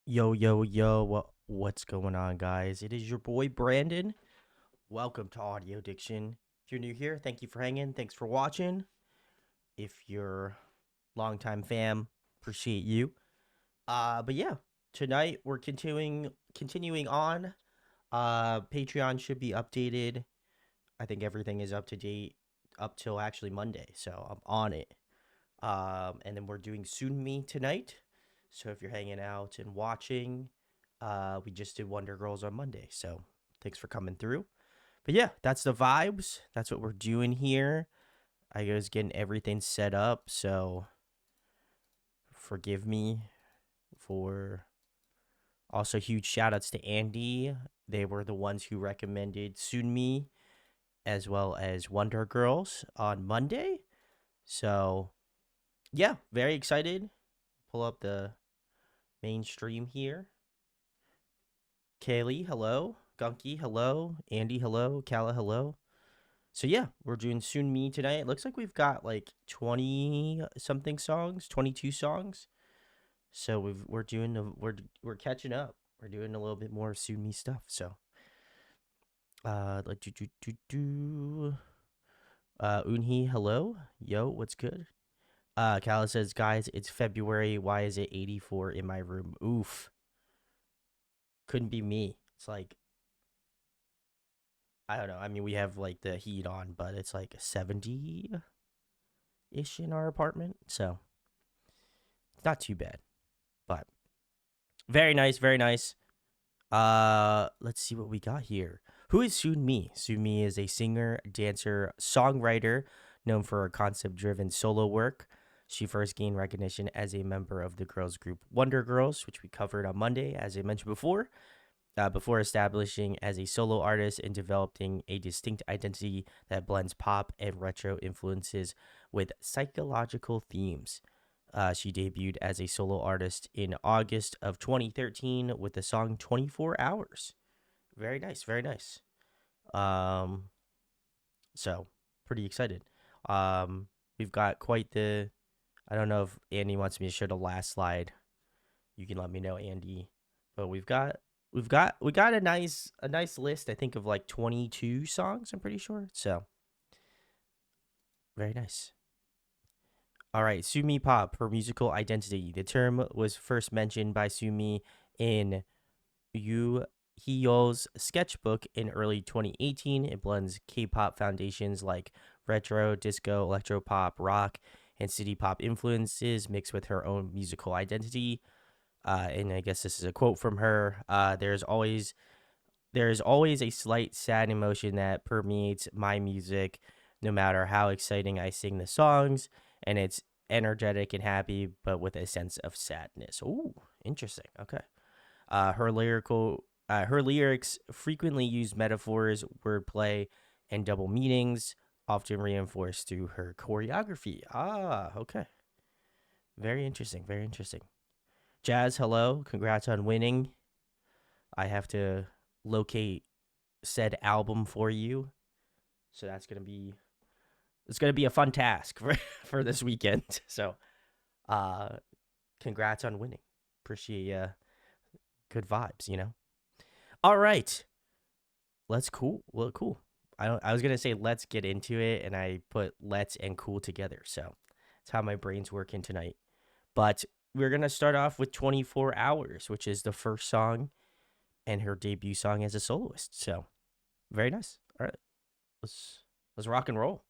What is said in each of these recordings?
Yo, yo, yo, what's going on, guys? It is your boy Brandon. Welcome to Audio Addiction. If you're new here, thank you for hanging. Thanks for watching. If you're longtime fam, appreciate you. But yeah, tonight we're continuing on. Patreon should be updated. I think everything is up to date up till actually Monday, so I'm on it. And then we're doing Sunmi tonight. So if you're hanging out and watching, we just did Wonder Girls on Monday. So thanks for coming through. But yeah, that's the vibes. That's what we're doing here. I was getting everything set up. So forgive me for also huge shout outs to Andy. They were the ones who recommended Sunmi as well as Wonder Girls on Monday. So yeah, very excited. Pull up the mainstream here. Kaylee, hello. Gunky, hello. Andy, hello. Kala, hello. So yeah, we're doing Soon Me tonight. It looks like we've got like 20 something songs, 22 songs. So we're catching up. We're doing a little bit more Soon Me stuff. So Unhi, hello. Yo, what's good? Kala says, guys, it's February. Why is it 84 in my room? Oof. Couldn't be me. It's like, I don't know. I mean, we have like the heat on, but it's like 70 ish in our apartment. So it's not too bad. But very nice, very nice. Let's see what we got here. Who is Sunmi? Sunmi is a singer, dancer, songwriter known for her concept-driven solo work. She first gained recognition as a member of the girls group Wonder Girls, which we covered on Monday, as I mentioned before establishing as a solo artist and developing a distinct identity that blends pop and retro influences with psychological themes. She debuted as a solo artist in August of 2013 with the song 24 Hours. Very nice, very nice. So pretty excited. We've got quite the, I don't know if Andy wants me to show the last slide. You can let me know, Andy. But we got a nice list, I think, of like 22 songs, I'm pretty sure. So very nice. All right, Sumi Pop, her musical identity. The term was first mentioned by Sumi in Yu Hyo's sketchbook in early 2018. It blends K-pop foundations like retro, disco, electropop, rock, and city pop influences mixed with her own musical identity. And I guess this is a quote from her. There is always a slight sad emotion that permeates my music, no matter how exciting I sing the songs, and it's energetic and happy, but with a sense of sadness. Ooh, interesting. Okay. Her lyrics frequently use metaphors, wordplay, and double meanings, often reinforced through her choreography. Ah, okay. Very interesting. Very interesting. Jazz, hello. Congrats on winning. I have to locate said album for you. So it's gonna be a fun task for this weekend. So congrats on winning. Appreciate good vibes, you know. All right. Cool. I was gonna say let's get into it, and I put let's and cool together. So that's how my brain's working tonight. But we're going to start off with 24 Hours, which is the first song and her debut song as a soloist. So, very nice. All right. Let's rock and roll.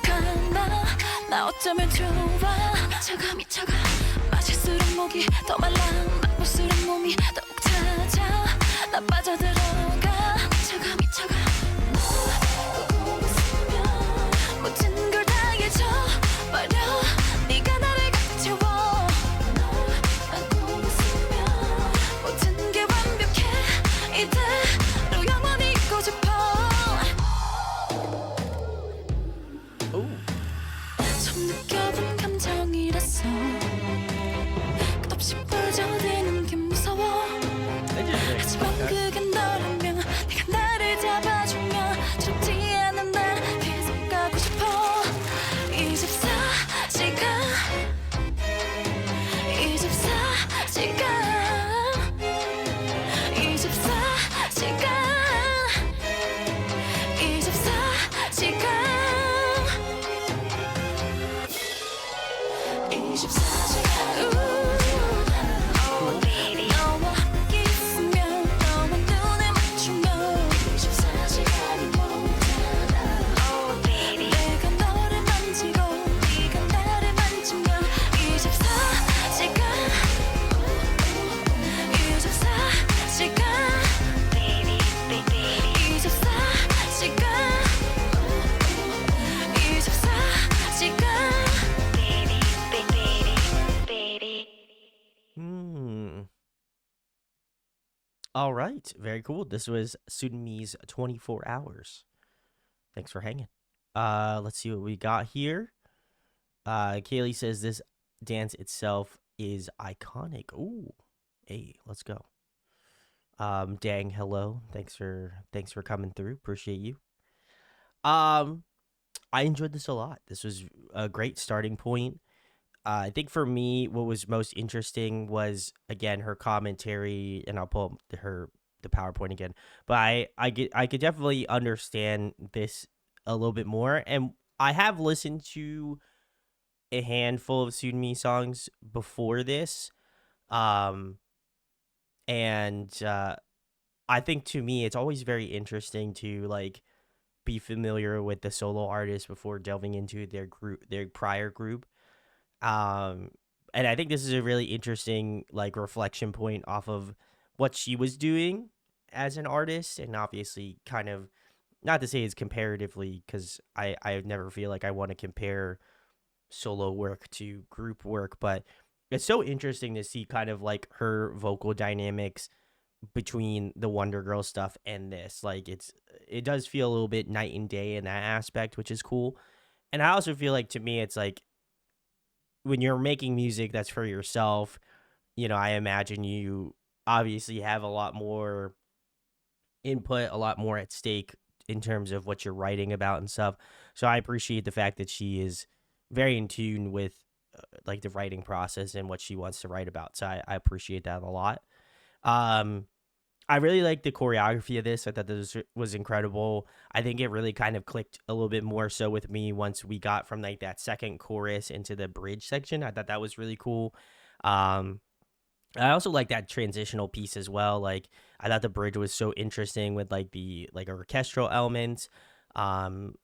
간다 나 어쩌면 좋아 미쳐가 미쳐가 마실수록 목이 더 말라 맛볼수록 몸이 더욱 찾아 나 빠져들어가 미쳐가 미쳐가 너 보고 있으면 모든 걸 다 해줘버려 네가 나를 가득 채워 너 안고 있으면 모든 게 완벽해 이대로 영원히 있고 싶어 처음 느껴본 감정이라서 끝없이 빠져드는 게 무서워 하지만 그게 너라면 네가 나를 잡아주면 두렵지 않은 날 계속 가고 싶어 24시간 24시간 24시간 24시간 24시간 너와 함께 있으면 너와 눈을 맞추면 24시간이 모자라 내가 너를 만지고 네가 나를 만지면 24시간 24시간 24시간 All right. Very cool. This was Sunmi's 24 Hours. Thanks for hanging. Let's see what we got here. Kaylee says this dance itself is iconic. Ooh. Hey, let's go. Dang, hello. Thanks for coming through. Appreciate you. I enjoyed this a lot. This was a great starting point. I think for me, what was most interesting was again her commentary, and I'll pull up the PowerPoint again. But I could definitely understand this a little bit more, and I have listened to a handful of Sunmi songs before this, um, and I think to me it's always very interesting to like be familiar with the solo artist before delving into their prior group. Um, and I think this is a really interesting like reflection point off of what she was doing as an artist, and obviously kind of not to say it's comparatively because I never feel like I want to compare solo work to group work, but it's so interesting to see kind of like her vocal dynamics between the Wonder Girl stuff and this. Like it does feel a little bit night and day in that aspect, which is cool. And I also feel like to me it's like when you're making music that's for yourself, I imagine you obviously have a lot more input, a lot more at stake in terms of what you're writing about and stuff. So I appreciate the fact that she is very in tune with like the writing process and what she wants to write about. So I appreciate that a lot. Um, I really like the choreography of this. I thought this was incredible. I think it really kind of clicked a little bit more so with me once we got from like that second chorus into the bridge section. I thought that was really cool. Um, I also like that transitional piece as well. Like I thought the bridge was so interesting with like the like orchestral elements. Um,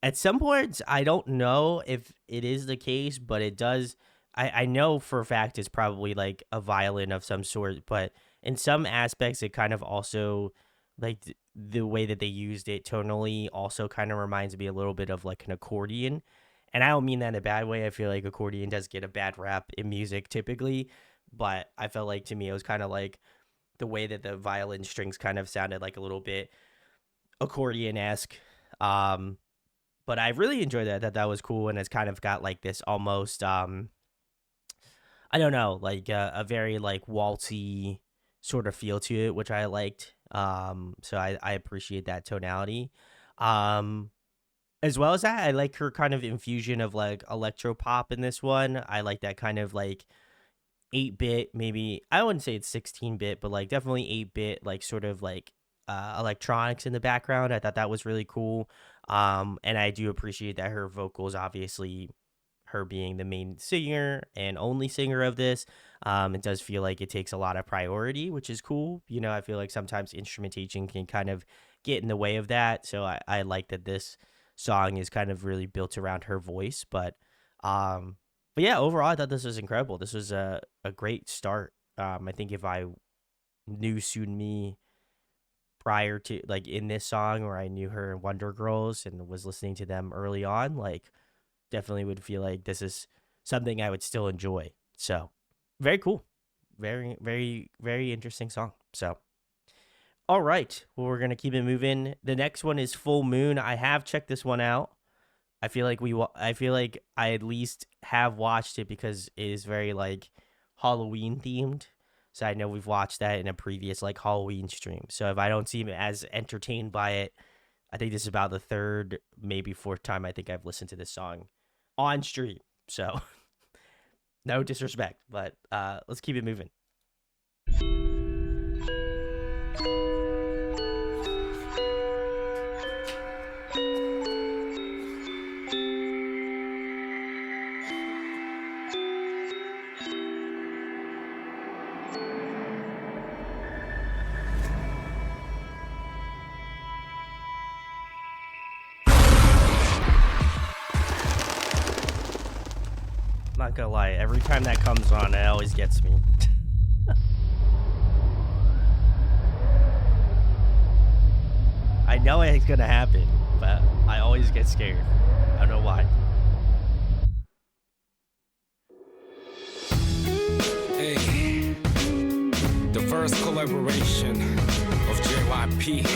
at some points, I don't know if it is the case, but it does. I know for a fact it's probably like a violin of some sort, but in some aspects, it kind of also like the way that they used it tonally also kind of reminds me a little bit of like an accordion. And I don't mean that in a bad way. I feel like accordion does get a bad rap in music typically, but I felt like to me it was kind of like the way that the violin strings kind of sounded like a little bit accordion esque. But I really enjoyed that. That was cool, and it's kind of got like this almost I don't know, like a very like waltzy sort of feel to it, which I liked. So I appreciate that tonality. Um, as well as that, I like her kind of infusion of like electro pop in this one. I like that kind of like 8-bit, maybe I wouldn't say it's 16-bit, but like definitely 8-bit, like sort of like electronics in the background. I thought that was really cool. And I do appreciate that her vocals, obviously, her being the main singer and only singer of this, it does feel like it takes a lot of priority, which is cool. I feel like sometimes instrumentation can kind of get in the way of that. So I like that this song is kind of really built around her voice. But yeah, overall, I thought this was incredible. This was a great start. I think if I knew Sunmi prior to like in this song, or I knew her in Wonder Girls and was listening to them early on, like definitely would feel like this is something I would still enjoy. So very cool. Very, very, very interesting song. So all right. Well, we're gonna keep it moving. The next one is Full Moon. I have checked this one out. I feel like I at least have watched it because it is very like Halloween themed. So I know we've watched that in a previous like Halloween stream. So if I don't seem as entertained by it, I think this is about the third, maybe fourth time I think I've listened to this song on stream. So no disrespect, but let's keep it moving. Not gonna lie, every time that comes on, it always gets me. I know it's gonna happen, but I always get scared. I don't know why. Hey, the first collaboration of JYP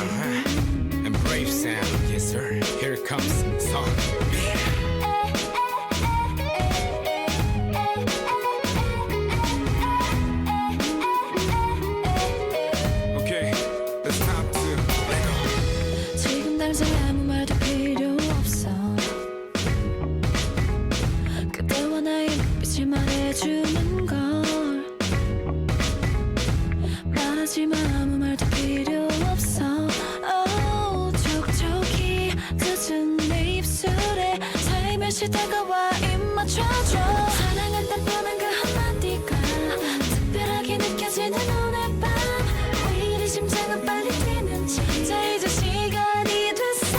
and Brave Sound. Yes, sir. Here it comes. Song. Okay, it's time to let go. 지금 당장 아무 말도 필요 없어 그대와 나의 빛이 말해주는 걸 말하지마 아무 말도 필요 없어 촉촉히 젖은 내 입술에 살며시 다가와 입 맞춰줘 사랑한다 뻔한 그 한마디가 특별하게 느껴지는 오늘 밤 왜 이리 심장은 빨리 뛰는지 자 이제 시간이 됐어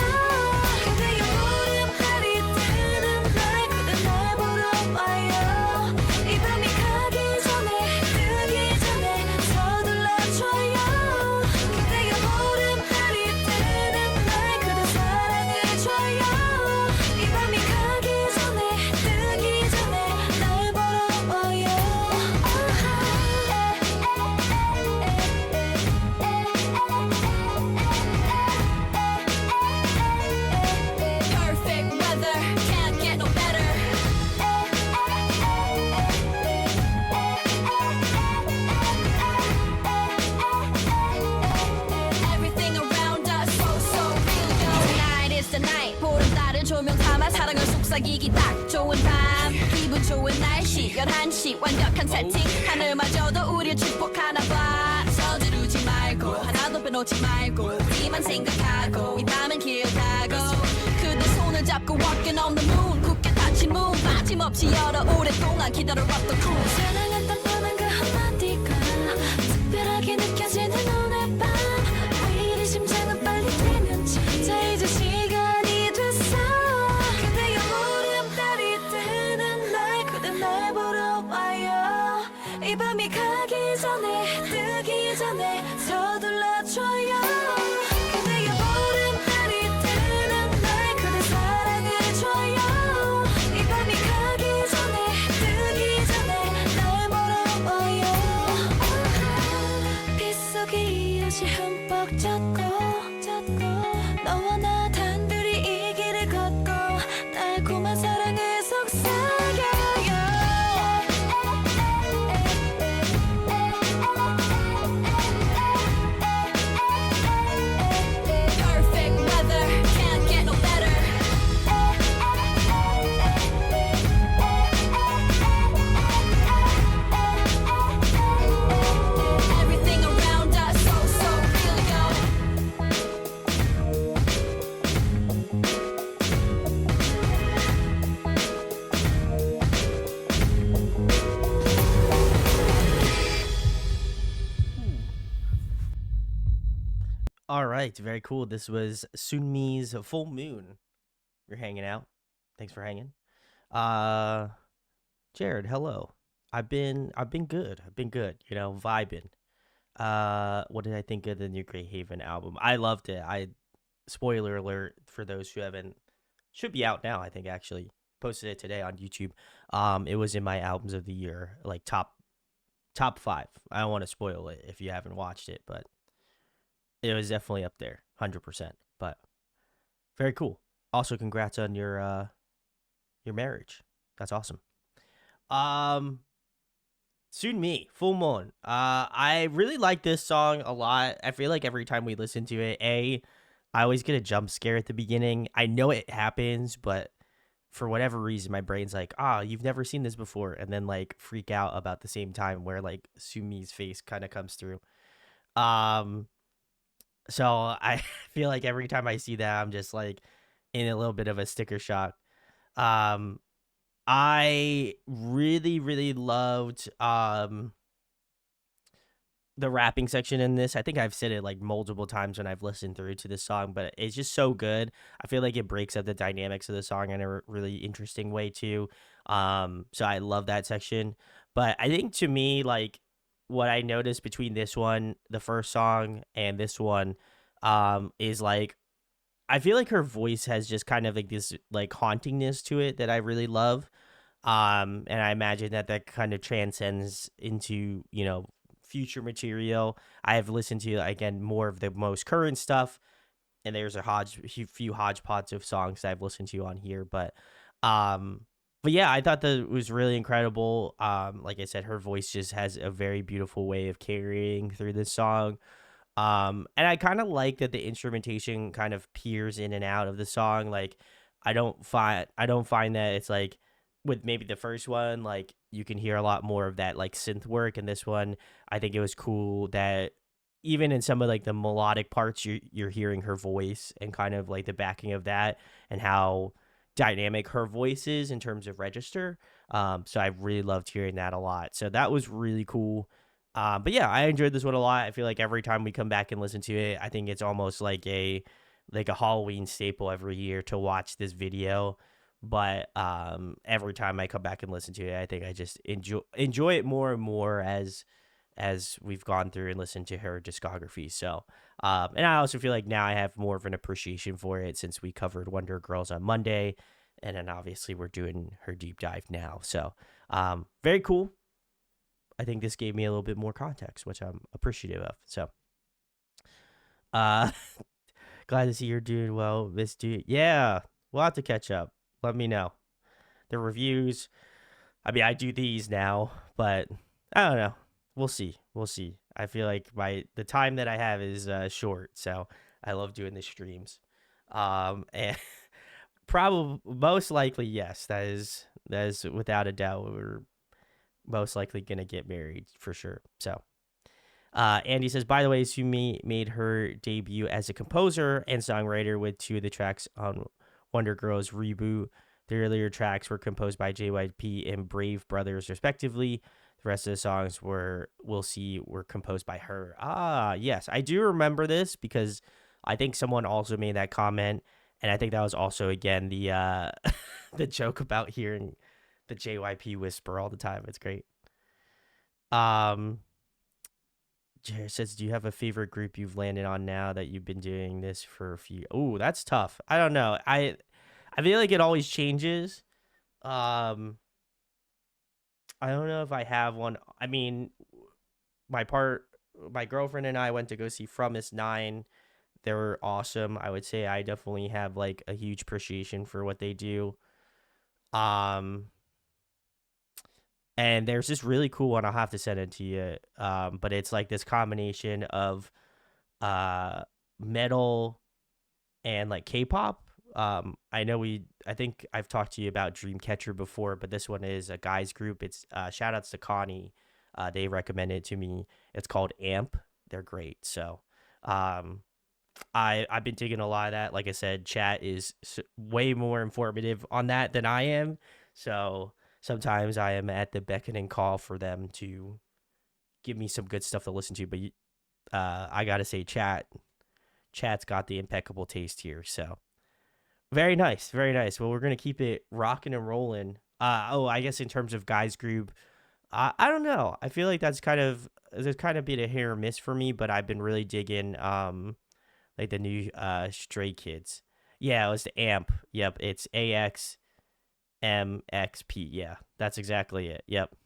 그대의 보름달이 뜨는 날 그대 날 보러 와요 이 밤이 가기 전에 뜨기 전에 서둘러줘요 그대의 보름달이 뜨는 날 그대 사랑을 줘요 이 밤이 가기 전에 뜨기 전에 날 보러 와요 Perfect weather, can't get no better. Everything around us so real. Tonight is the night. 보름달을 조명 삼아 사랑을 속삭이기 딱 좋은 밤. 기분 좋은 날씨 11시 완벽한 세팅. 하늘마저도 우릴 축복하나 봐. 서두르지 말고 하나도 빼놓지 말고 우리만 생각하고 이 밤은 길다고 그대 손을 잡고 walking on the moon 굳게 닫힌 문 빠짐없이 열어 오랫동안 기다려왔던 cool 사랑한다 뻔한 그 한마디가 특별하게 느껴지는 오늘 밤 왜 이리 심장은 빨리 뛰는지 자 이제 시간이 됐어 그대의 보름달이 뜨는 날 그대 날 보러 와요 이 밤이 가기 전에 뜨기 전에 서둘러줘요 그대의 보름달이 뜨는 날 그대 사랑을 줘요 이 밤이 가기 전에 뜨기 전에 날 보러 와요 빗속에 이어지 흠뻑 젖고 너와 나 단둘이 이 길을 걷고 달콤한 사랑을 속삭여요 Perfect weather, can't get no better. Everything around us so real, yo. All right, very cool. This was Sunmi's Full Moon. You're hanging out. Thanks for hanging. Uh, Jared, hello. I've been good. I've been good. You know, vibing. What did I think of the new Grey Haven album? I loved it. I spoiler alert for those who haven't, should be out now. I think actually posted it today on YouTube. It was in my albums of the year, like top five. I don't want to spoil it if you haven't watched it, but it was definitely up there, 100%. But very cool. Also, congrats on your marriage. That's awesome. Um, Sunmi, Full Moon. I really like this song a lot. I feel like every time we listen to it, I always get a jump scare at the beginning. I know it happens, but for whatever reason, my brain's like, you've never seen this before, and then like freak out about the same time where like Sumi's face kind of comes through. Um, so I feel like every time I see that, I'm just like in a little bit of a sticker shock. Um, I really, really loved the rapping section in this. I think I've said it like multiple times when I've listened through to this song, but it's just so good. I feel like it breaks up the dynamics of the song in a really interesting way too. So I love that section. But I think to me, like what I noticed between this one, the first song, and this one, is like I feel like her voice has just kind of like this like hauntingness to it that I really love. And I imagine that that kind of transcends into, you know, future material. I have listened to again more of the most current stuff, and there's few hodgepodge of songs that I've listened to on here, um but yeah, I thought that it was really incredible. Like I said, her voice just has a very beautiful way of carrying through this song. And I kind of like that the instrumentation kind of peers in and out of the song. Like I don't find that it's like with maybe the first one, like you can hear a lot more of that like synth work. And this one, I think it was cool that even in some of like the melodic parts, you're hearing her voice and kind of like the backing of that and how dynamic her voice is in terms of register. So I really loved hearing that a lot. So that was really cool. But yeah, I enjoyed this one a lot. I feel like every time we come back and listen to it, I think it's almost like a Halloween staple every year to watch this video. But every time I come back and listen to it, I think I just enjoy it more and more as we've gone through and listened to her discography. So, and I also feel like now I have more of an appreciation for it since we covered Wonder Girls on Monday, and then obviously we're doing her deep dive now. So, very cool. I think this gave me a little bit more context, which I'm appreciative of. So, uh, glad to see you're doing well, Miss Dude. Yeah, we'll have to catch up. Let me know the reviews. I mean, I do these now, but I don't know. We'll see. We'll see. I feel like the time that I have is short, so I love doing the streams. And probably most likely, yes, that is without a doubt. We're most likely gonna get married for sure. So, Andy says, by the way, Sumi made her debut as a composer and songwriter with two of the tracks on Wonder Girls reboot. The earlier tracks were composed by JYP and Brave Brothers, respectively. The rest of the songs were composed by her. Ah, yes, I do remember this because I think someone also made that comment, and I think that was also again the the joke about hearing the JYP whisper all the time. It's great. Um, Jared says, "Do you have a favorite group you've landed on now that you've been doing this for a few?" Oh, that's tough. I don't know. I feel like it always changes. Um, I don't know if I have one. I mean, my part, my girlfriend and I went to go see From Is Nine. They were awesome. I would say I definitely have like a huge appreciation for what they do. Um, and there's this really cool one. I'll have to send it to you. But it's like this combination of uh metal and like K-pop. I think I've talked to you about Dreamcatcher before, but this one is a guys group. It's shout outs to Connie. They recommended it to me. It's called Amp. They're great. So, um, I've been digging a lot of that. Like I said, chat is way more informative on that than I am. So sometimes I am at the beckoning call for them to give me some good stuff to listen to. But I gotta say, chat's got the impeccable taste here. So Very nice, very nice. Well, we're gonna keep it rocking and rolling. Oh, I guess in terms of guys group, I don't know. I feel like there's kind of been a hit or miss for me, but I've been really digging like the new Stray Kids. Yeah, it was the Amp. Yep, it's AXMXP. Yeah, that's exactly it. Yep.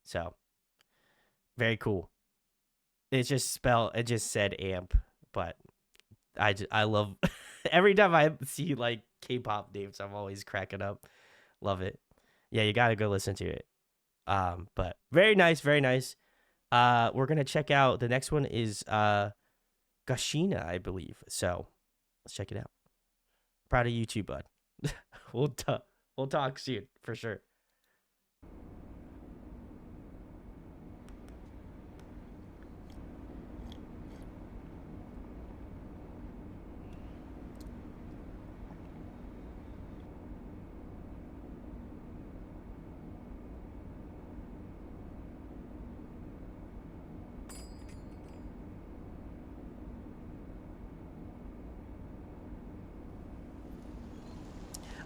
So very cool. It just said Amp, but I love every time I see like K-pop names, I'm always cracking up. Love it. Yeah, you gotta go listen to it. But very nice, very nice. We're gonna check out the next one is Gashina, I believe. So let's check it out. Proud of you too, bud. We'll talk soon for sure.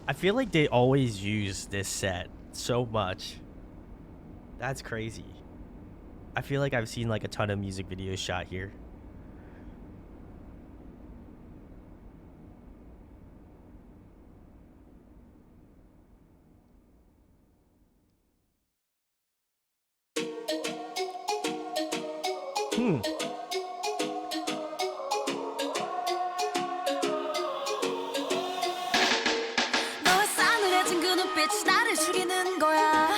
I feel like they always use this set so much. That's crazy. I feel like I've seen like a ton of music videos shot here. Hmm. 너의 싸늘해진 그 눈빛이 나를 죽이는 거야.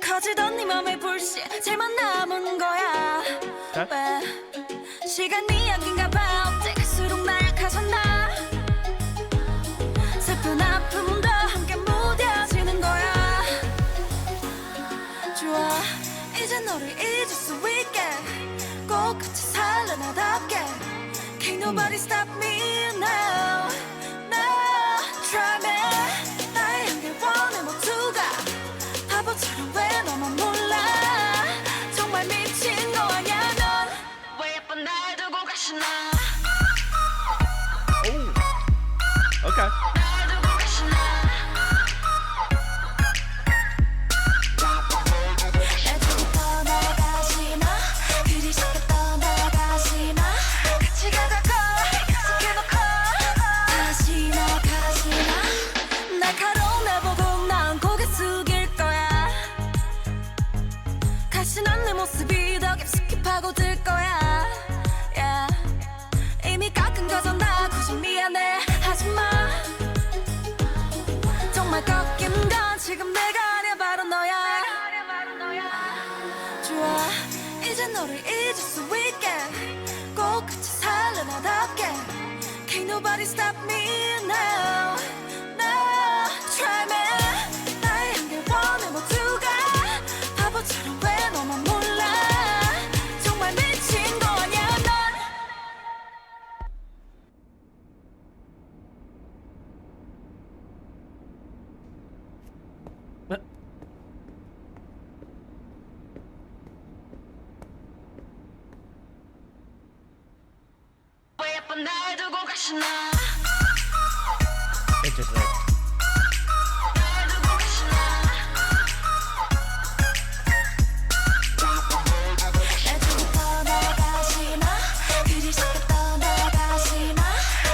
커지던 네 맘의 불씨 제만 남은 거야. Okay. 왜 시간이 약인가 봐. 어째 갈수록 날 가졌나. 슬픈 아픔도 함께 무뎌지는 거야. 좋아 이제 너를 잊을 수 있게 꼭 같이 살래 나답게. Can't nobody stop me now. No, try me. 나의 향기 원해 모두가 바보처럼 왜 너만 몰라. 정말 미친 거 아냐 넌. 왜 예쁜 날 두고 가시나. Okay. 날 두고 가시나. 애들이 떠나가시나. 그리 쉽게 떠나가시나. 같이 가자고 약속해놓고 가시나 가시나. 날카로운 날 보고 난 고개 숙일 거야. 가시난 내 모습이 더 깊숙이 파고들 거야. Yeah. 이미 깎은 거잖아. 굳이 미안해 하지마. 정말 꺾인 건 지금 내가 아니야 바로 너야. 좋아 이제 너를 잊을 수 있게 꼭 같이 살래 나답게. Can't nobody stop me now. No, try me. 나의 향기 원해 모두가 바보처럼 왜 너만 몰라. 정말 미친 거 아냐 넌. 왜 예쁜 날 두고 가시나. Interesting. 날 두고 가시나. 애들이 떠나가시나. 그리 쉽게 떠나가시나.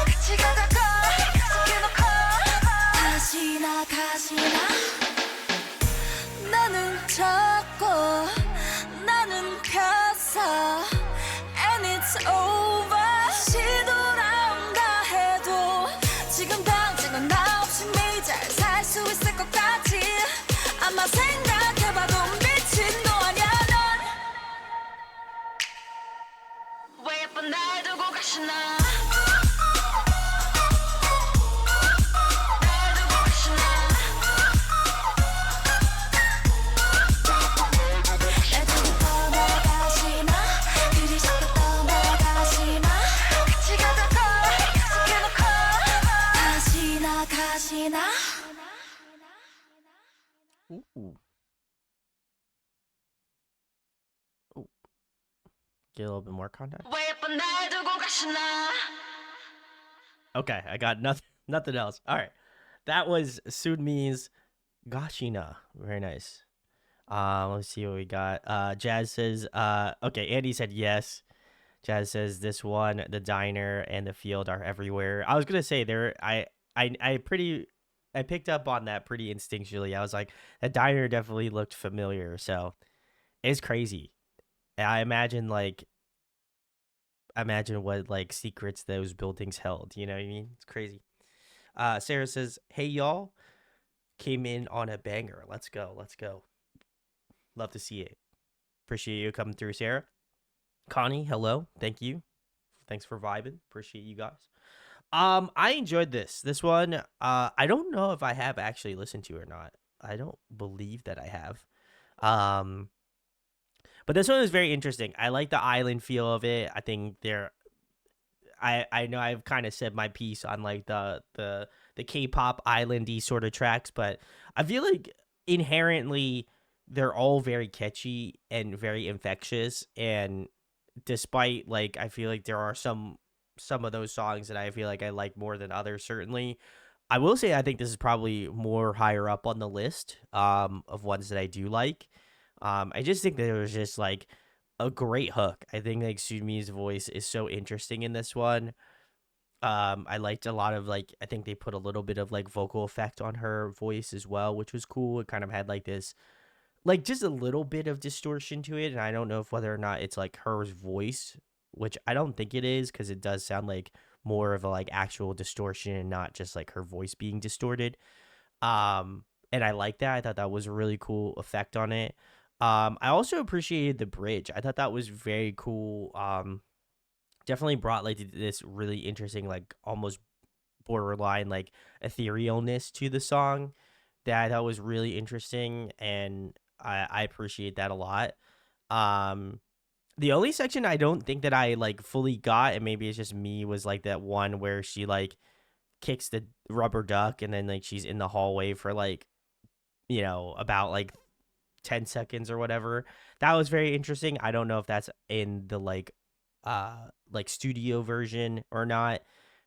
같이 가자고 약속해놓고 가시나 가시나. 나는 작고 나는 폈어. And it's over. 시돌아온다 해도 지금 당장은 나 없이 잘 살 수 있을 것 같지. 아마 생각해봐도 미친 거 아냐 넌. 왜 예쁜 날 두고 가시나. 날 두고 가시나. 애들이 떠나가시나. 그리 쉽게 떠나가시나. 같이 가자고 약속해놓고 가시나 가시나. Ooh. Ooh. Get a little bit more context. 왜 예쁜 날 두고 가시나. Okay, I got nothing else. All right, that was Sunmi's Gashina. Very nice. Let's see what we got. Jazz says, okay, Andy said yes. Jazz says this one, the diner and the field are everywhere. I was gonna say there, I picked up on that pretty instinctually. I was like, the diner definitely looked familiar. So it's crazy. I imagine what like secrets those buildings held. You know what I mean? It's crazy. Sarah says, "Hey y'all, came in on a banger. Let's go, let's go. Love to see it. Appreciate you coming through, Sarah. Connie, hello, thank you. Thanks for vibing. Appreciate you guys. I enjoyed this one. I don't know if I have actually listened to it or not. I don't believe that I have. Um, but this one is very interesting. I like the island feel of it. I think they're I know I've kind of said my piece on like the K-pop islandy sort of tracks, but I feel like inherently they're all very catchy and very infectious. And despite like I feel like there are some of those songs that I feel like I like more than others. Certainly, I will say I think this is probably more higher up on the list of ones that I do like. I just think that it was just like a great hook. I think like Sumi's voice is so interesting in this one. I liked a lot of like I think they put a little bit of like vocal effect on her voice as well, which was cool. It kind of had like this like just a little bit of distortion to it, and I don't know if whether or not it's like her voice, which I don't think it is because it does sound like more of a like actual distortion and not just like her voice being distorted. And I like that. I thought that was a really cool effect on it. I also appreciated the bridge. I thought that was very cool. Definitely brought like this really interesting, like almost borderline like etherealness to the song that I thought was really interesting, and I appreciate that a lot. Um, the only section I don't think that I like fully got, and maybe it's just me, was like that one where she like kicks the rubber duck and then like she's in the hallway for like about like 10 seconds or whatever. That was very interesting. I don't know if that's in the like studio version or not.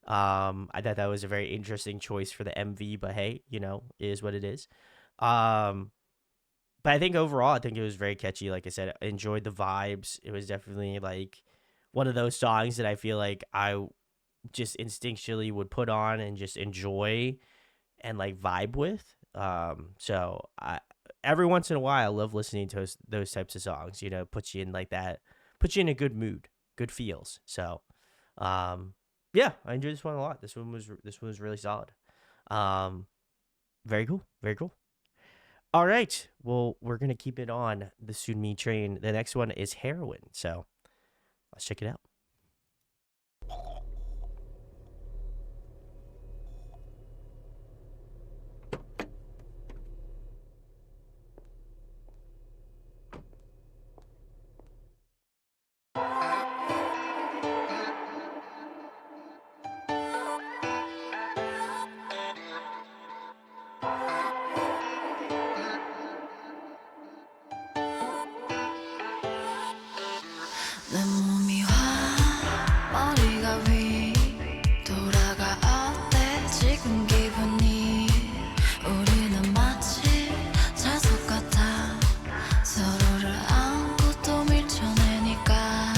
I thought that was a very interesting choice for the MV, but hey, it is what it is. Um but I think overall I think it was very catchy. Like I said, I enjoyed the vibes. It was definitely like one of those songs that I feel like I just instinctually would put on and just enjoy and like vibe with. So I every once in a while I love listening to those types of songs. Puts you in like that, puts you in a good mood, good feels. So, yeah, I enjoyed this one a lot. This one was really solid. Um, very cool, very cool. All right, well we're gonna keep it on the Sunmi train. The next one is Heroin. So let's check it out. 내 몸이 화 머리가 위 돌아가 어때 지금 기분이 우리는 마치 자석 같아 서로를 안고 또 밀쳐내니까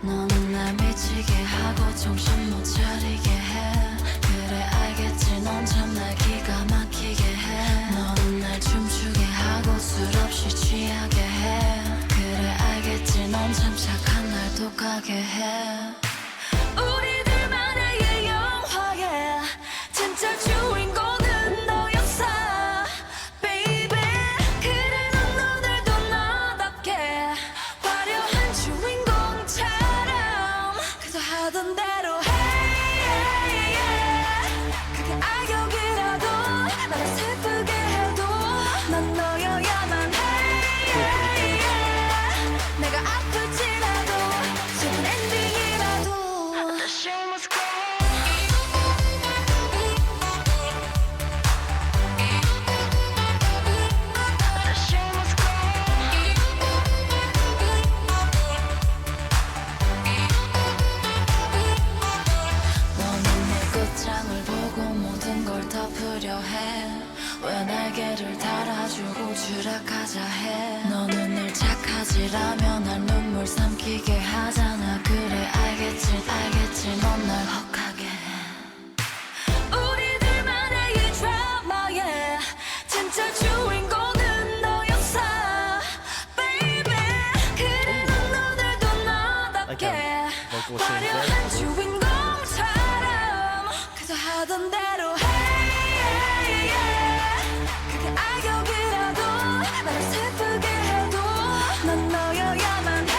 너는 날 미치게 하고 정신 못 차리게 해 그래 알겠지 넌 참 날 기가 막히게 해 너는 날 춤추게 하고 술 없이 취하게 해 그래 알겠지 넌 참 착한 날 독하게 해 우리들만의 영화에 진짜 주인공은 너였어 baby 그래 넌 오늘도 너답게 화려한 주인공처럼 그저 하던 대로 hey 그게 악역이라도 나를 슬프게 해도 난 너여야만 해 내가 아플지라도 슬픈 엔딩이라도 The show must go 하잖아 그래 알겠지 넌 날 혹하게 해 우리들만의 이 드라마에 진짜 주인공은 너였어 baby 그래 넌 오늘도 너답게 vocal change there. 화려한 주인공처럼 그저 하던 대로 해 그게 악역이라도 나를 슬프게 해도 넌 너여야만 해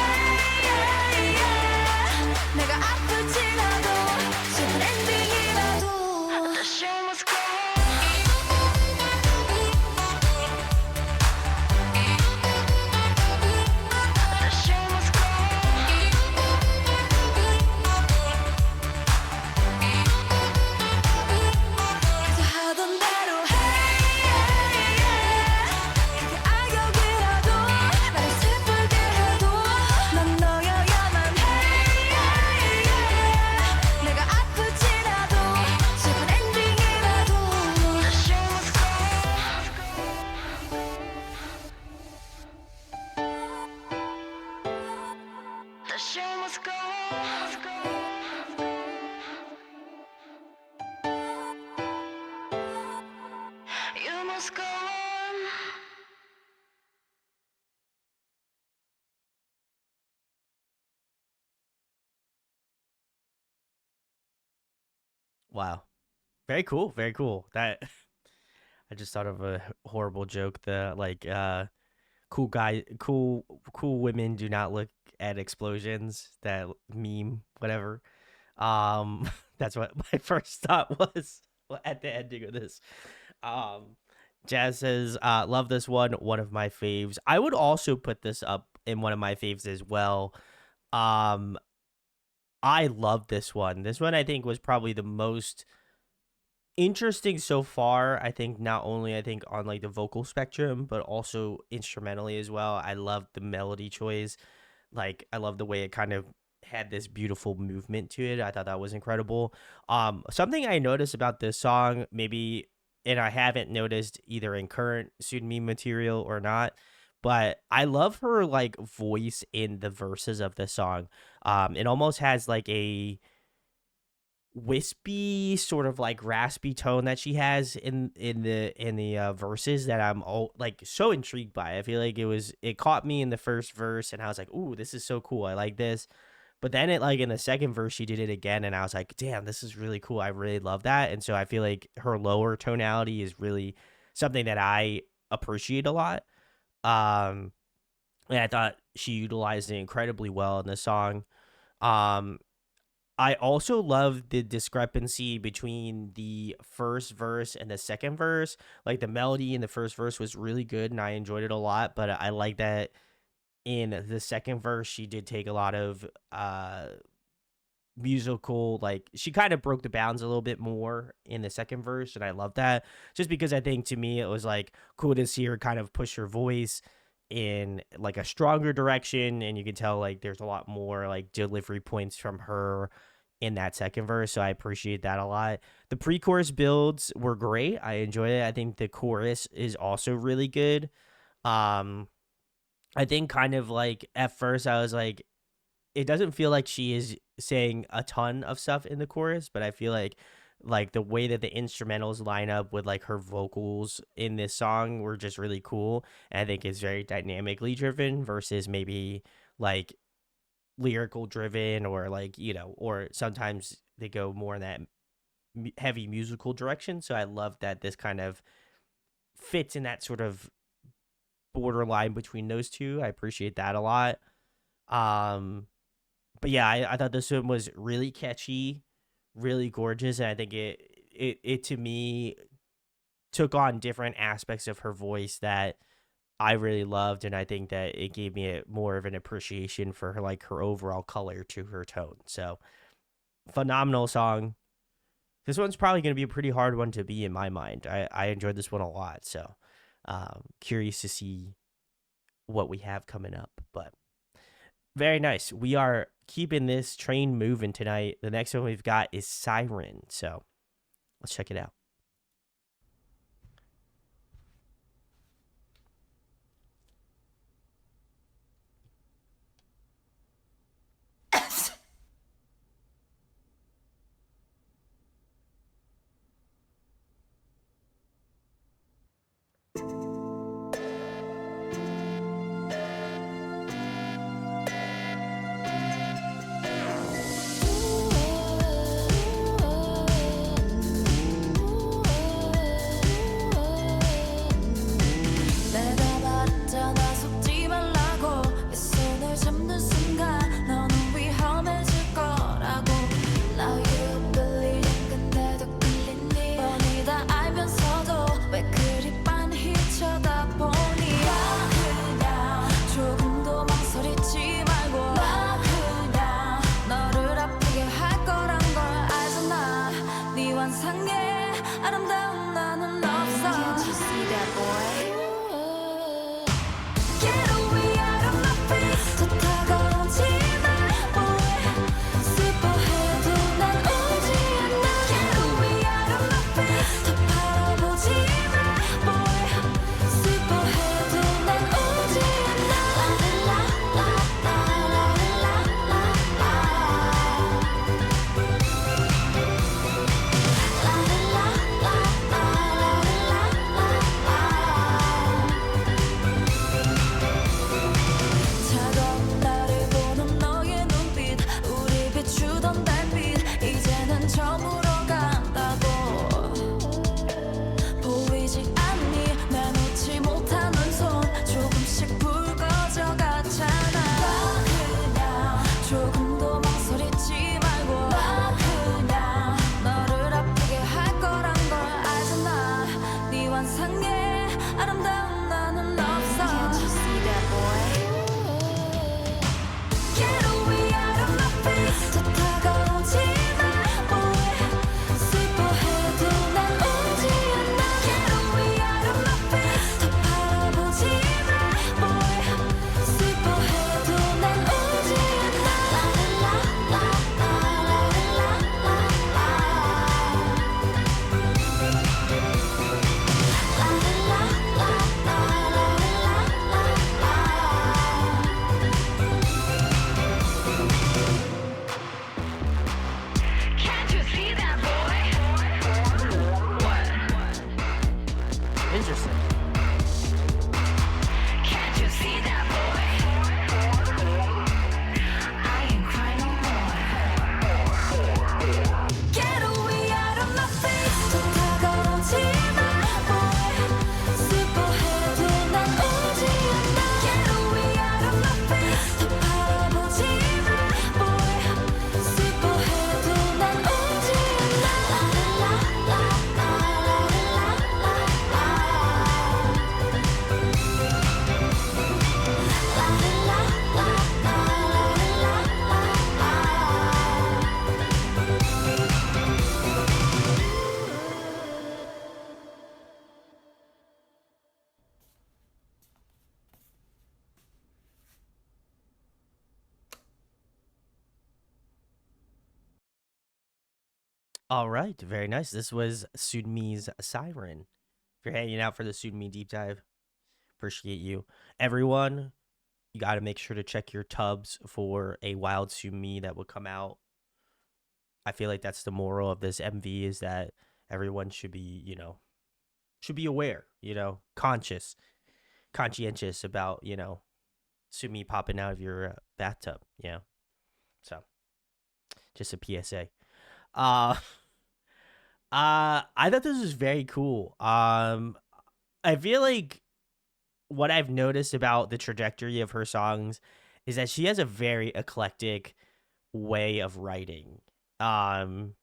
내가 아플지라도 슬픈 엔딩이라도 The show must go The show must go 그저 하던 대로 해 그게 악역이라도 나를 슬프게 해도 넌 너여야만 해 내가 아플지라도 슬픈 엔딩이라도 The show must go The show must go You must go on Wow. Very cool. Very cool. That I just thought of a horrible joke. The like cool women do not look at explosions. That meme, whatever. That's what my first thought was at the ending of this. Um Jazz says, love this one of my faves. I would also put this up in one of my faves as well. Um I love this one. This one I think was probably the most interesting so far. I think not only I think on like the vocal spectrum, but also instrumentally as well. I love the melody choice. Like I love the way it kind of had this beautiful movement to it. I thought that was incredible. Something I noticed about this song, maybe, and I haven't noticed either in current Sunmi material or not, but I love her like voice in the verses of the song. It almost has like a wispy sort of like raspy tone that she has in the verses that I'm all like so intrigued by. I feel like it caught me in the first verse and I was like, "Ooh, this is so cool. I like this." But then it like in the second verse she did it again and I was like, "Damn, this is really cool. I really love that." And so I feel like her lower tonality is really something that I appreciate a lot. Um and I thought she utilized it incredibly well in the song. Um I also love the discrepancy between the first verse and the second verse. Like the melody in the first verse was really good and I enjoyed it a lot, but I like that in the second verse she did take a lot of musical, like she kind of broke the bounds a little bit more in the second verse and I love that, just because I think to me it was like cool to see her kind of push her voice in like a stronger direction, and you can tell like there's a lot more like delivery points from her in that second verse, so I appreciate that a lot. The pre-chorus builds were great. I enjoyed it. I think the chorus is also really good. um I think kind of like at first I was like, it doesn't feel like she is saying a ton of stuff in the chorus, but I feel like the way that the instrumentals line up with like her vocals in this song were just really cool. And I think it's very dynamically driven versus maybe like lyrical driven, or like, or sometimes they go more in that heavy musical direction. So I love that this kind of fits in that sort of borderline between those two. I appreciate that a lot. Um but yeah, I thought this one was really catchy, really gorgeous, and I think it to me took on different aspects of her voice that I really loved, and I think that it gave me more of an appreciation for her, like her overall color to her tone. So phenomenal song. This one's probably going to be a pretty hard one to be in my mind. I enjoyed this one a lot, so curious to see what we have coming up, but very nice. We are keeping this train moving tonight. The next one we've got is Siren. So let's check it out. All right, very nice. This was Sunmi's Siren. If you're hanging out for the Sunmi deep dive, appreciate you. Everyone, you got to make sure to check your tubs for a wild Sunmi that will come out. I feel like that's the moral of this MV is that everyone should be, should be aware, conscientious about, Sunmi popping out of your bathtub, So, just a PSA. Uh I thought this was very cool. I feel like what I've noticed about the trajectory of her songs is that she has a very eclectic way of writing. Um,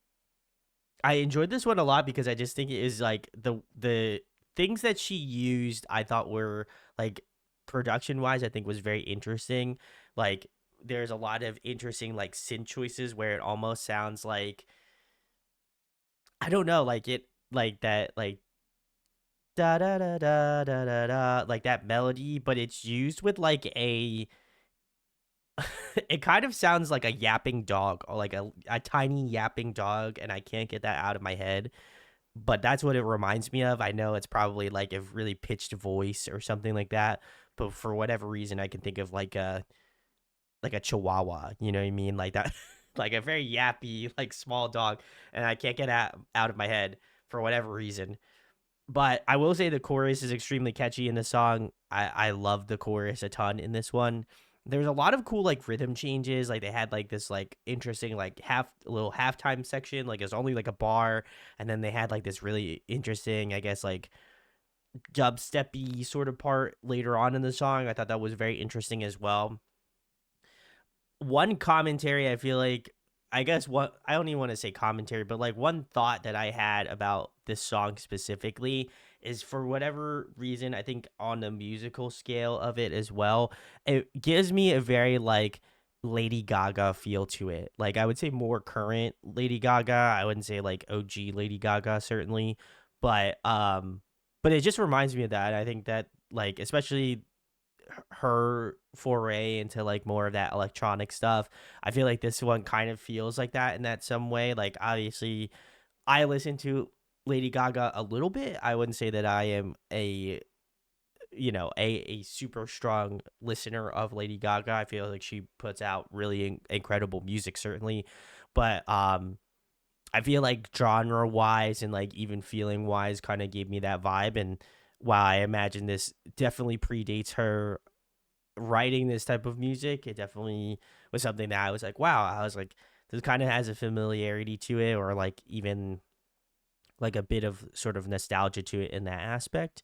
I enjoyed this one a lot because I just think it is like the things that she used I thought were like production wise I think was very interesting. Like there's a lot of interesting like synth choices where it almost sounds like I don't know, like it like that like da da da da da da da like that melody, but it's used with like a it kind of sounds like a yapping dog or like a tiny yapping dog, and I can't get that out of my head. But that's what it reminds me of. I know it's probably like a really pitched voice or something like that, but for whatever reason, I can think of like a chihuahua. You know what I mean? Like that, like a very yappy, like small dog, and I can't get out of my head for whatever reason. But I will say the chorus is extremely catchy in the song. I love the chorus a ton in this one. There's a lot of cool like rhythm changes. Like they had like this like interesting like little halftime section. Like it's only like a bar, and then they had like this really interesting, I guess like dubsteppy sort of part later on in the song. I thought that was very interesting as well. One commentary I feel like I guess what I don't even want to say commentary, but like one thought that I had about this song specifically is for whatever reason, I think on the musical scale of it as well, it gives me a very like Lady Gaga feel to it. Like I would say more current Lady Gaga. I wouldn't say like OG Lady Gaga certainly, but it just reminds me of that. I think that like especially her foray into like more of that electronic stuff. I feel like this one kind of feels like that in that some way. Like obviously I listen to Lady Gaga a little bit. I wouldn't say that I am a a super strong listener of Lady Gaga. I feel like she puts out really incredible music certainly. But I feel like genre wise and like even feeling wise kind of gave me that vibe. And while I imagine this definitely predates her writing this type of music, it definitely was something that I was like, wow, I was like, this kind of has a familiarity to it, or like even like a bit of sort of nostalgia to it in that aspect.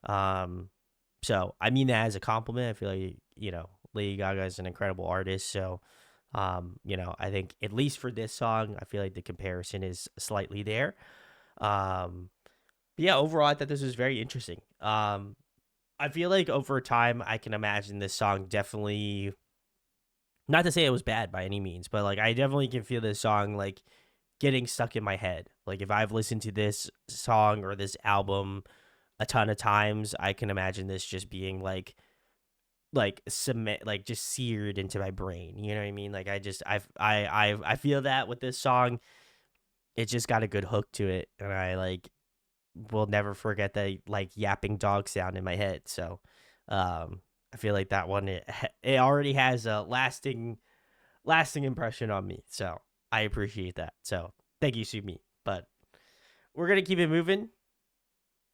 So I mean that as a compliment. I feel like, Lady Gaga is an incredible artist. So, I think at least for this song, I feel like the comparison is slightly there. But yeah, overall, I thought this was very interesting. I feel like over time, I can imagine this song definitely, not to say it was bad by any means, but like I definitely can feel this song like getting stuck in my head. Like if I've listened to this song or this album a ton of times, I can imagine this just being like cement, like just seared into my brain. You know what I mean? Like I feel that with this song, it just got a good hook to it, and I like will never forget the like yapping dog sound in my head. So I feel like that one it already has a lasting impression on me. So I appreciate that. So thank you, Sumi. But we're gonna keep it moving.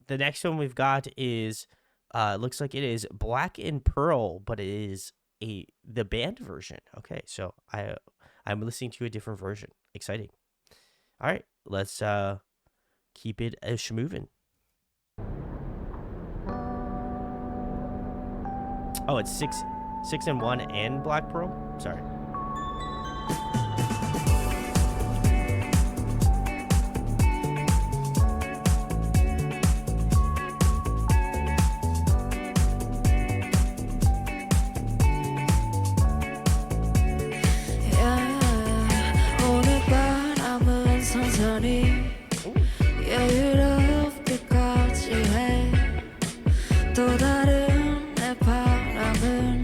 The next one we've got is looks like it is Black and Pearl, but it is the band version. Okay, so I'm listening to a different version. Exciting. All right, let's keep it a schmovin'. Oh, it's 6-1 and Black Pearl? Sorry. 오늘 바람은 선선히 여유롭기까지 해 또 다른 내 바람은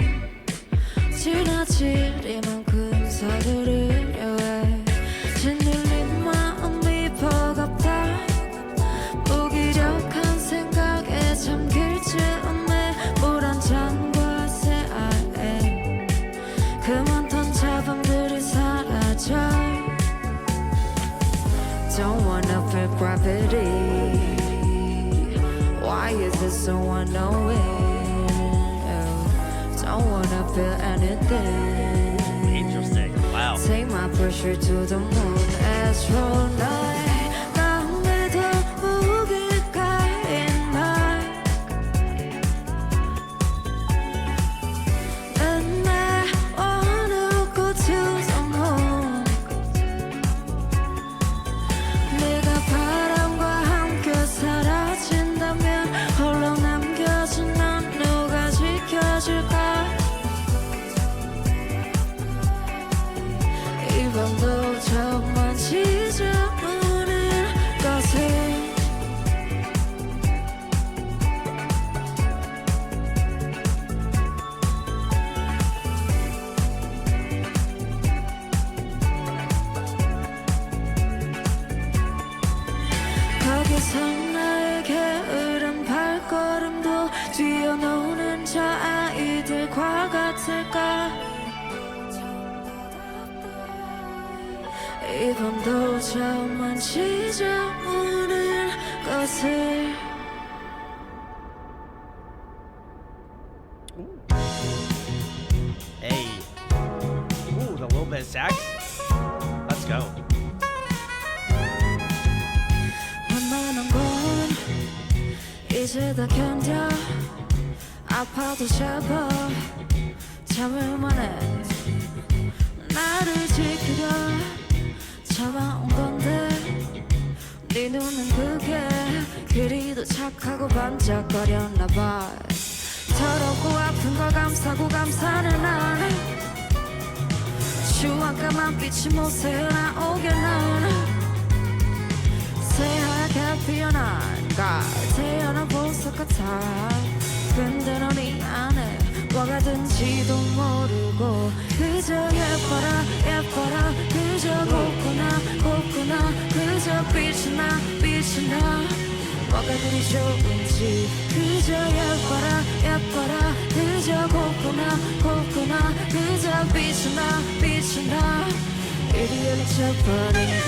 지나치리만 gravity. Why is it so unknowing? Don't wanna feel anything. Interesting. Wow. Take my pressure to the moon. Astronaut. 뛰어노는 저 아이들과 같을까? 이 밤도 저만 지저무는 것을. Hey. Ooh, the little bit of sax. Let's go. 만만한 건 이제 다 견뎌. 아파도 제발 참을만 해. 나를 지키려 참아온 건데 네 눈은 그게 그리도 착하고 반짝거렸나 봐. 더럽고 아픈 걸 감싸고 감사는 안 추악감한 빛이 못 새어나오게 난 새하얗게 피어난 가 태어난 보석 같아. 근데 넌 이 안에 뭐가 든지도 모르고 그저 예뻐라 예뻐라 그저 곱구나 곱구나 그저 빛이 나 빛이 나 뭐가 그리 좋은지 그저 예뻐라 예뻐라 그저 곱구나 곱구나 그저 빛이 나 빛이 나 이리 열쳐버린 게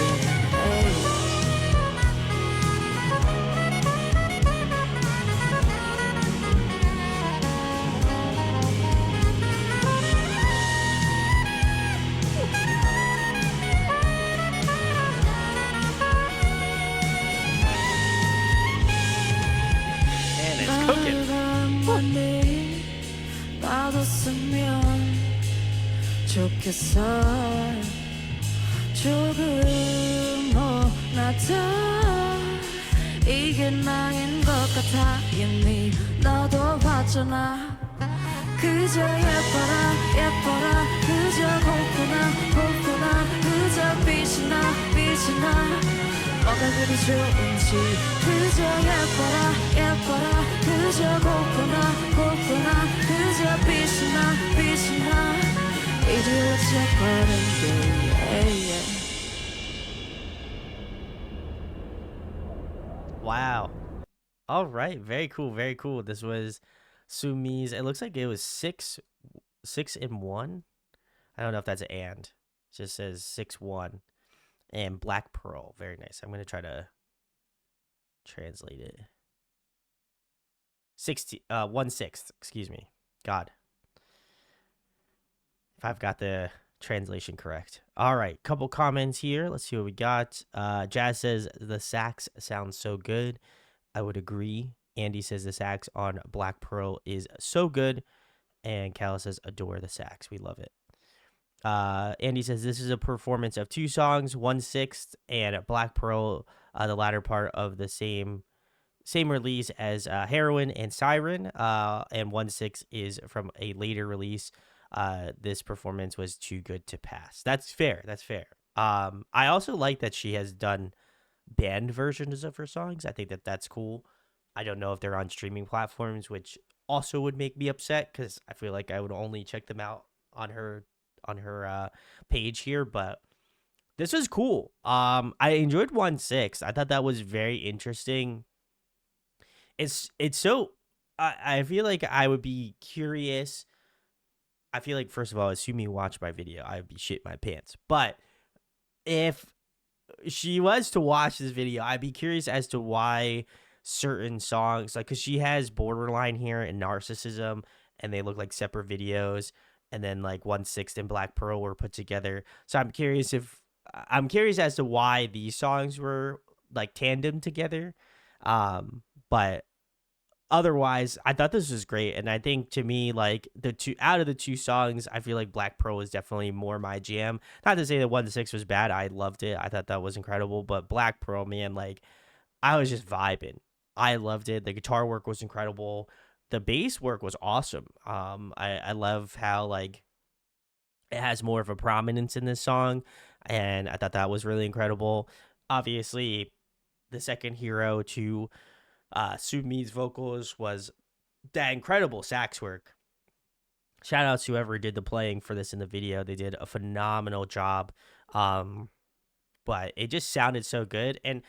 놔뒀으면 좋겠어. 조금 못나도 이게 나인 것 같아. 이미 너도 봤잖아. 그저 예뻐라 예뻐라 그저 곱구나 곱구나 그저 빛이 나 빛이 나 뭐가 그리 좋은지 그저 예뻐라 예뻐라 그저 곱구나 곱구나 그저 빛이 나 빛이 나 이리 어쩌거든 게 Wow. All right. Very cool. Very cool. This was Sumi's. It looks like it was six in one. I don't know if that's an and. It just says 6-1. And Black Pearl. Very nice. I'm going to try to translate it. 1/6. Excuse me. God. If I've got the translation correct. All right. Couple comments here. Let's see what we got. Jazz says the sax sounds so good. I would agree. Andy says the sax on Black Pearl is so good. And Cal says adore the sax. We love it. Andy says this is a performance of two songs, 1/6 and Black Pearl, the latter part of the same release as Heroin and Siren, and 1/6 is from a later release. This performance was too good to pass. That's fair. That's fair. I also like that she has done band versions of her songs. I think that that's cool. I don't know if they're on streaming platforms, which also would make me upset because I feel like I would only check them out on her page here. But this was cool. I enjoyed 1/6. I thought that was very interesting. It's so I feel like I would be curious. I feel like, first of all, assuming you watch my video, I would be shit my pants. But if she was to watch this video. I'd be curious as to why certain songs, like, because she has Borderline here and Narcissism, and they look like separate videos, and then like 1/6 and Black Pearl were put together. So I'm curious as to why these songs were like tandem together. But otherwise, I thought this was great, and I think to me, like the two out of the two songs, I feel like Black Pearl is definitely more my jam. Not to say that 1/6 was bad, I loved it. I thought that was incredible, but Black Pearl, man, like I was just vibing. I loved it. The guitar work was incredible. The bass work was awesome. I love how like it has more of a prominence in this song, and I thought that was really incredible. Obviously, the second hero to Sumi's vocals was that incredible sax work. Shout out to whoever did the playing for this in the video. They did a phenomenal job. But it just sounded so good. And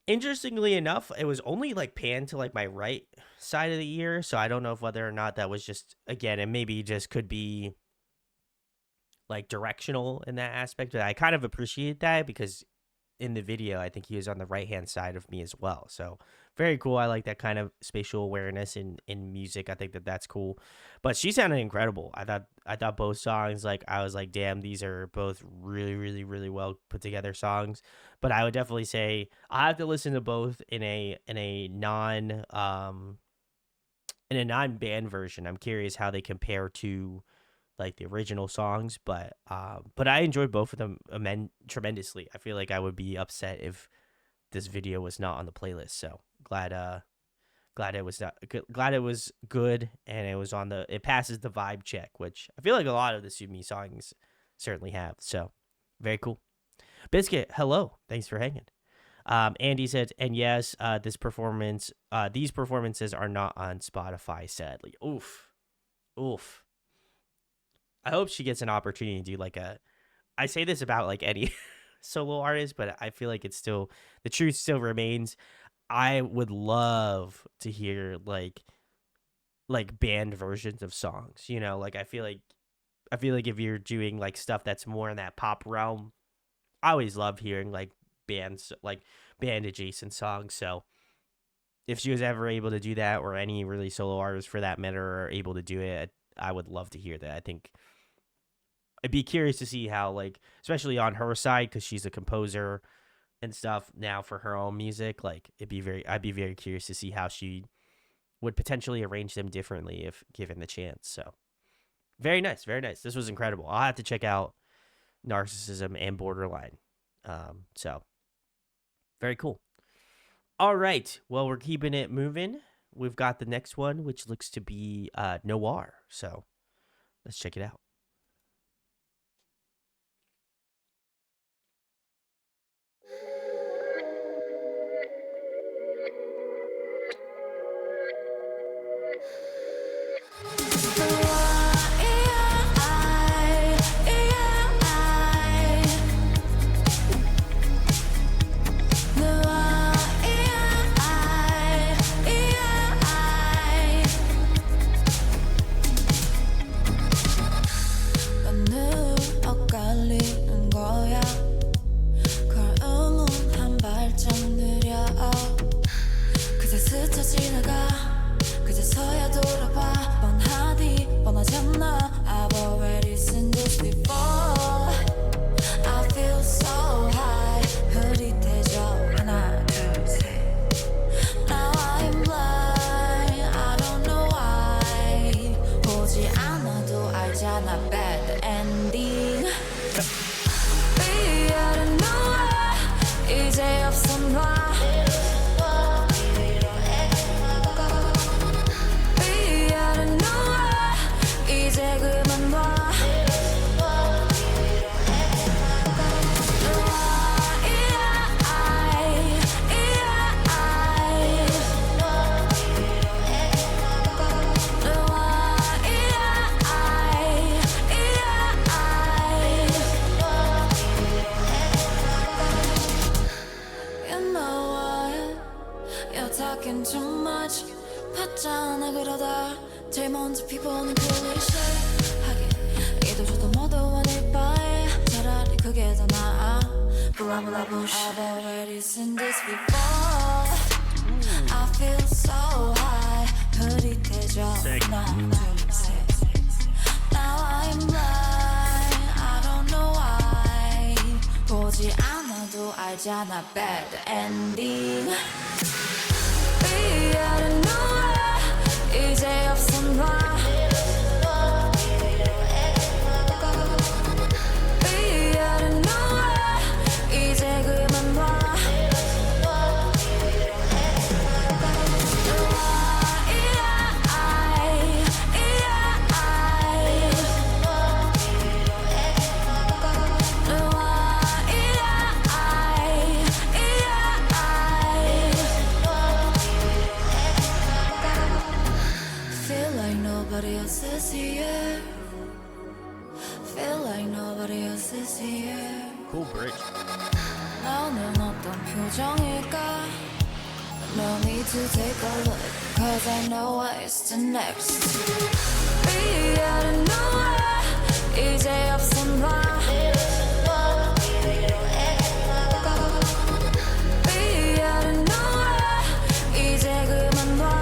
interestingly enough, it was only like panned to like my right side of the ear. So I don't know if whether or not that was just, again, and maybe just could be like directional in that aspect. But I kind of appreciate that because in the video, I think he was on the right hand side of me as well. So very cool. I like that kind of spatial awareness in music. I think that that's cool. But she sounded incredible. I thought both songs, like I was like, damn, these are both really, really, really well put together songs. But I would definitely say I have to listen to both in a non band version. I'm curious how they compare to like the original songs, but I enjoyed both of them tremendously. I feel like I would be upset if this video was not on the playlist. So glad it was glad it was good, and it passes the vibe check, which I feel like a lot of the Sumi songs certainly have. So very cool. Biscuit, hello, thanks for hanging. Andy said, and yes, these performances are not on Spotify, sadly. Oof. I hope she gets an opportunity to do like I say this about like any solo artist, but I feel like the truth still remains. I would love to hear like band versions of songs, like I feel like if you're doing like stuff that's more in that pop realm, I always love hearing like band adjacent songs. So if she was ever able to do that, or any really solo artists for that matter are able to do it, I would love to hear that. I think I'd be curious to see how, like, especially on her side, because she's a composer and stuff now for her own music. Like, I'd be very curious to see how she would potentially arrange them differently if given the chance. So, very nice, very nice. This was incredible. I'll have to check out Narcissism and Borderline. So, very cool. All right. Well, we're keeping it moving. We've got the next one, which looks to be Noir. So, let's check it out. blah blah bullshit. I've already seen this before. I feel so high. 흐릿해져. Sick. 하나, 둘, 셋. Now I'm blind. I don't know why. 보지 않아도 알잖아. Bad ending. We out of nowhere. 이제 없음 봐. We out of nowhere. 이제 그만 봐. Feel like nobody else is here. Feel like nobody else is here. Cool bridge. 너는 어떤 표정일까? No need to take a look, cause I know what's the next. We out of nowhere. 이제 없음 봐. We out of nowhere. 이제 그만 봐.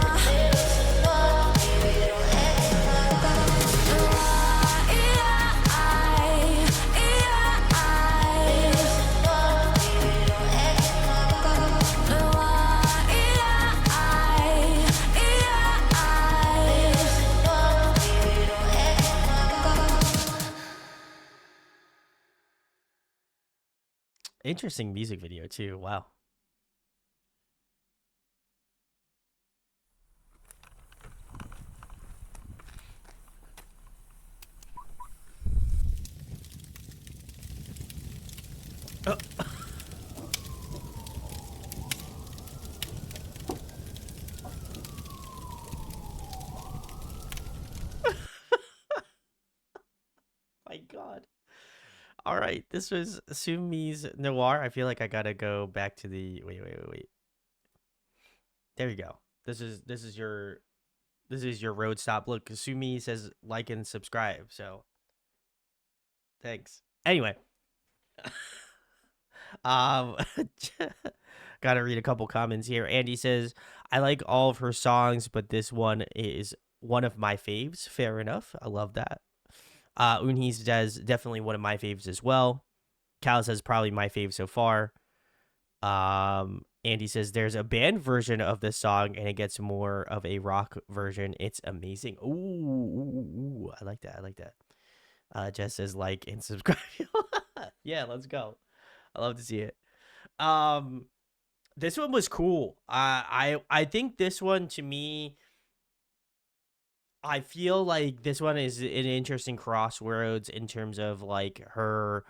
Interesting music video too. Wow. My God. All right, this was Sunmi's Noir. I feel like I gotta go back to the wait. There you go. This is your road stop. Look, Sumi says like and subscribe. So thanks. Anyway, um, gotta read a couple comments here. Andy says I like all of her songs, but this one is one of my faves. Fair enough. I love that. Unhi says definitely one of my faves as well. Cal says probably my fave so far. Andy says there's a band version of this song and it gets more of a rock version. It's amazing. Ooh, I like that. I like that. Jess says like and subscribe. Yeah, let's go. I love to see it. This one was cool. I think this one to me, I feel like this one is an interesting crossroads in terms of like her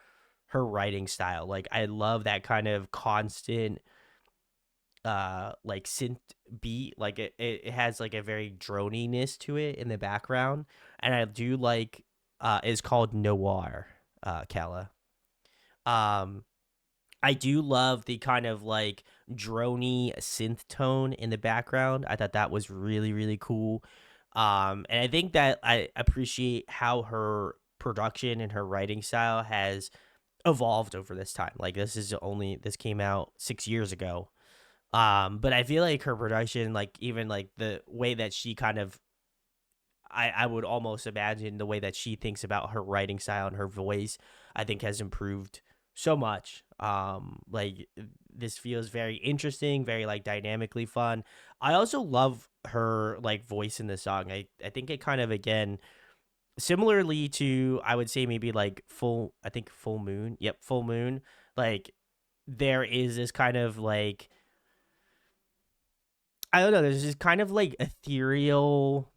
writing style. Like I love that kind of constant like synth beat. Like it has like a very droniness to it in the background. And I do like it's called Noir, Kala. I do love the kind of like drony synth tone in the background. I thought that was really, really cool. And I think that I appreciate how her production and her writing style has evolved over this time. Like this came out 6 years ago. But I feel like her production, like even like the way that she kind of, I would almost imagine the way that she thinks about her writing style and her voice, I think has improved so much. Like this feels very interesting, very like dynamically fun. I also love her like voice in the song. I think it kind of again similarly to I would say maybe like full moon. Yep, full moon. Like there is this kind of like I don't know, there's this kind of like ethereal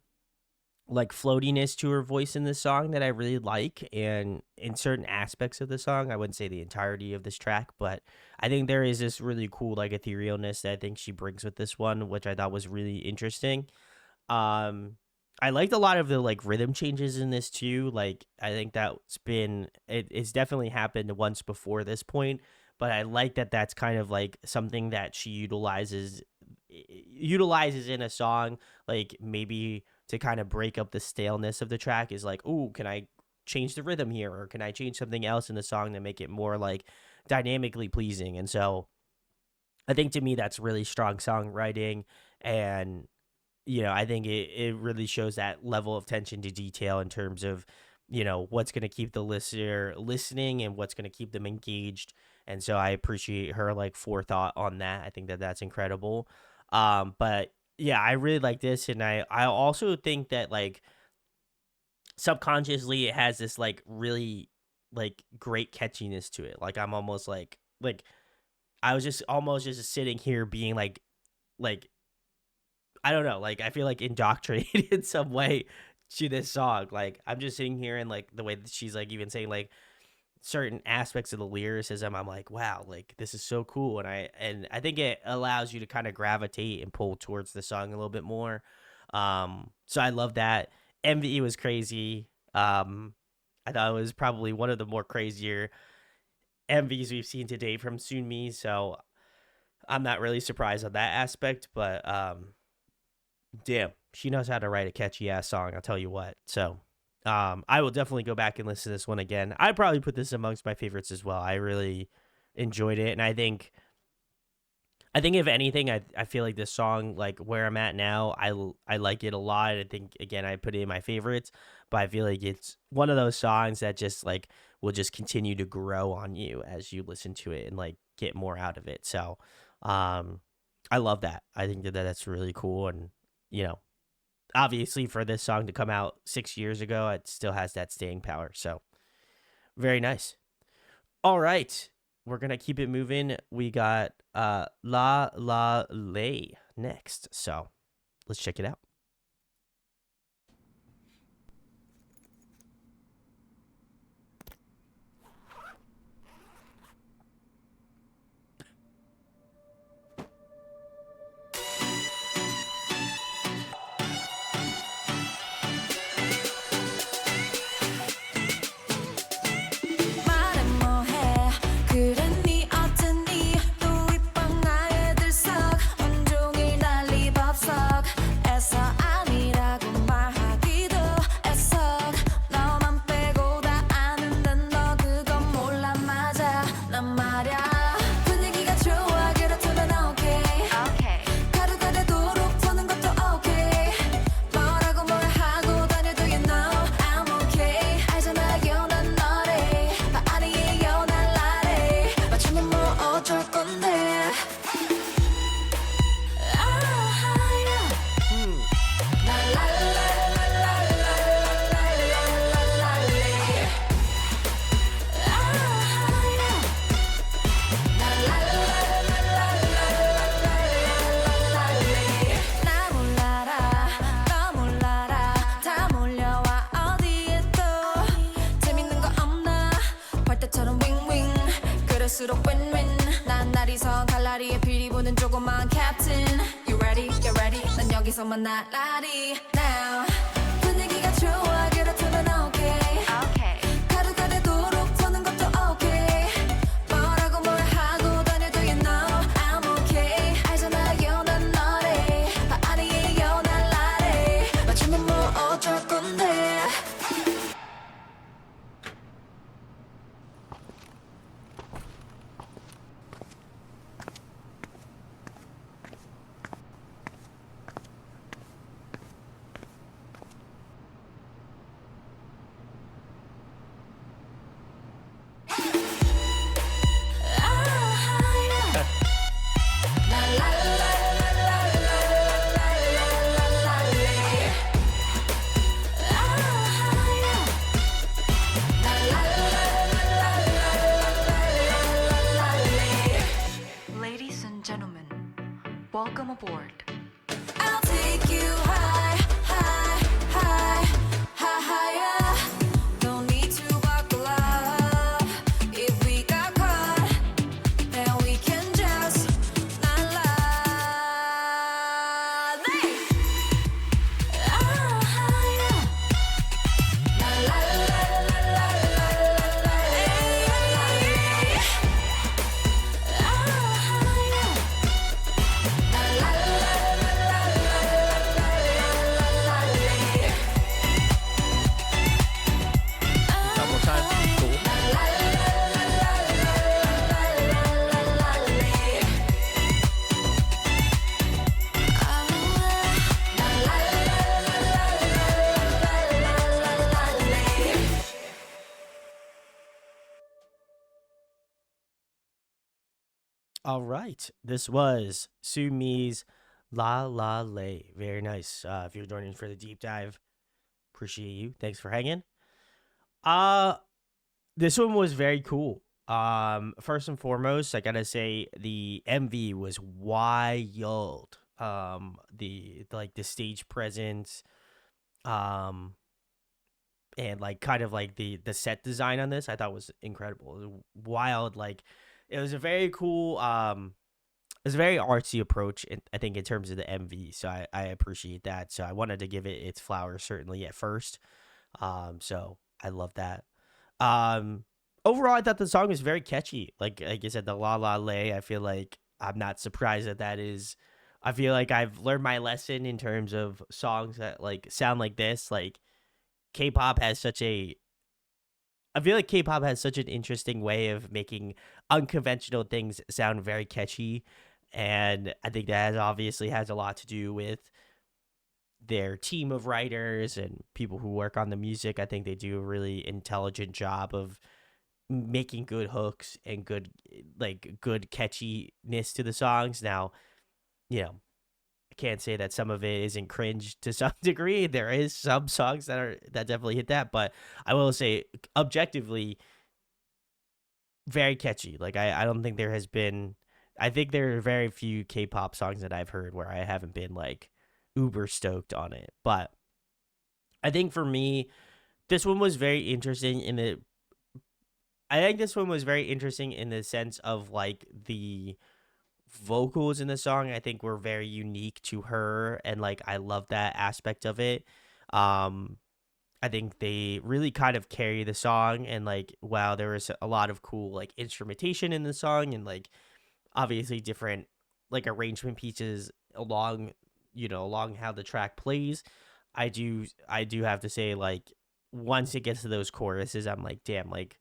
like floatiness to her voice in this song that I really like, and in certain aspects of the song, I wouldn't say the entirety of this track, but I think there is this really cool like etherealness that I think she brings with this one, which I thought was really interesting. I liked a lot of the like rhythm changes in this too. Like I think it's definitely happened once before this point, but I like that that's kind of like something that she utilizes in a song, like maybe to kind of break up the staleness of the track is like, ooh, can I change the rhythm here, or can I change something else in the song to make it more like dynamically pleasing. And so I think to me that's really strong songwriting, and I think it really shows that level of attention to detail in terms of, what's going to keep the listener listening and what's going to keep them engaged. And so I appreciate her like forethought on that. I think that that's incredible. But yeah, I really like this, and I also think that like subconsciously it has this like really like great catchiness to it. Like I'm almost like I was just almost just sitting here being like I don't know, like I feel like indoctrinated in some way to this song. Like I'm just sitting here and like the way that she's like even saying like certain aspects of the lyricism, I'm like, wow, like this is so cool. And I think it allows you to kind of gravitate and pull towards the song a little bit more. So I love that. MVE was crazy. I thought it was probably one of the more crazier MVs we've seen today from Sunmi. So I'm not really surprised on that aspect, but damn, she knows how to write a catchy ass song, I'll tell you what. So I will definitely go back and listen to this one again. I'd probably put this amongst my favorites as well. I really enjoyed it, and I think if anything, I feel like this song, like where I'm at now, I like it a lot. I think again I put it in my favorites, but I feel like it's one of those songs that just like will just continue to grow on you as you listen to it and like get more out of it. So I love that. I think that that's really cool, and obviously for this song to come out 6 years ago, it still has that staying power. So very nice. All right, we're gonna keep it moving. We got La La Lay next, so let's check it out. 말해 뭐해 그래 네 어쩌니 또 이쁜 나의 들썩 온종일 난리법석 애써 아니라고 말하기도 애써 너만 빼고 다 아는데 너 그건 몰라 맞아 난 말야 분위기가 좋아 그렇다면 오케이 가루가 되도록 보는 것도 오케이 뭐라고 뭘 하고 다녀도 you know I'm okay 알잖아요 난 너래 나 아니에요 난 나래 맞추면 뭐 어쩔 건데 나 몰라라 너 몰라라 다 몰려와 어디에 또 재밌는 거 없나 벌 때처럼 윙윙 그럴수록 윈윈 난 나리선 칼라리에 피리 부는 조그만 캡틴 You ready? Get ready? 난 여기서만 날라리 Now 분위기가 좋아 그렇다면 오케이 가루가 되도록 보는 것도 오케이 뭐라고 뭘 하고 다녀도 you know I'm okay 알잖아요 난 너래 나 아니에요 난 나래 맞추면 뭐 어쩔 건데 Ladies and gentlemen, welcome aboard. I'll take you high, high, high, high, higher. Don't need to buckle up. If we got caught, then we can just not lie. Higher. La la la la la la la la. Higher. All right. This was Sumi's La La Lay. Very nice. If you're joining for the deep dive, appreciate you. Thanks for hanging. Uh this one was very cool. First and foremost, I gotta say the MV was wild. The like the stage presence, um, and like kind of like the set design on this, I thought was incredible. It was wild. Like it was a very cool. It's a very artsy approach, I think, in terms of the MV. So I appreciate that. So I wanted to give it its flowers certainly at first. So I love that. Um, Overall, I thought the song was very catchy. Like I said, the La La Lay. I feel like I'm not surprised that that is. I feel like I've learned my lesson in terms of songs that like sound like this. Like K-pop has such a. I feel like K-pop has such an interesting way of making unconventional things sound very catchy, and I think that obviously has a lot to do with their team of writers and people who work on the music. I think they do a really intelligent job of making good hooks and good catchiness to the songs. Now, you know, I can't say that some of it isn't cringe to some degree. There is some songs that definitely hit that, but I will say objectively very catchy. Like I don't think there has been. I think there are very few K-pop songs that I've heard where I haven't been like uber stoked on it. But I think for me, this one was very interesting in the. I think this one was very interesting in the sense of like the vocals in the song. I think were very unique to her, and like I love that aspect of it. Um, I think they really kind of carry the song, and like wow, there was a lot of cool like instrumentation in the song, and like obviously different like arrangement pieces along along how the track plays. I do have to say, like, once it gets to those choruses, I'm like, damn, like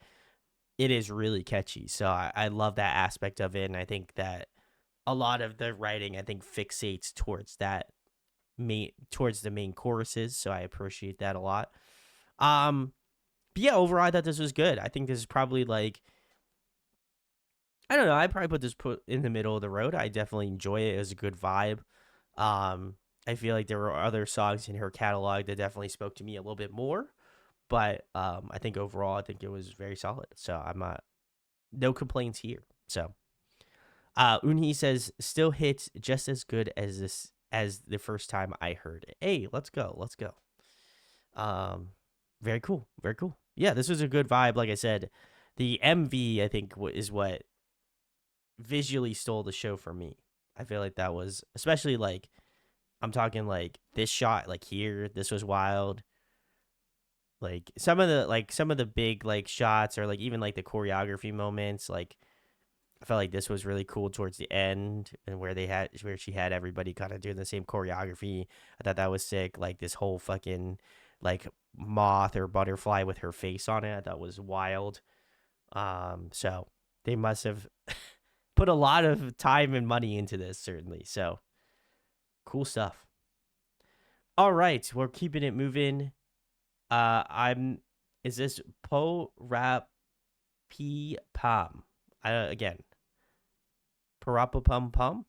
it is really catchy. So I love that aspect of it, and I think that a lot of the writing I think fixates towards the main choruses. So I appreciate that a lot. Um but yeah, overall I thought this was good. I think this is probably like, I don't know, I probably put in the middle of the road. I definitely enjoy it. It was a good vibe. I feel like there were other songs in her catalog that definitely spoke to me a little bit more. But I think overall I think it was very solid. So I'm not, no complaints here. So Unhi says still hits just as good as the first time I heard it. Hey, let's go. Let's go. Very cool. Very cool. Yeah, this was a good vibe. Like I said, the MV I think is what visually stole the show for me. I feel like that was, especially like, I'm talking like this shot like here, this was wild. Like some of the big like shots, or like even like the choreography moments, like I felt like this was really cool towards the end, and where she had everybody kind of doing the same choreography. I thought that was sick. Like this whole fucking like moth or butterfly with her face on it, I thought was wild. So they must have put a lot of time and money into this, certainly. So cool stuff. All right, we're keeping it moving. Is this Po Rap P Pom? Again, Parappa Pum Pum?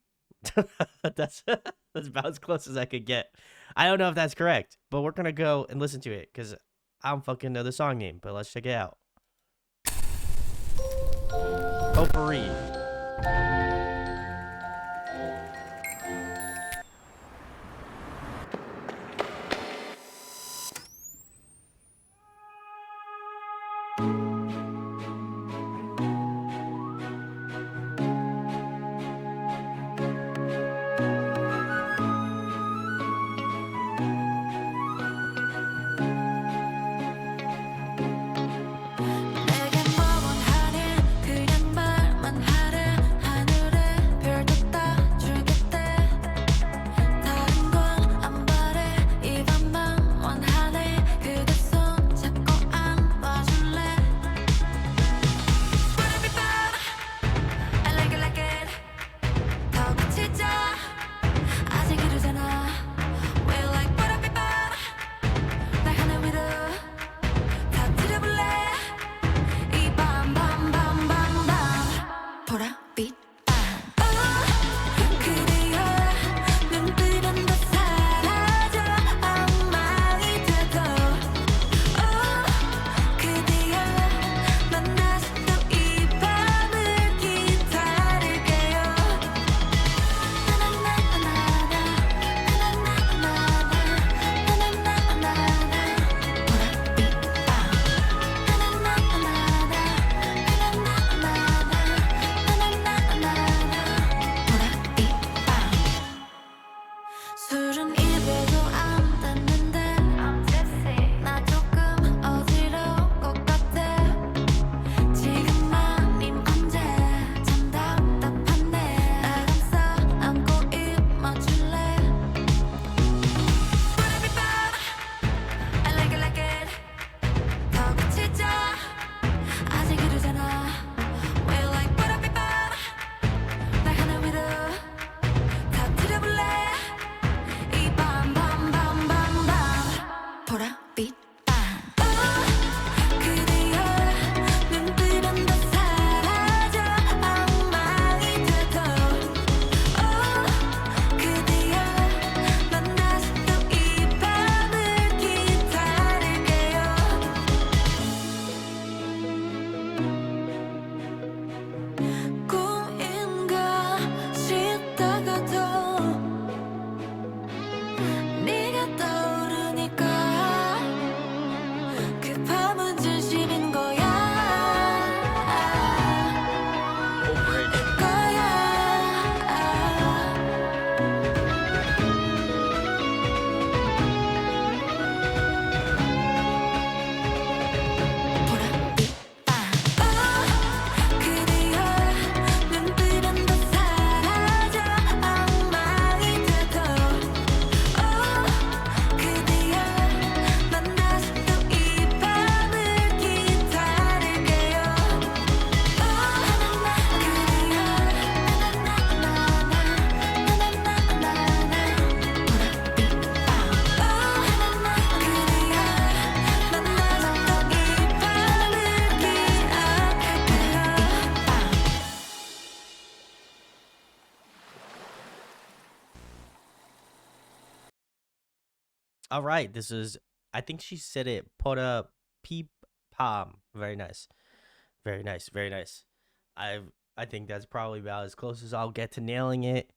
that's about as close as I could get. I don't know if that's correct, but we're gonna go and listen to it because I don't fucking know the song name, but let's check it out. Potpourri. 내게 뭐 원하니 그냥 말만 하라 꿈인가 싶다가도 네가 떠오르니까 그 밤은 진심인 거야. Whole bridge. 거야. 그 뒤에 눈 뜨면 더 사라져 엉망이 돼도 그 뒤에 난 다시 또 이 밤을 기다릴게요. All right, this is, I think she said it, Pora Peep Palm. Very nice. Very nice. Very nice. I think that's probably about as close as I'll get to nailing it.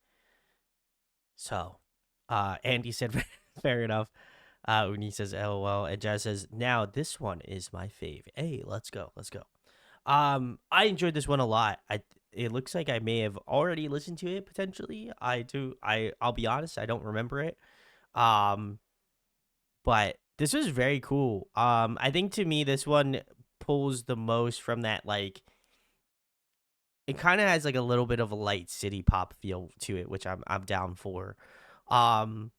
So, Andy said fair enough. Uni says LOL, and Jazz says, now this one is my fave. Hey, let's go. Let's go. I enjoyed this one a lot. It looks like I may have already listened to it potentially. I'll be honest, I don't remember it. But this was very cool. I think to me this one pulls the most from that, like, it kind of has like a little bit of a light city pop feel to it, which I'm down for. Um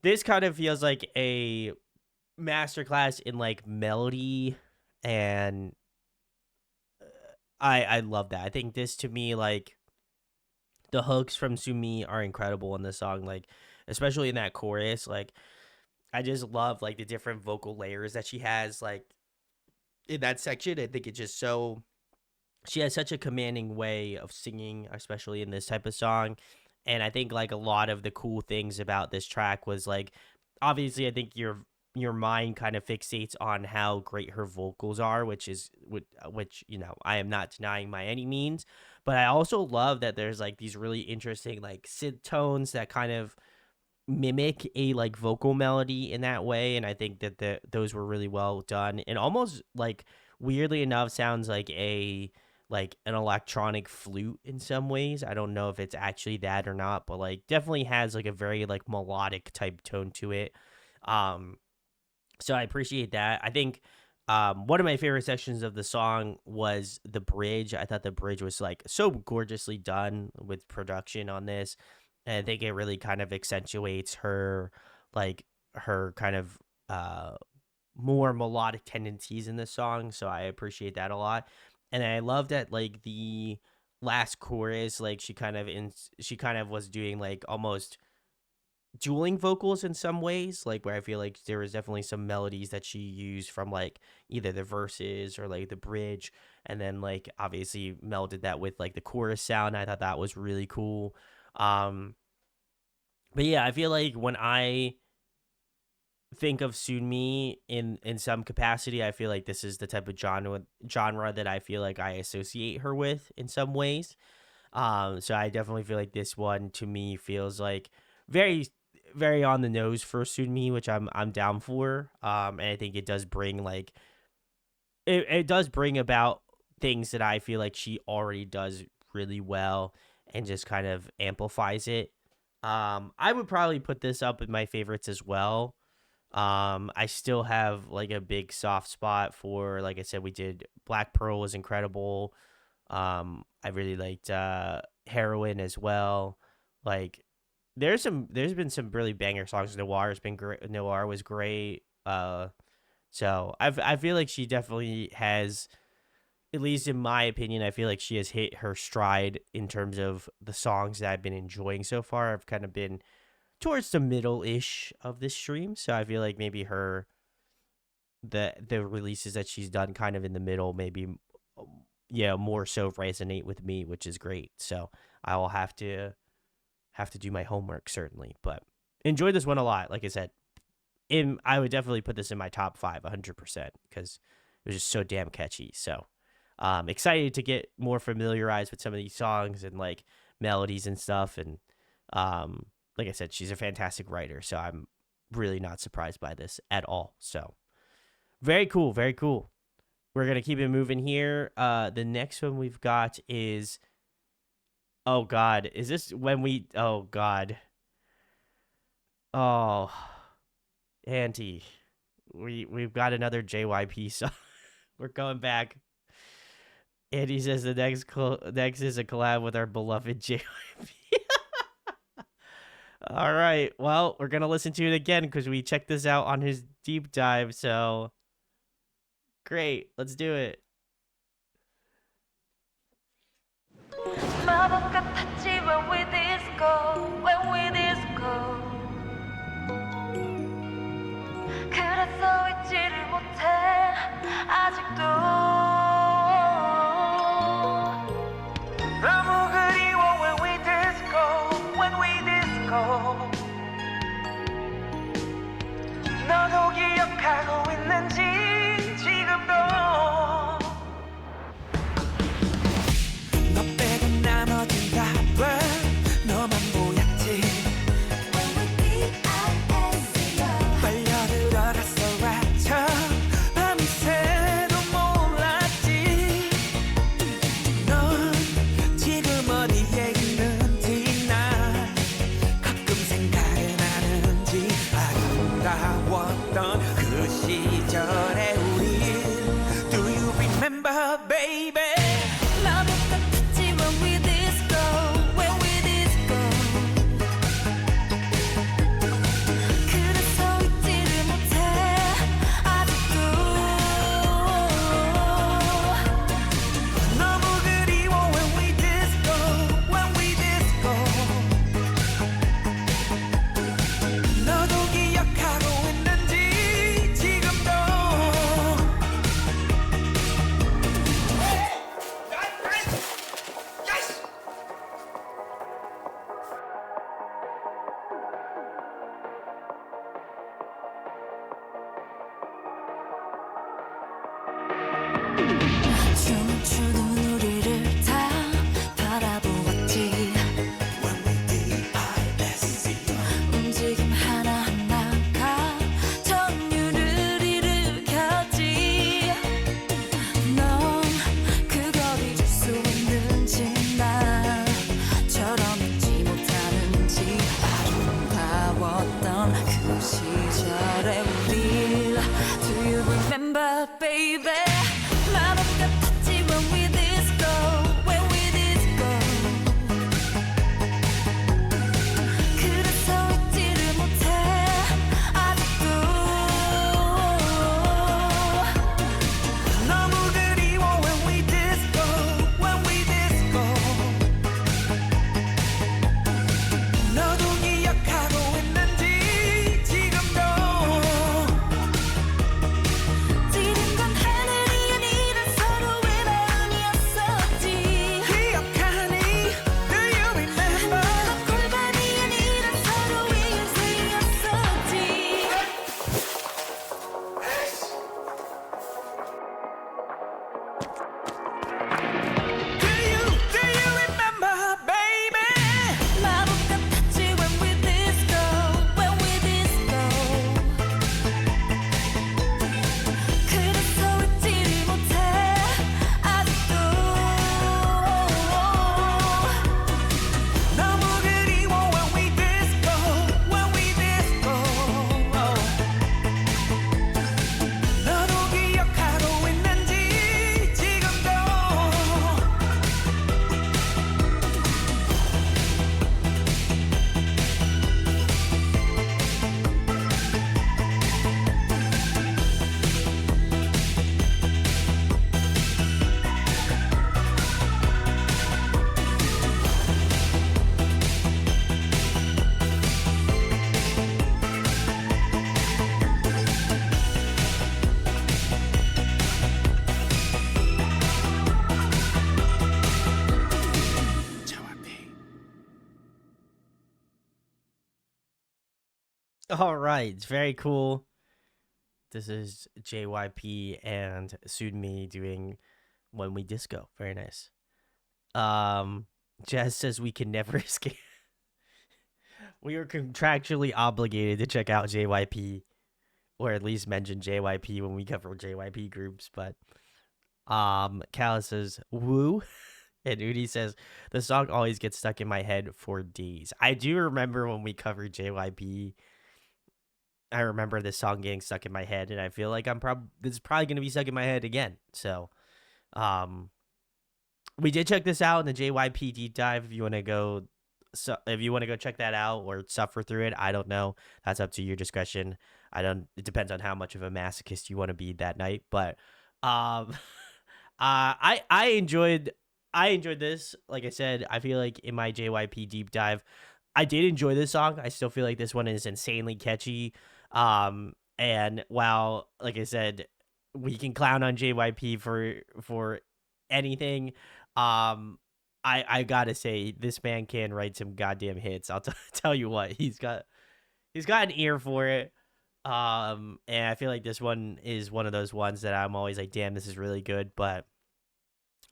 this kind of feels like a masterclass in like melody, and I love that. I think this, to me, like, the hooks from Sunmi are incredible in this song, like especially in that chorus. Like, I just love like the different vocal layers that she has, like, in that section. I think it's just so, she has such a commanding way of singing, especially in this type of song. And I think like a lot of the cool things about this track was like, obviously, I think your mind kind of fixates on how great her vocals are, which I am not denying by any means. But I also love that there's like these really interesting like synth tones that kind of mimic a like vocal melody in that way, and I think that those were really well done, and almost like, weirdly enough, sounds like an electronic flute in some ways. I don't know if it's actually that or not, but like definitely has like a very like melodic type tone to it. So I appreciate that. I think one of my favorite sections of the song was the bridge. I thought the bridge was like so gorgeously done with production on this. And I think it really kind of accentuates her kind of more melodic tendencies in this song. So I appreciate that a lot. And I love that like the last chorus, like she kind of was doing like almost dueling vocals in some ways, like where I feel like there was definitely some melodies that she used from like either the verses or like the bridge, and then like obviously melded that with like the chorus sound. I thought that was really cool. But yeah, I feel like when I think of Sunmi in some capacity, I feel like this is the type of genre that I feel like I associate her with in some ways. So I definitely feel like this one to me feels like very, very on the nose for Sunmi, which I'm down for. And I think it does bring like it does bring about things that I feel like she already does really well, and just kind of amplifies it. I would probably put this up in my favorites as well. I still have like a big soft spot for, like I said, we did Black Pearl was incredible. I really liked Heroin as well. Like, there's been some really banger songs. Noir has been great. Noir was great. So I feel like she definitely has, at least in my opinion, I feel like she has hit her stride in terms of the songs that I've been enjoying so far. I've kind of been towards the middle-ish of this stream, so I feel like maybe the releases that she's done kind of in the middle, maybe more so resonate with me, which is great. So I will have to do my homework, certainly, but enjoyed this one a lot. Like I said, I would definitely put this in my top 5 100%, because it was just so damn catchy. So excited to get more familiarized with some of these songs and like melodies and stuff. And like I said, she's a fantastic writer, so I'm really not surprised by this at all. So very cool, very cool. We're gonna keep it moving here. The next one we've got is, oh God, is this when we? Oh God, oh Auntie, we've got another JYP song. We're going back. Andy says the next is a collab with our beloved JYP. All right, well, we're gonna listen to it again because we checked this out on his deep dive. So great, let's do it. 마법 같았지 when we disco when we disco 그래서 잊지를 못해 아직도 너무 그리워 when we disco when we disco 너도 기억하고 있는지 지금도 너 빼고 나머진 다 돼 너만 보였지 빨려들어갔어 rat쳐 밤새도 몰랐지 넌 지금 어디에 있는지 난 가끔 생각은 나는지 아름다웠던 그 시절의 우리 Do you remember baby 마법 같았지 when we disco when we disco 그래서 잊지를 못해 아직도 너무 그리워 when we disco when we disco 너도 기억하고 있는지 지금도 춤추는 우리를 다 바라보았지 움직임 하나하나가 전율을 일으켰지 넌 그걸 잊을 수 있는지 나처럼 잊지 못하는지 아름다웠던 그 시절의 우릴 Do you remember baby 마법 같았지 when we disco when we disco 그래서 잊지를 못해 아직도 너무 그리워 when we disco when we disco 너도 기억하고 있는지 지금도 지른 건 하늘이 아니라 서로의 마음이었었지 기억하니 Do you remember 골반이 아니라 서로의 인생이었었지 Do you remember baby 마법 같았지 when we disco when we disco 그래서 잊지를 못해 아직도 너무 그리워 when we disco when we disco 너도 기억하고 있는지 지금도 All right, it's very cool. This is JYP and Sunmi doing When we disco. Very nice. Um, Jazz says we can never escape. We are contractually obligated to check out JYP, or at least mention JYP when we cover JYP groups. But Kala says woo, and Udi says the song always gets stuck in my head for days. I do remember when we covered JYP. I remember this song getting stuck in my head, and I feel like this is probably gonna be stuck in my head again. So, um, we did check this out in the JYP deep dive. If you want to go, if you want to go check that out or suffer through it, I don't know. That's up to your discretion. I don't. It depends on how much of a masochist you want to be that night. But, I enjoyed this. Like I said, I feel like in my JYP deep dive, I did enjoy this song. I still feel like this one is insanely catchy. And while, like I said, we can clown on JYP for anything, I gotta say this man can write some goddamn hits. I'll tell you what, he's got an ear for it. And I feel like this one is one of those ones that I'm always like, damn, this is really good. But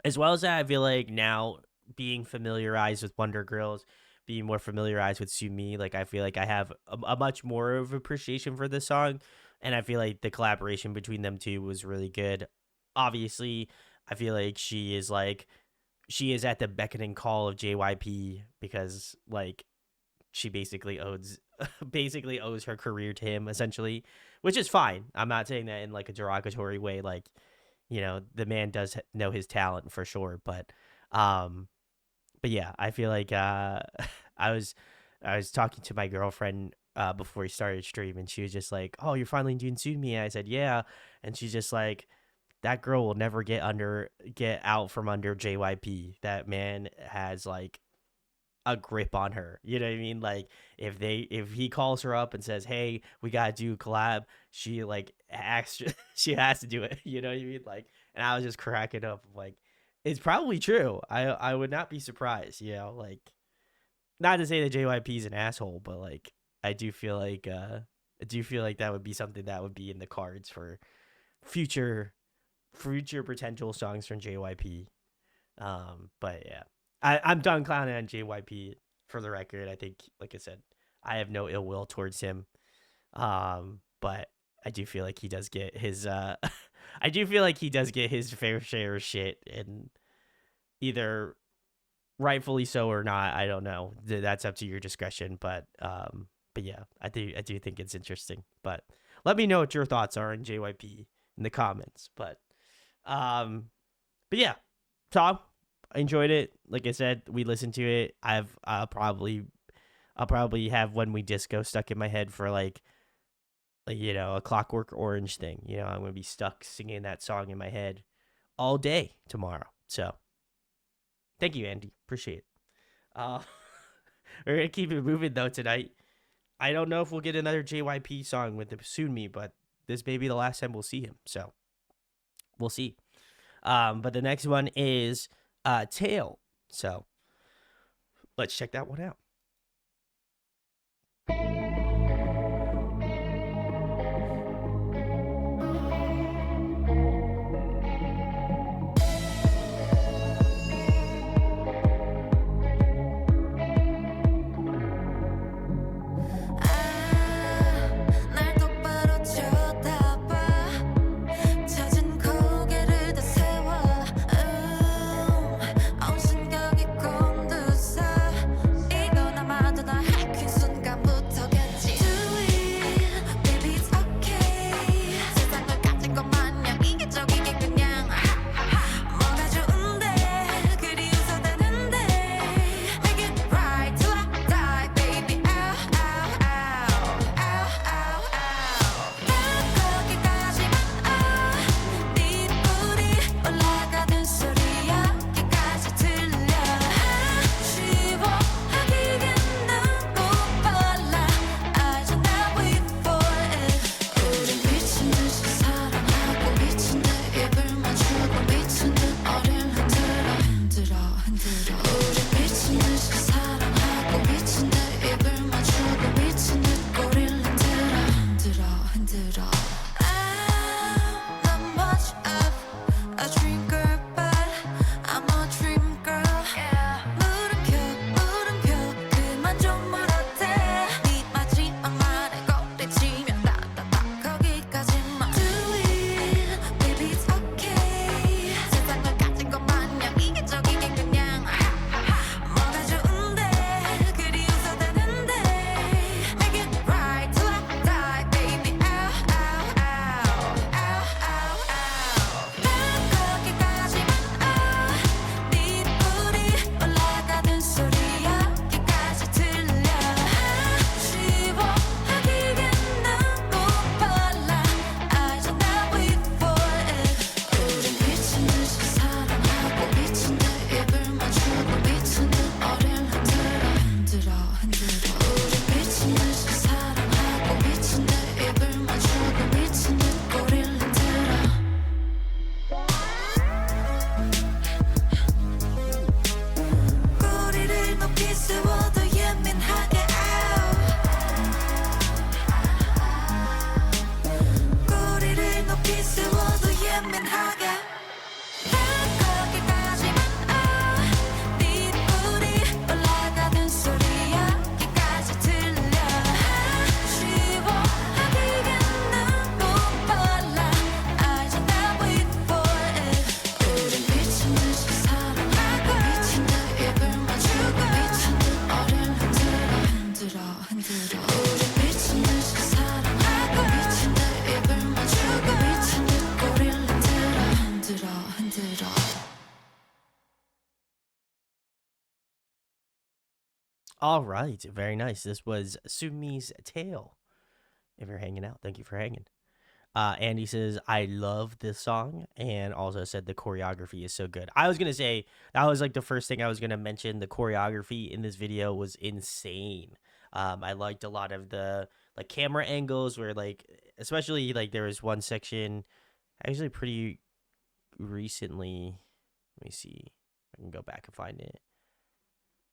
as well as that, I feel like now being familiarized with Wonder Girls, being more familiarized with Sunmi, like I feel like I have a much more of appreciation for this song, and I feel like the collaboration between them two was really good. Obviously, I feel like she is at the beckoning call of JYP because like she basically owes her career to him essentially, which is fine. I'm not saying that in like a derogatory way. Like, you know, the man does know his talent for sure, but yeah, I feel like I was talking to my girlfriend before we started stream, and she was just like, "Oh, you're finally doing Sunmi?" And I said, "Yeah," and she's just like, "That girl will never get out from under JYP. That man has like a grip on her. You know what I mean? Like if he calls her up and says, "Hey, we gotta do a collab," she like she has to do it. You know what I mean? Like, and I was just cracking up like, it's probably true. I would not be surprised. You know, like not to say that JYP is an asshole, but like I do feel like that would be something that would be in the cards for future potential songs from JYP. But yeah, I'm done clowning on JYP for the record. I think, like I said, I have no ill will towards him. But I do feel like he does get his I do feel like he does get his fair share of shit, and either rightfully so or not, I don't know. That's up to your discretion. But yeah, I do think it's interesting. But let me know what your thoughts are on JYP in the comments. But yeah, Tom, I enjoyed it. Like I said, we listened to it. I'll probably have When We Disco stuck in my head for like you know, a Clockwork Orange thing. You know, I'm gonna be stuck singing that song in my head all day tomorrow. So thank you, Andy. Appreciate it. We're gonna keep it moving though tonight. I don't know if we'll get another JYP song with the Sunmi, but this may be the last time we'll see him. So we'll see. But the next one is Tail. So let's check that one out. 날 똑바로 쳐다봐 젖은 고개를 다 세워 온 심각이 곤두서 이건 세워도 예민하게 꼬리를 높이 세워도 예민하게 거기까지만 네 뿔이 올라가는 소리 여기까지 들려 쉬워하기엔 너무 빨라 알잖아 before it 우린 미친 듯이 사랑하고 미친 듯 입을 맞추고 미친 듯 어를 흔들어 우린 미친 듯이 사랑하고 미친 듯 입을 맞추고 미친 듯 꼬리를 흔들어 All right, very nice. This was Sumi's Tale. If you're hanging out, thank you for hanging. Andy says, I love this song, and also said the choreography is so good. I was going to say, that was like the first thing I was going to mention. The choreography in this video was insane. I liked a lot of the like camera angles where like, especially like there was one section, actually pretty recently. Let me see if I can go back and find it.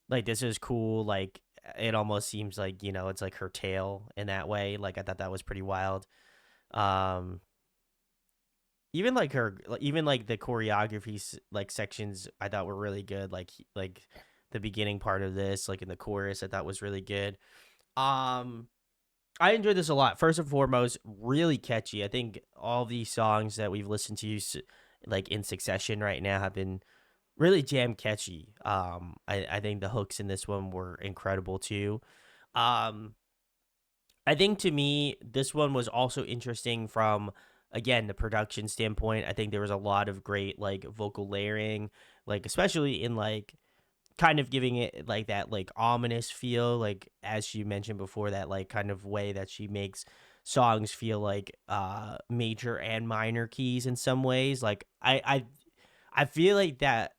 Like this is cool. Like it almost seems like, you know, it's like her tail in that way. Like I thought that was pretty wild. Even like even like the choreography like sections I thought were really good. Like the beginning part of this, like in the chorus, I thought was really good. I enjoyed this a lot. First and foremost, really catchy. I think all these songs that we've listened to like in succession right now have been really jam catchy. I think the hooks in this one were incredible too. I think to me, this one was also interesting from, again, the production standpoint. I think there was a lot of great like vocal layering, like especially in like kind of giving it like that like ominous feel, like as she mentioned before, that like kind of way that she makes songs feel like major and minor keys in some ways. Like I feel like that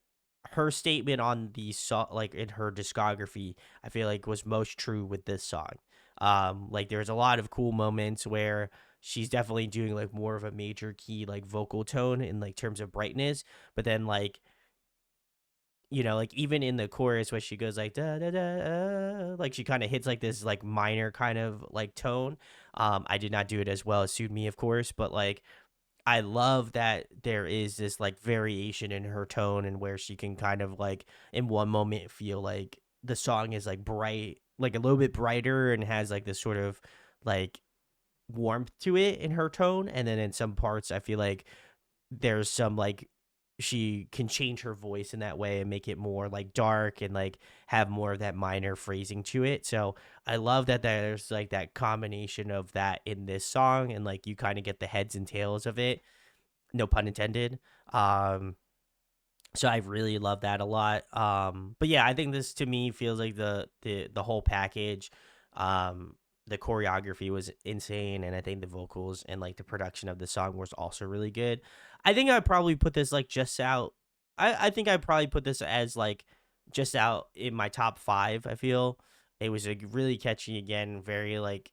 her statement on the song, like in her discography, I feel like was most true with this song. Like there's a lot of cool moments where she's definitely doing like more of a major key like vocal tone in like terms of brightness, but then like, you know, like even in the chorus where she goes like da da da, like she kind of hits like this like minor kind of like tone. I did not do it as well as Sunmi, of course, but like I love that there is this like variation in her tone and where she can kind of like in one moment feel like the song is like bright, like a little bit brighter and has like this sort of like warmth to it in her tone. And then in some parts, I feel like there's some like she can change her voice in that way and make it more like dark and like have more of that minor phrasing to it. So I love that there's like that combination of that in this song, and like you kind of get the heads and tails of it, no pun intended. So I really love that a lot. But yeah, I think this to me feels like the whole package. The choreography was insane, and I think the vocals and like the production of the song was also really good. I think I'd probably put this like just out. I think I'd probably put this as like just out in my top 5. I feel it was like really catchy again, very like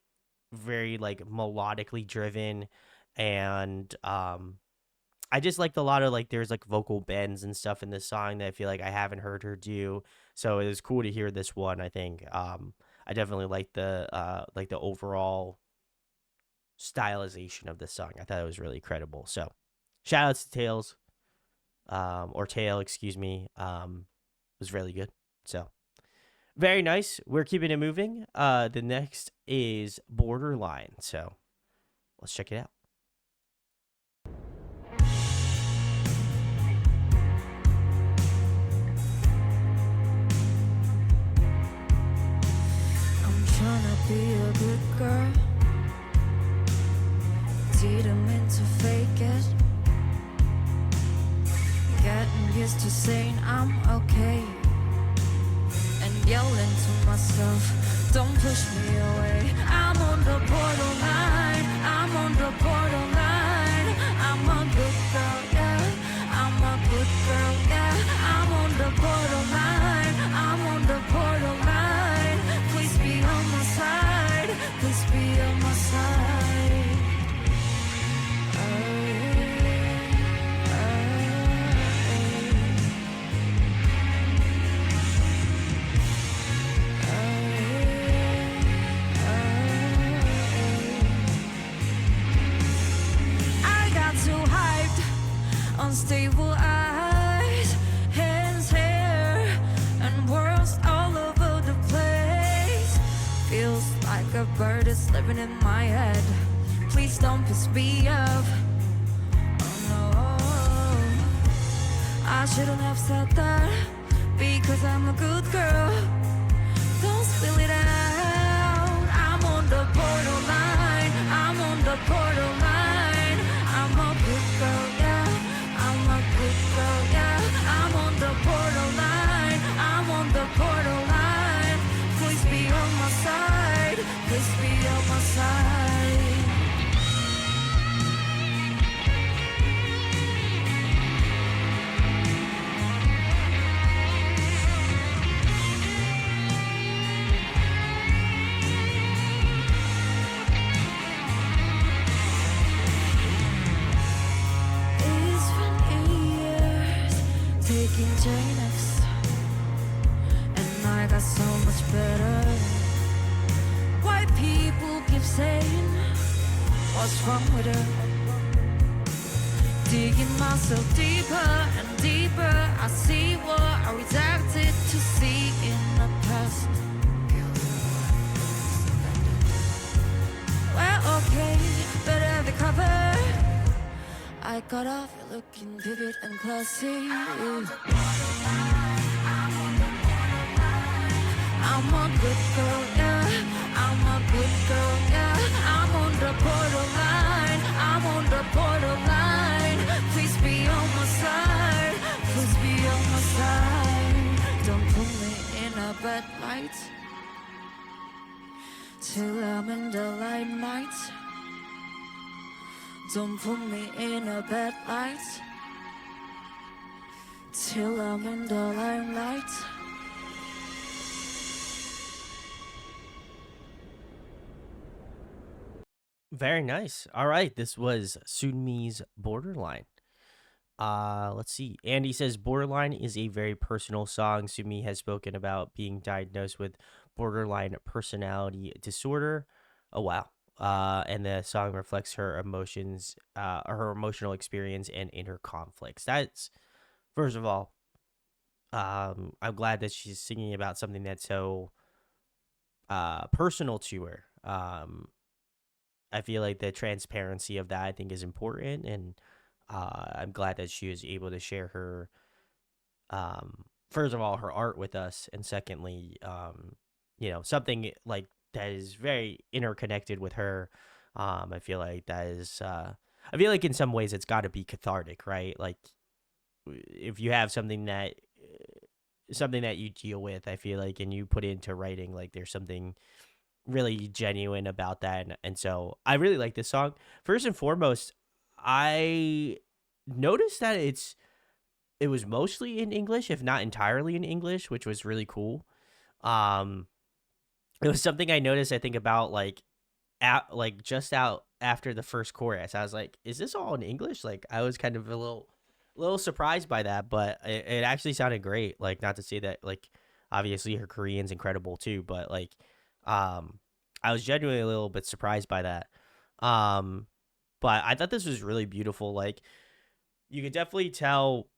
melodically driven, and I just liked a lot of like there's like vocal bends and stuff in this song that I feel like I haven't heard her do. So it was cool to hear this one. I think I definitely like the overall stylization of this song. I thought it was really credible. So shout outs to Tails, or Tail, excuse me. Was really good. So very nice. We're keeping it moving. The next is Borderline. So let's check it out. Tryna be a good girl, didn't mean to fake it. Getting used to saying I'm okay, and yelling to myself, don't push me away. I'm on the borderline, I'm on the borderline. I'm a good girl, yeah, I'm a good girl, yeah. I'm on the borderline, I'm on the borderline. Please be on my side, please be on my side. bird is living in my head. Please don't piss me off. Oh no, I shouldn't have said that because I'm a good girl. Don't spill it out. I'm on the borderline. I'm on the borderline. I'm a good girl, yeah. I'm a good girl, yeah. I'm on the borderline. I'm on the borderline. Please be on my side. Please be on my side. It's been years taking J-Nex, and I got so much better. Why people keep saying what's wrong with her? Digging myself deeper and deeper, I see what I rejected to see in the past. Well, okay, better have the cover. I got off looking vivid and classy. I'm a good girl, yeah. I'm a good girl, yeah. I'm on the borderline. I'm on the borderline. Please be on my side. Please be on my side. Don't put me in a bad light till I'm in the limelight. Don't put me in a bad light till I'm in the limelight. Very nice. All right, this was Sunmi's Borderline. Let's see. Andy says Borderline is a very personal song. Sumi has spoken about being diagnosed with borderline personality disorder. Oh wow. And the song reflects her emotions, her emotional experience and inner conflicts. That's first of all, I'm glad that she's singing about something that's so personal to her. I feel like the transparency of that I think is important, and I'm glad that she was able to share her, first of all, her art with us, and secondly, something like that is very interconnected with her. I feel like that is, I feel like in some ways it's got to be cathartic, right? Like if you have something that you deal with, I feel like, and you put it into writing, like there's something really genuine about that. And so I really like this song. First and foremost, I noticed that it was mostly in English, if not entirely in English, which was really cool. Um it was something I noticed, I think, about like just out after the first chorus. I was like, is this all in English? Like I was kind of a little surprised by that, but it actually sounded great. Like, not to say that, like, obviously her Korean's incredible too, but like I was genuinely a little bit surprised by that. Um but I thought this was really beautiful. Like you could definitely tell,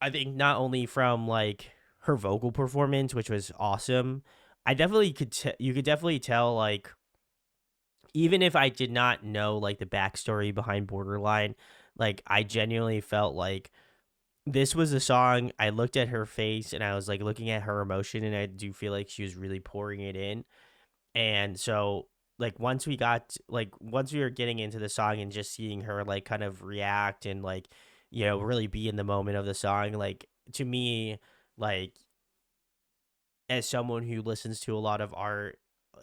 I think, not only from like her vocal performance, which was awesome. I definitely you could definitely tell, like, even if I did not know like the backstory behind Borderline, like I genuinely felt like this was a song. I looked at her face and I was like looking at her emotion, and I do feel like she was really pouring it in. And so, like, once we were getting into the song and just seeing her like kind of react and like, really be in the moment of the song, like, to me, like, as someone who listens to a lot of art,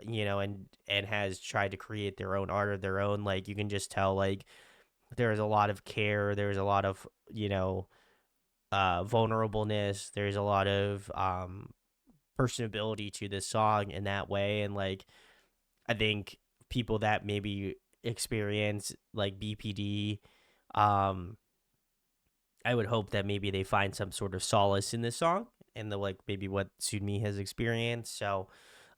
and has tried to create their own art of their own, like, you can just tell, like, there's a lot of care, there's a lot of, vulnerableness, there's a lot of personability to this song in that way. And like, I think people that maybe experience like BPD, um I would hope that maybe they find some sort of solace in this song, and the, like, maybe what Sunmi has experienced. So,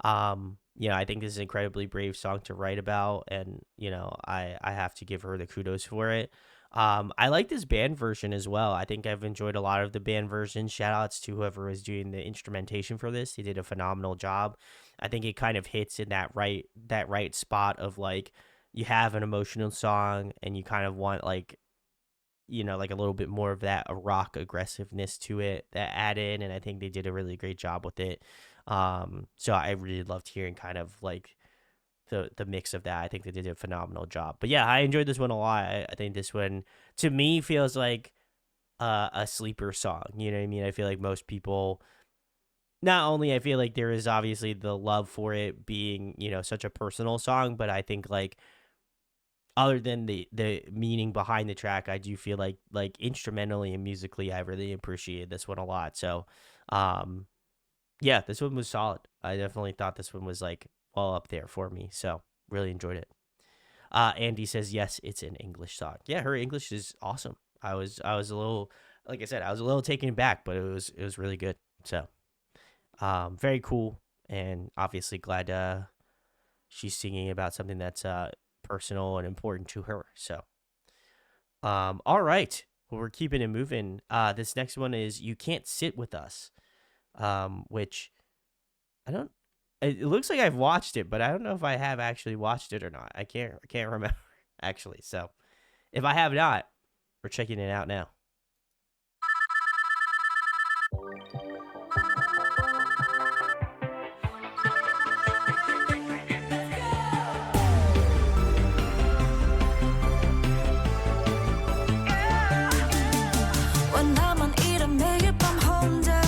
I think this is an incredibly brave song to write about, and I have to give her the kudos for it. I like this band version as well. I think I've enjoyed a lot of the band version. Shout outs to whoever was doing the instrumentation for this. They did a phenomenal job. I think it kind of hits in that right spot of like you have an emotional song and you kind of want like like a little bit more of that rock aggressiveness to it that add in, and I think they did a really great job with it. So I really loved hearing kind of like the mix of that. I think they did a phenomenal job. But yeah, I enjoyed this one a lot. I think this one to me feels like a sleeper song. You know what I mean? I feel like most people. Not only I feel like there is obviously the love for it being such a personal song, but I think like other than the meaning behind the track, I do feel like instrumentally and musically, I really appreciated this one a lot. So, um, yeah, this one was solid. I definitely thought this one was like well up there for me. So really enjoyed it. Andy says yes, it's an English song. Yeah, her English is awesome. I was a little like I said, I was a little taken back, but it was really good. So, very cool, and obviously glad she's singing about something that's personal and important to her. So, all right, well, we're keeping it moving. This next one is "You Can't Sit with Us," which I don't. It looks like I've watched it, but I don't know if I have actually watched it or not. I can't remember actually. So, if I have not, we're checking it out now. 왜 나만 이래 매일 밤 혼자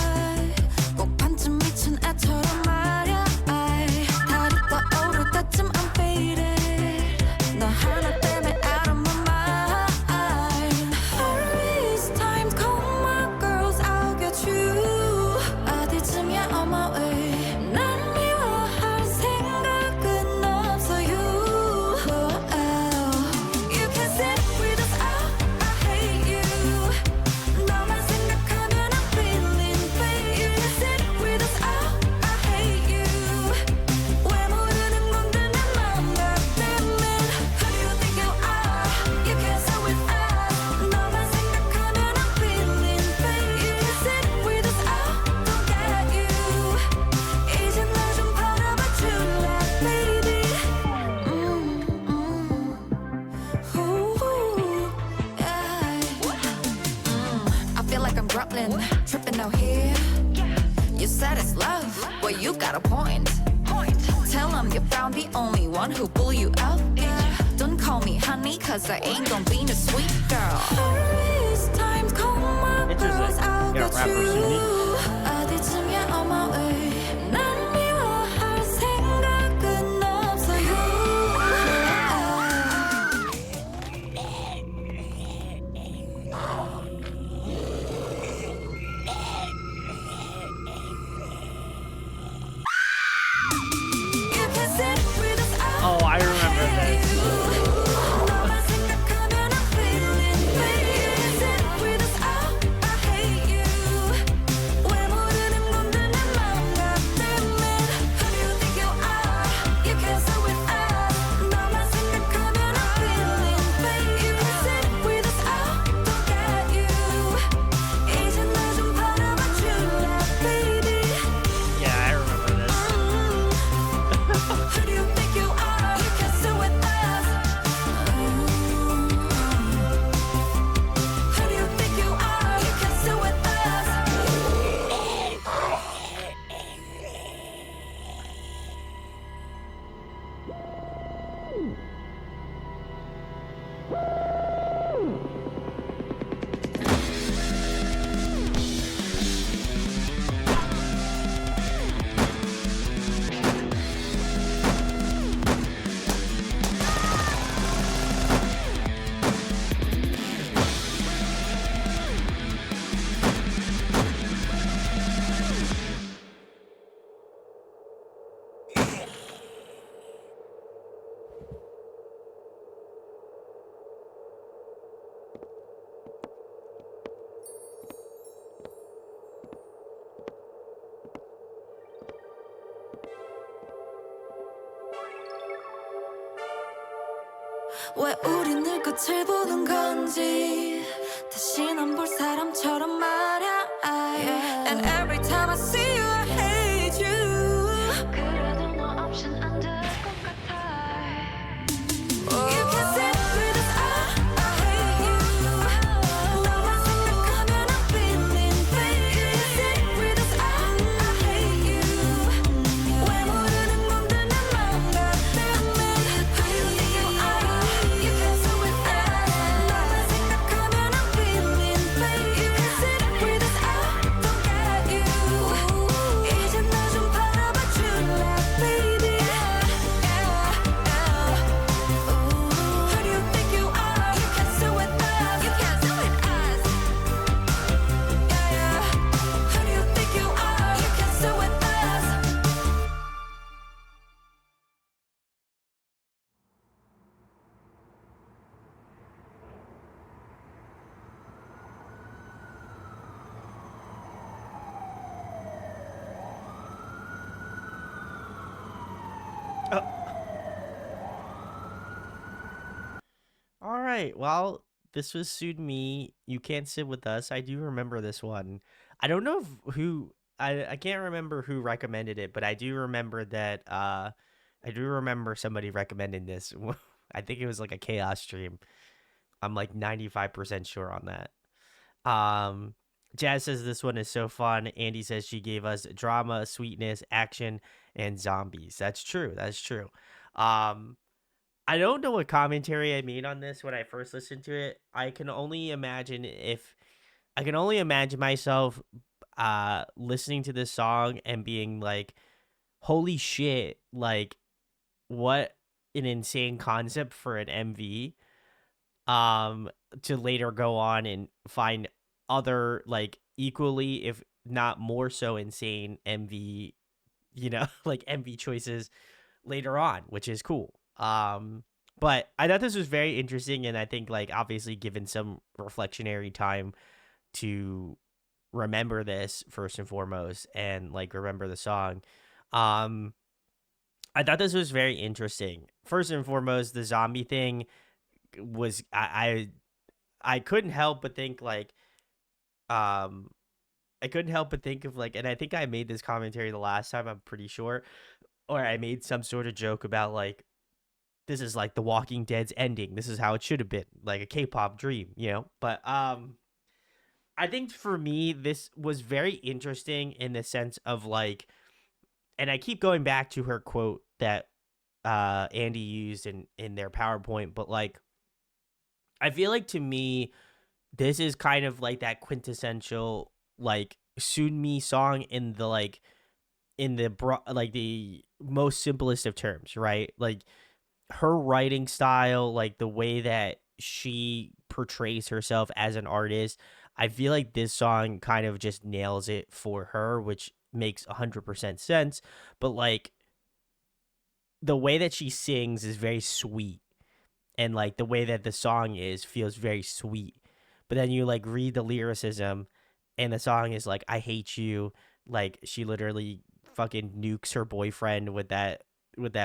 꼭 반쯤 미친 애처럼 말야 달이 떠오를 때쯤 I'm faded 너 하나 때문에 out of my mind These times call my girls I'll get you 어디쯤이야 on my way 날 미워할 생각은 없어 you You can sit with us I hate you 너만 생각하면 I'm feeling fake You can sit with us I hate you 왜 모르는 건데 내 맘 같으면 Who do you think you are? You can sit with us 너만 생각하면 I'm feeling fake You can sit with us I don't get you 이제 날 좀 바라봐 줄래 baby Ooh, yeah. I feel like I'm Brooklyn, tripping out here. You said it's love, well you got a point. Tell them you found the only one who pull you out there. Don't call me honey, cause I ain't gonna be no sweet girl. These times call my Interesting. girls, I'll You got get rapper you. Sunmi. 어디쯤이야 on my way. 날 미워할 생각은 없어 you. You can sit with us Oh, I remember this. 너만 생각하면 I'm feeling fake You can sit with us I hate you 왜 우린 늘 끝을 보는 건지 다시 넌 볼 사람처럼 말야 And every time I see you I hate you 그래도 너 없인 안 될 것 같아 You can sit with us I hate you 너만 생각하면 I'm feeling baby You can sit with us I hate you 왜 모르는 놈들 내 마음 같아 Who you think you are You can sit with us 너만 생각하면 I'm feeling baby You can sit with us I don't get you 이제 나 좀 바라봐 줄래 baby Who do you think you are? You can sit with us. You can sit with us. Who do you think you are? You can sit with us. All right. Well, this was Sunmi. You Can't Sit With Us. I do remember this one. I don't know if who I can't remember who recommended it, but I do remember that I do remember somebody recommending this. I think it was like a chaos stream. I'm like 95% sure on that. Um Jazz says this one is so fun. Andy says she gave us drama, sweetness, action, and zombies. That's true. That's true. Um I don't know what commentary I made on this when I first listened to it. I can only imagine myself listening to this song and being like, holy shit, like what an insane concept for an MV. To later go on and find other like equally if not more so insane MV, like MV choices later on, which is cool. But I thought this was very interesting, and I think like obviously given some reflectionary time to remember this first and foremost and like remember the song. Um I thought this was very interesting. First and foremost, the zombie thing was I couldn't help but think like um I couldn't help but think of like, and I think I made this commentary the last time, I'm pretty sure, or I made some sort of joke about like this is like The Walking Dead's ending. This is how it should have been, like a K-pop dream, But I think for me this was very interesting in the sense of like, and I keep going back to her quote that Andy used in their PowerPoint, but like I feel like to me this is kind of like that quintessential like Sunmi song in the like in the like the most simplest of terms, right? Like her writing style, like the way that she portrays herself as an artist, I feel like this song kind of just nails it for her, which makes 100% sense. But like the way that she sings is very sweet, and like the way that the song is feels very sweet. But then you like read the lyricism, and the song is like, I hate you. Like she literally fucking nukes her boyfriend with that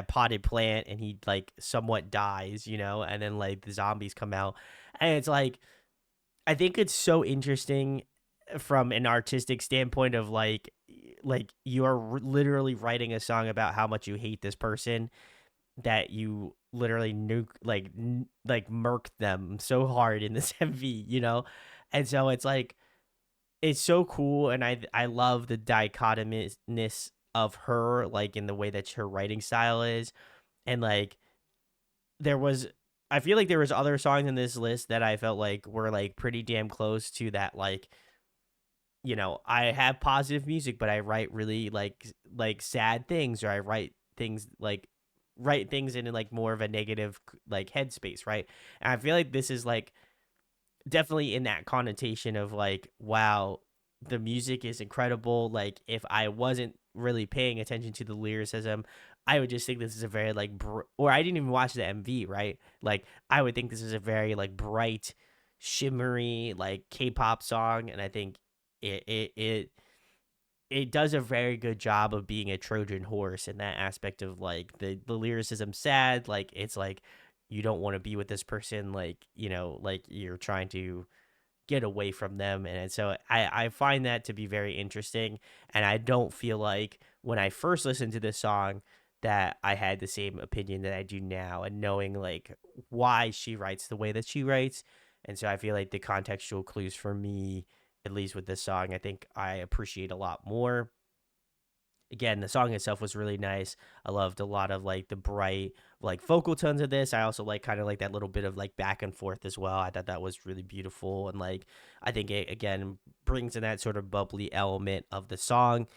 potted plant, and he like somewhat dies, and then like the zombies come out. And it's like I think it's so interesting from an artistic standpoint of like you are literally writing a song about how much you hate this person, that you literally nuke like murk them so hard in this MV, And so it's like it's so cool, and I love the dichotomous of her, like in the way that her writing style is. And like there was I feel like there was other songs in this list that I felt like were like pretty damn close to that, like I have positive music but I write really like sad things, or I write things in like more of a negative like headspace, right? And I feel like this is like definitely in that connotation of like, wow, the music is incredible. Like if I wasn't really paying attention to the lyricism, I would just think this is a very like or I didn't even watch the MV, right? Like I would think this is a very like bright, shimmery like K-pop song, and I think it does a very good job of being a Trojan horse in that aspect of like the lyricism sad, like it's like you don't want to be with this person, like, like you're trying to get away from them. And so I find that to be very interesting. And I don't feel like when I first listened to this song that I had the same opinion that I do now, and knowing like why she writes the way that she writes. And so I feel like the contextual clues for me, at least with this song, I think I appreciate a lot more. Again, the song itself was really nice. I loved a lot of like the bright like vocal tones of this. I also like kind of like that little bit of like back and forth as well. I thought that was really beautiful, and like I think it again brings in that sort of bubbly element of the song.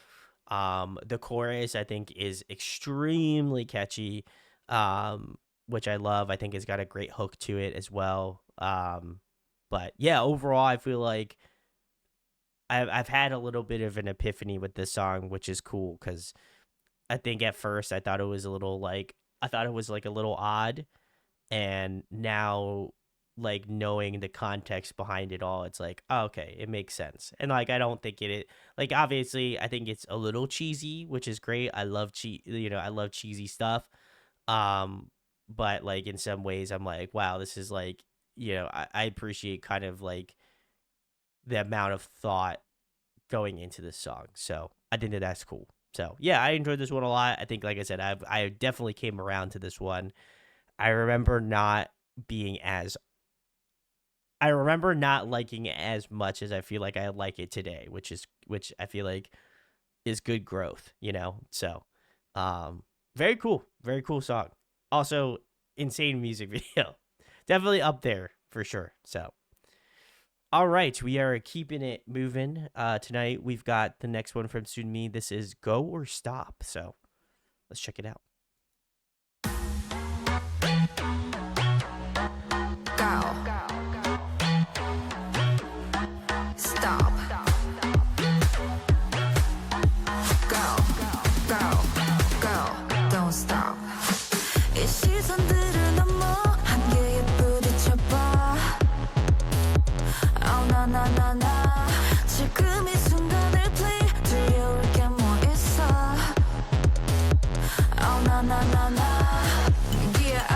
The chorus I think is extremely catchy, which I love. I think it's got a great hook to it as well. But yeah, overall I feel like I've had a little bit of an epiphany with this song, which is cool because I think at first I thought it was a little like I thought it was like a little odd, and now like knowing the context behind it all, it's like, oh, okay, it makes sense. And like I don't think like obviously I think it's a little cheesy, which is great. I love I love cheesy stuff. Um, but like in some ways I'm like, wow, this is like I appreciate kind of like the amount of thought going into this song. So I think that that's cool. So yeah, I enjoyed this one a lot. I think, like I said, I definitely came around to this one. I remember not being as I remember not liking it as much as I feel like I like it today, which I feel like is good growth, So, um, very cool song. Also, insane music video, definitely up there for sure. So, all right, we are keeping it moving. Tonight we've got the next one from Sunmi. This is Go or Stop. So, let's check it out. Stop. Don't stop. 이 시선들을 넘어 한계에 부딪혀봐. Oh na na na na. 지금 이 순간을 play. 두려울 게 뭐 있어. Oh na na na na. Yeah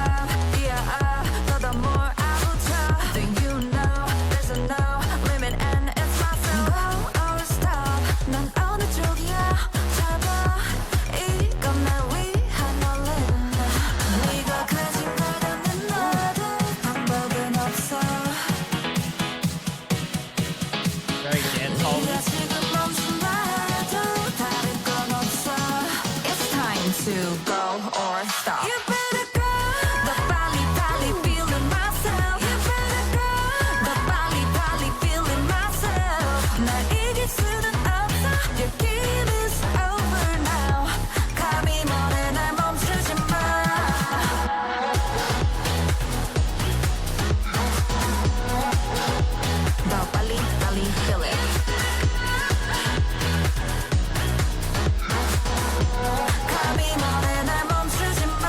더더 more 아부터. Do you know there's no limit and it's myself. Go or stop. 난 어느 쪽이야. 잡아. 이건 날 위한 논리. 네가 가진 걸 담는 나도 방법은 없어. Very dancehall. 네가 지금 멈춘다도 다를 건 없어. It's time to go or stop. You better go. 더 빨리 feeling myself. You better go. 더 빨리 feeling myself. 날 이길 수는 없어. Your game is over now. 감히 뭐래 날 멈추지 마. 더 빨리 feel it. 감히 뭐래 날 멈추지 마.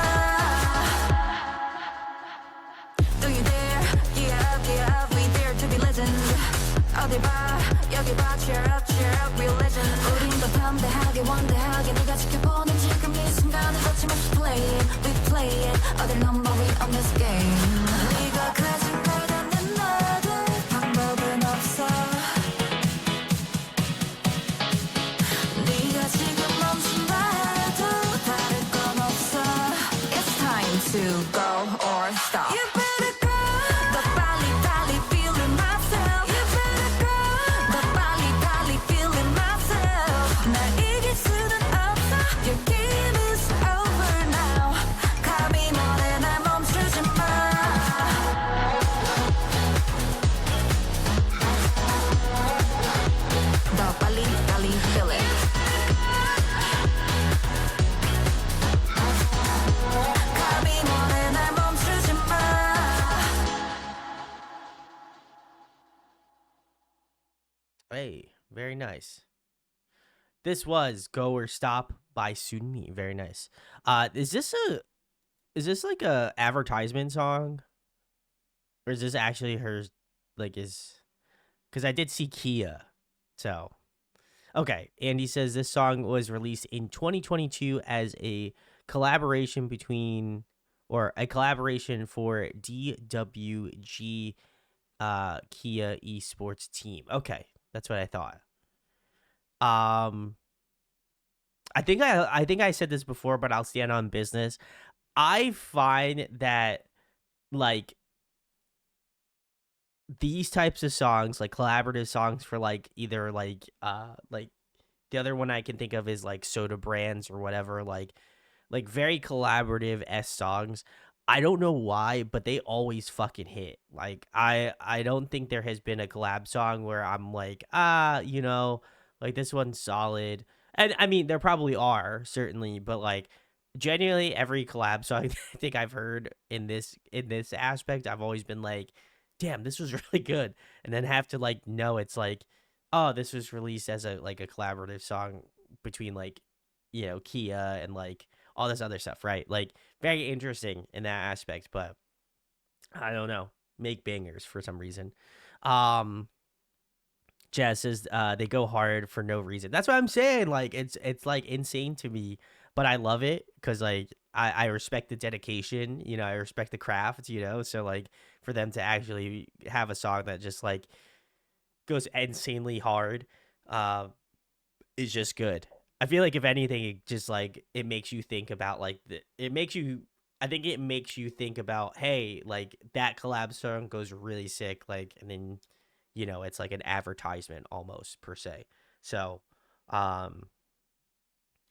Do you dare? Yeah, we dare to be legends. 어디 봐, 여기 봐, cheer up, real legend. 우린 더 담대하게, 원대하게 네가 지켜보는 지금 이 순간을 거침없이 play it, we play it. 어딜 number we on this game. 네가 가진 걸 담는 나도 방법은 없어. 네가 지금 멈춘다도 다를 건 없어. It's time to go or stop. You better go. 더 빨리 feeling myself. You better go. 더 빨리 feeling myself. 날 이길 수는 없어. Your game is over now. 감히 뭐래 날 멈추지 마. 더 빨리 feel it. 감히 뭐래 날 멈추지 마. Hey, very nice. This was Go or Stop by Sunmi. Very nice. Is this like a advertisement song? Or is this actually her like is because I did see Kia. So okay. Andy says this song was released in 2022 as a collaboration between or a collaboration for DWG Kia Esports team. Okay, that's what I thought. Um, I think I said this before, but I'll stand on business. I find that like these types of songs, like collaborative songs for like either like the other one I can think of is like Soda Brands or whatever, like very collaborative S songs. I don't know why, but they always fucking hit. Like I don't think there has been a collab song where I'm like, like this one's solid. And I mean, there probably are, certainly, but like genuinely every collab song I think I've heard in this aspect, I've always been like, damn, this was really good. And then have to like know it's like, oh, this was released as a like a collaborative song between like, Kia and like all this other stuff, right? Like very interesting in that aspect, but I don't know. Make bangers for some reason. Um Jazz says they go hard for no reason. That's what I'm saying. Like it's like insane to me, but I love it because like I respect the dedication, I respect the craft, so like for them to actually have a song that just like goes insanely hard is just good. I feel like if anything, it just like it makes you think about like I think it makes you think about, hey, like that collab song goes really sick, like, and then it's like an advertisement almost per se. So I'm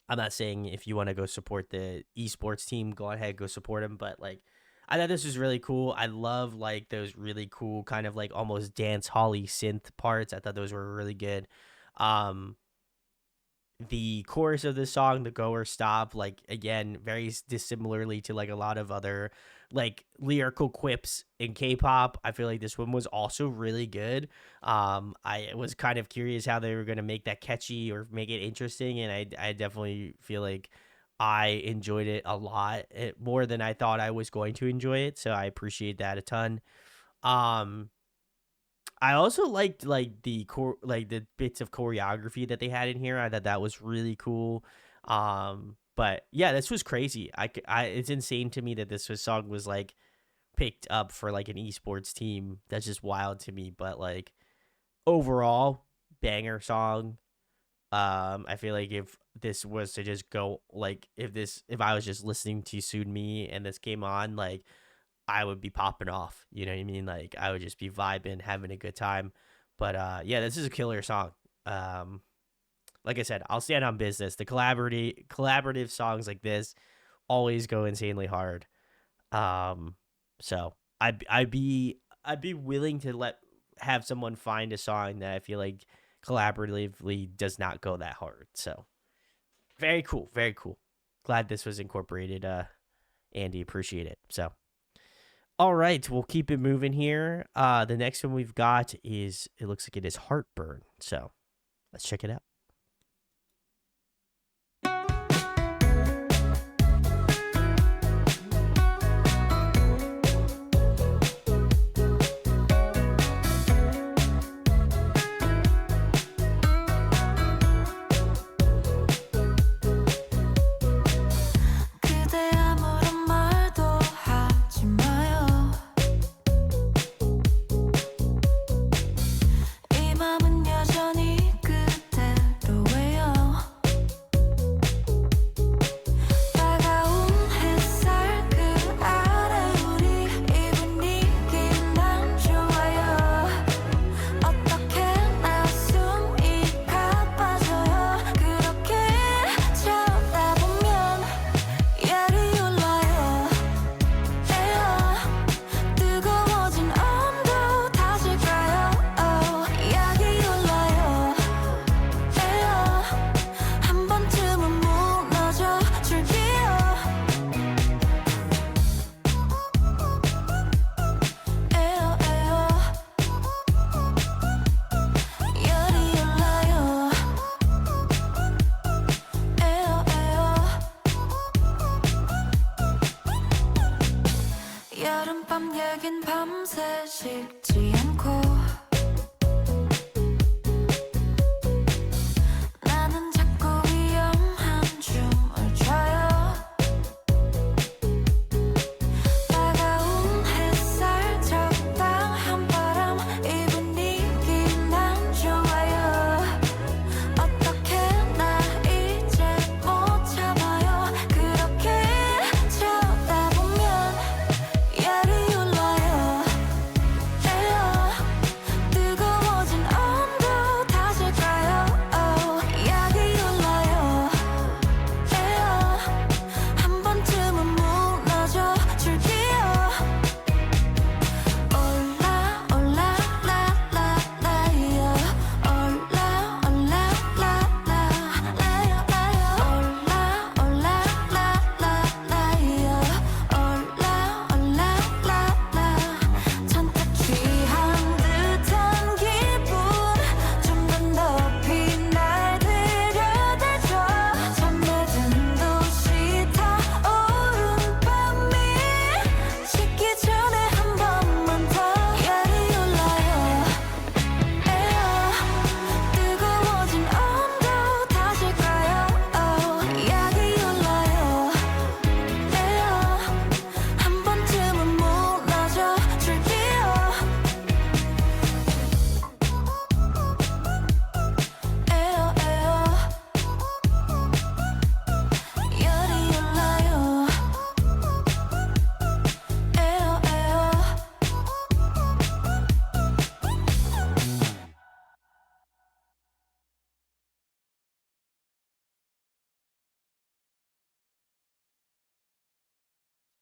not saying if you want to go support the esports team, go ahead, go support them, but like I thought this was really cool. I love like those really cool kind of like almost dance holly synth parts. I thought those were really good. The chorus of the song, the go or stop, like again, very dissimilarly to like a lot of other like lyrical quips in K-pop. I feel like this one was also really good. I was kind of curious how they were going to make that catchy or make it interesting, and I definitely feel like I enjoyed it a lot, more than I thought I was going to enjoy it. So I appreciate that a ton. Um, I also liked like the bits of choreography that they had in here. I thought that was really cool. But yeah, this was crazy. It's insane to me that this song was like picked up for like an esports team. That's just wild to me. But like overall, banger song. I feel like if this was to just go like if I was just listening to Sunmi and this came on, like I would be popping off. You know what I mean? Like I would just be vibing, having a good time. But yeah, this is a killer song. Like I said, I'll stand on business. The collaborative songs like this always go insanely hard. So I'd be willing to have someone find a song that I feel like collaboratively does not go that hard. So very cool, very cool. Glad this was incorporated. Andy, appreciate it. So. All right, we'll keep it moving here. The next one we've got it looks like it is Heartburn. So let's check it out.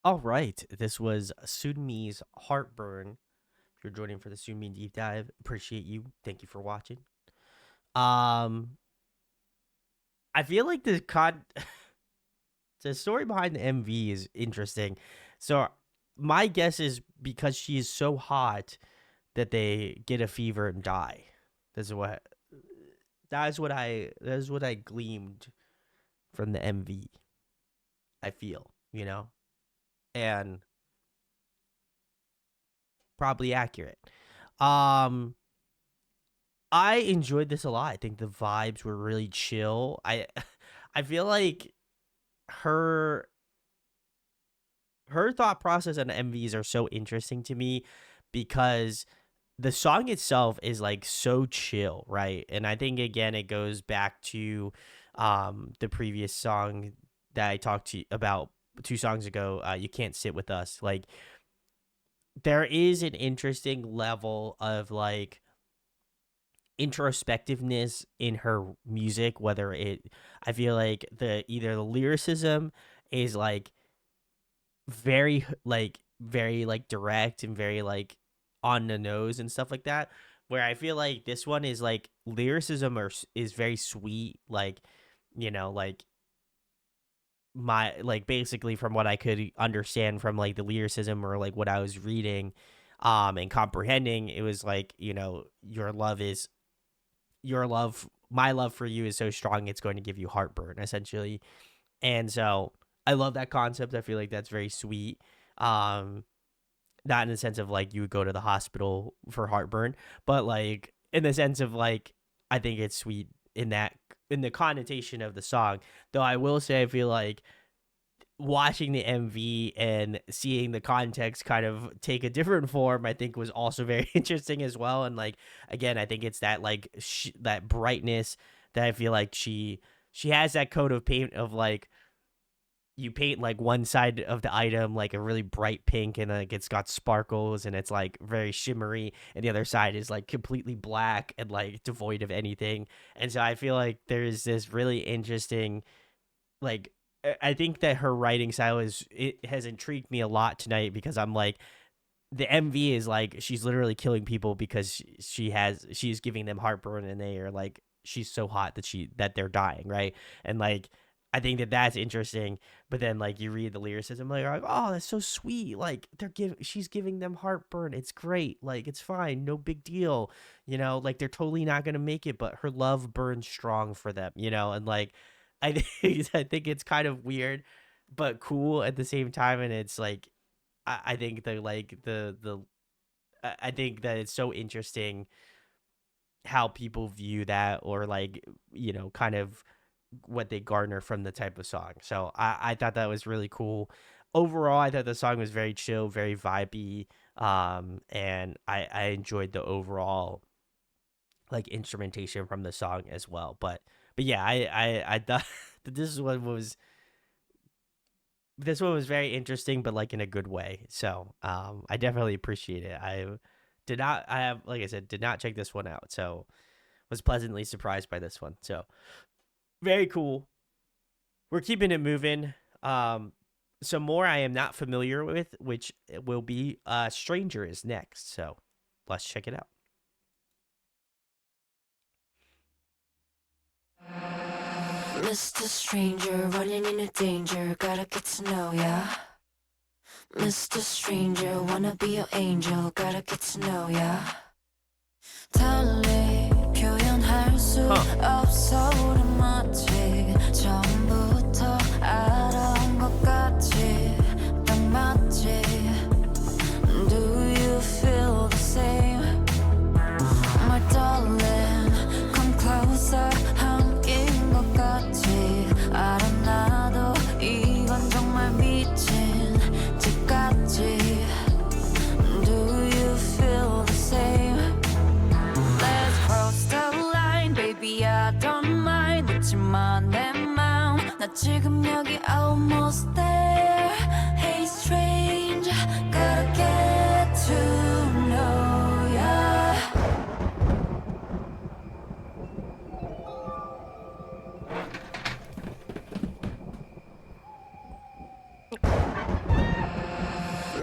All right, this was Sunmi's Heartburn. If you're joining for the Sunmi deep dive, appreciate you. Thank you for watching. Um, I feel like the story behind the MV is interesting. So my guess is because she is so hot that they get a fever and die. That's what that is what I gleamed from the MV. I feel, and probably accurate. Um, I enjoyed this a lot. I think the vibes were really chill. I feel like her her thought process on MVs are so interesting to me because the song itself is like so chill, right? And I think again it goes back to the previous song that I talked to you about 2 songs ago, You Can't Sit With Us. Like there is an interesting level of like introspectiveness in her music, whether it I feel like the lyricism is like very direct and very like on the nose and stuff like that, where I feel like this one is like lyricism is very sweet, like like my like basically from what I could understand from like the lyricism or like what I was reading and comprehending, it was like your love my love for you is so strong it's going to give you heartburn, essentially. And so I love that concept. I feel like that's very sweet. um Not in the sense of like you would go to the hospital for heartburn, but like in the sense of like I think it's sweet in the connotation of the song. Though I will say I feel like watching the MV and seeing the context kind of take a different form, I think was also very interesting as well. And like again, I think it's that like that brightness that I feel like she has that coat of paint of like you paint like one side of the item like a really bright pink and like it's got sparkles and it's like very shimmery, and the other side is like completely black and like devoid of anything. And so I feel like there's this really interesting like I think that her writing style it has intrigued me a lot tonight because I'm like the MV is like she's literally killing people because she's giving them heartburn and they are like she's so hot that they're dying, right? And like I think that that's interesting, but then like you read the lyricism like, you're like, oh, that's so sweet, like she's giving them heartburn, it's great, like it's fine, no big deal, like they're totally not gonna make it, but her love burns strong for them, and like I think it's kind of weird but cool at the same time, and it's like I think the like the I think that it's so interesting how people view that or like kind of what they garner from the type of song. So I thought that was really cool. Overall, I thought the song was very chill, very vibey, and I enjoyed the overall like instrumentation from the song as well. But yeah, I thought that this one was very interesting, but like in a good way. So I definitely appreciate it. I have, like I said, did not check this one out, so was pleasantly surprised by this one. So very cool. We're keeping it moving. Some more I am not familiar with, which will be Stranger is next. So let's check it out. Mr. Stranger, running into danger, gotta get to know ya. Mr. Stranger, wanna be your angel, gotta get to know ya. 달리 표현할 수 없어 우리 마치 처음부터 알아온 것 같지 딱 맞지. Do you feel the same? My darling, come closer. 함께인 것 같지 알아 나도 이건 정말 미친 집 같지. Do you feel the same? Let's cross the line, baby. I don't mind. 묻지마 내 마음. 나 지금 여기 almost there. Hey stranger, gotta get to know ya.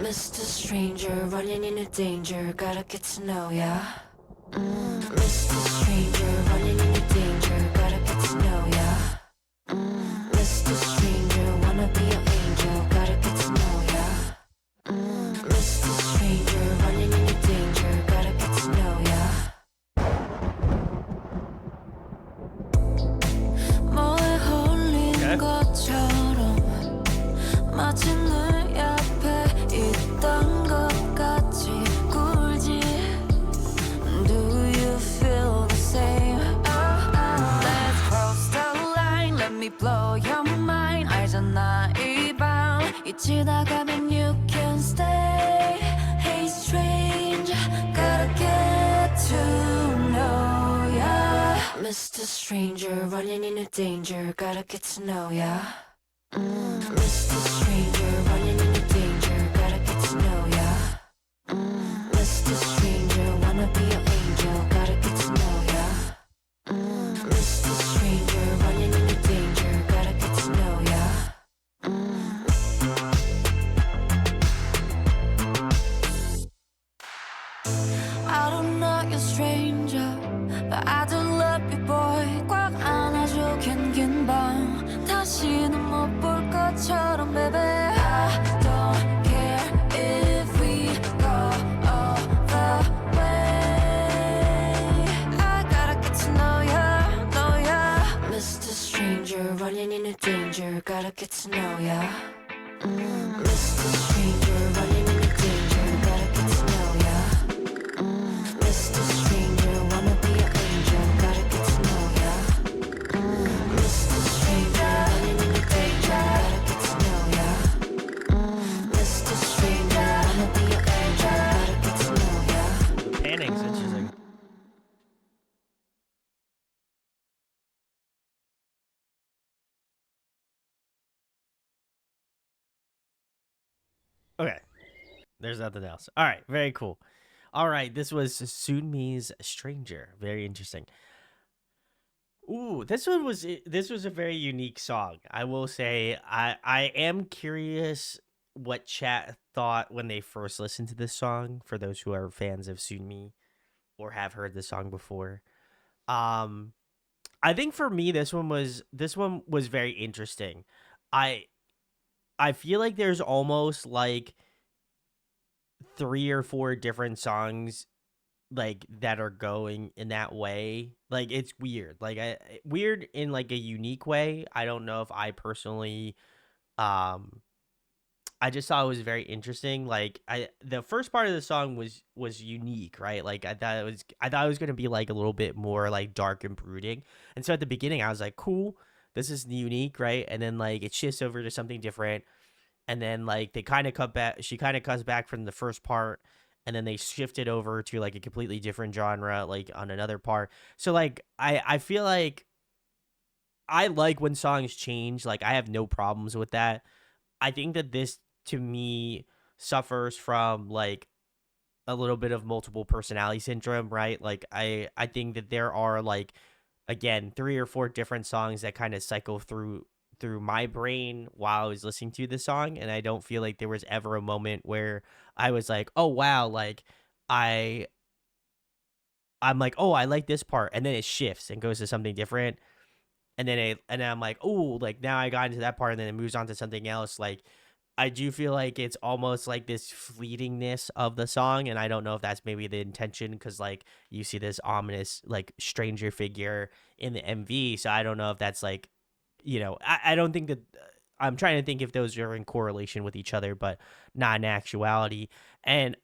Mr. Stranger, running into danger, gotta get to know ya. Mr. Stranger, running into danger, gotta get to know ya. Mr. Stranger, wanna be your angel, gotta get to know ya. Mr. Stranger, running into danger, gotta get to know ya. 뭐에 홀린 Okay. 것처럼 마치 내 옆에 있던 것 같이 굴지. Do you feel the same? Let's cross the line, let me blow your mind. 알잖아 이 밤 잊히다 가면 you can stay. Hey strange, gotta get to know ya. Mr. Stranger, running into danger, gotta get to know ya. Mr. Stranger, running into danger, gotta get to know ya. Mr. Stranger, wanna be your angel, gotta get to know ya. Mr. Stranger, running into danger, gotta get to know ya. I don't know you're stranger, but I do love you boy. 꽉 안아줘 긴긴 밤 다시는 못 볼 것처럼 baby. I don't care if we go all the way. I gotta get to know ya. Mr. Stranger, running into danger, gotta get to know ya. Mr. Stranger, running into danger, gotta get to know ya. Mr. Stranger, wanna be your angel, gotta get to know ya. Mr. Stranger, running into danger, gotta get to know ya. Mr. Stranger, wanna be your angel, gotta get to know ya. The panning's interesting. Okay. There's nothing else. All right. Very cool. All right. This was Sunmi's Stranger. Very interesting. Ooh, this was a very unique song. I will say I am curious what chat thought when they first listened to this song, for those who are fans of Sunmi or have heard the song before. Um I think for me this one was very interesting. I I feel like there's almost like 3 or 4 different songs like that are going in that way. Like it's weird. Like weird in like a unique way. I don't know if I personally um I just thought it was very interesting. Like the first part of the song was unique, right? Like I thought it was going to be like a little bit more like dark and brooding. And so at the beginning I was like, "Cool. This is unique, right?" And then like it shifts over to something different, and then like they kind of cut back, she kind of cuts back from the first part, and then they shifted over to like a completely different genre like on another part. So like I feel like I like when songs change. Like I have no problems with that. I think that this to me suffers from like a little bit of multiple personality syndrome, right? Like I think that there are like again 3 or 4 different songs that kind of cycle through my brain while I was listening to the song, and I don't feel like there was ever a moment where I was like, "Oh wow, like I I'm like, "Oh, I like this part." And then it shifts and goes to something different. And then I'm like, "Oh, like now I got into that part," and then it moves on to something else. Like I do feel like it's almost like this fleetingness of the song, and I don't know if that's maybe the intention because like you see this ominous like stranger figure in the MV, so I don't know if that's like, I don't think that. I'm trying to think if those are in correlation with each other, but not in actuality. And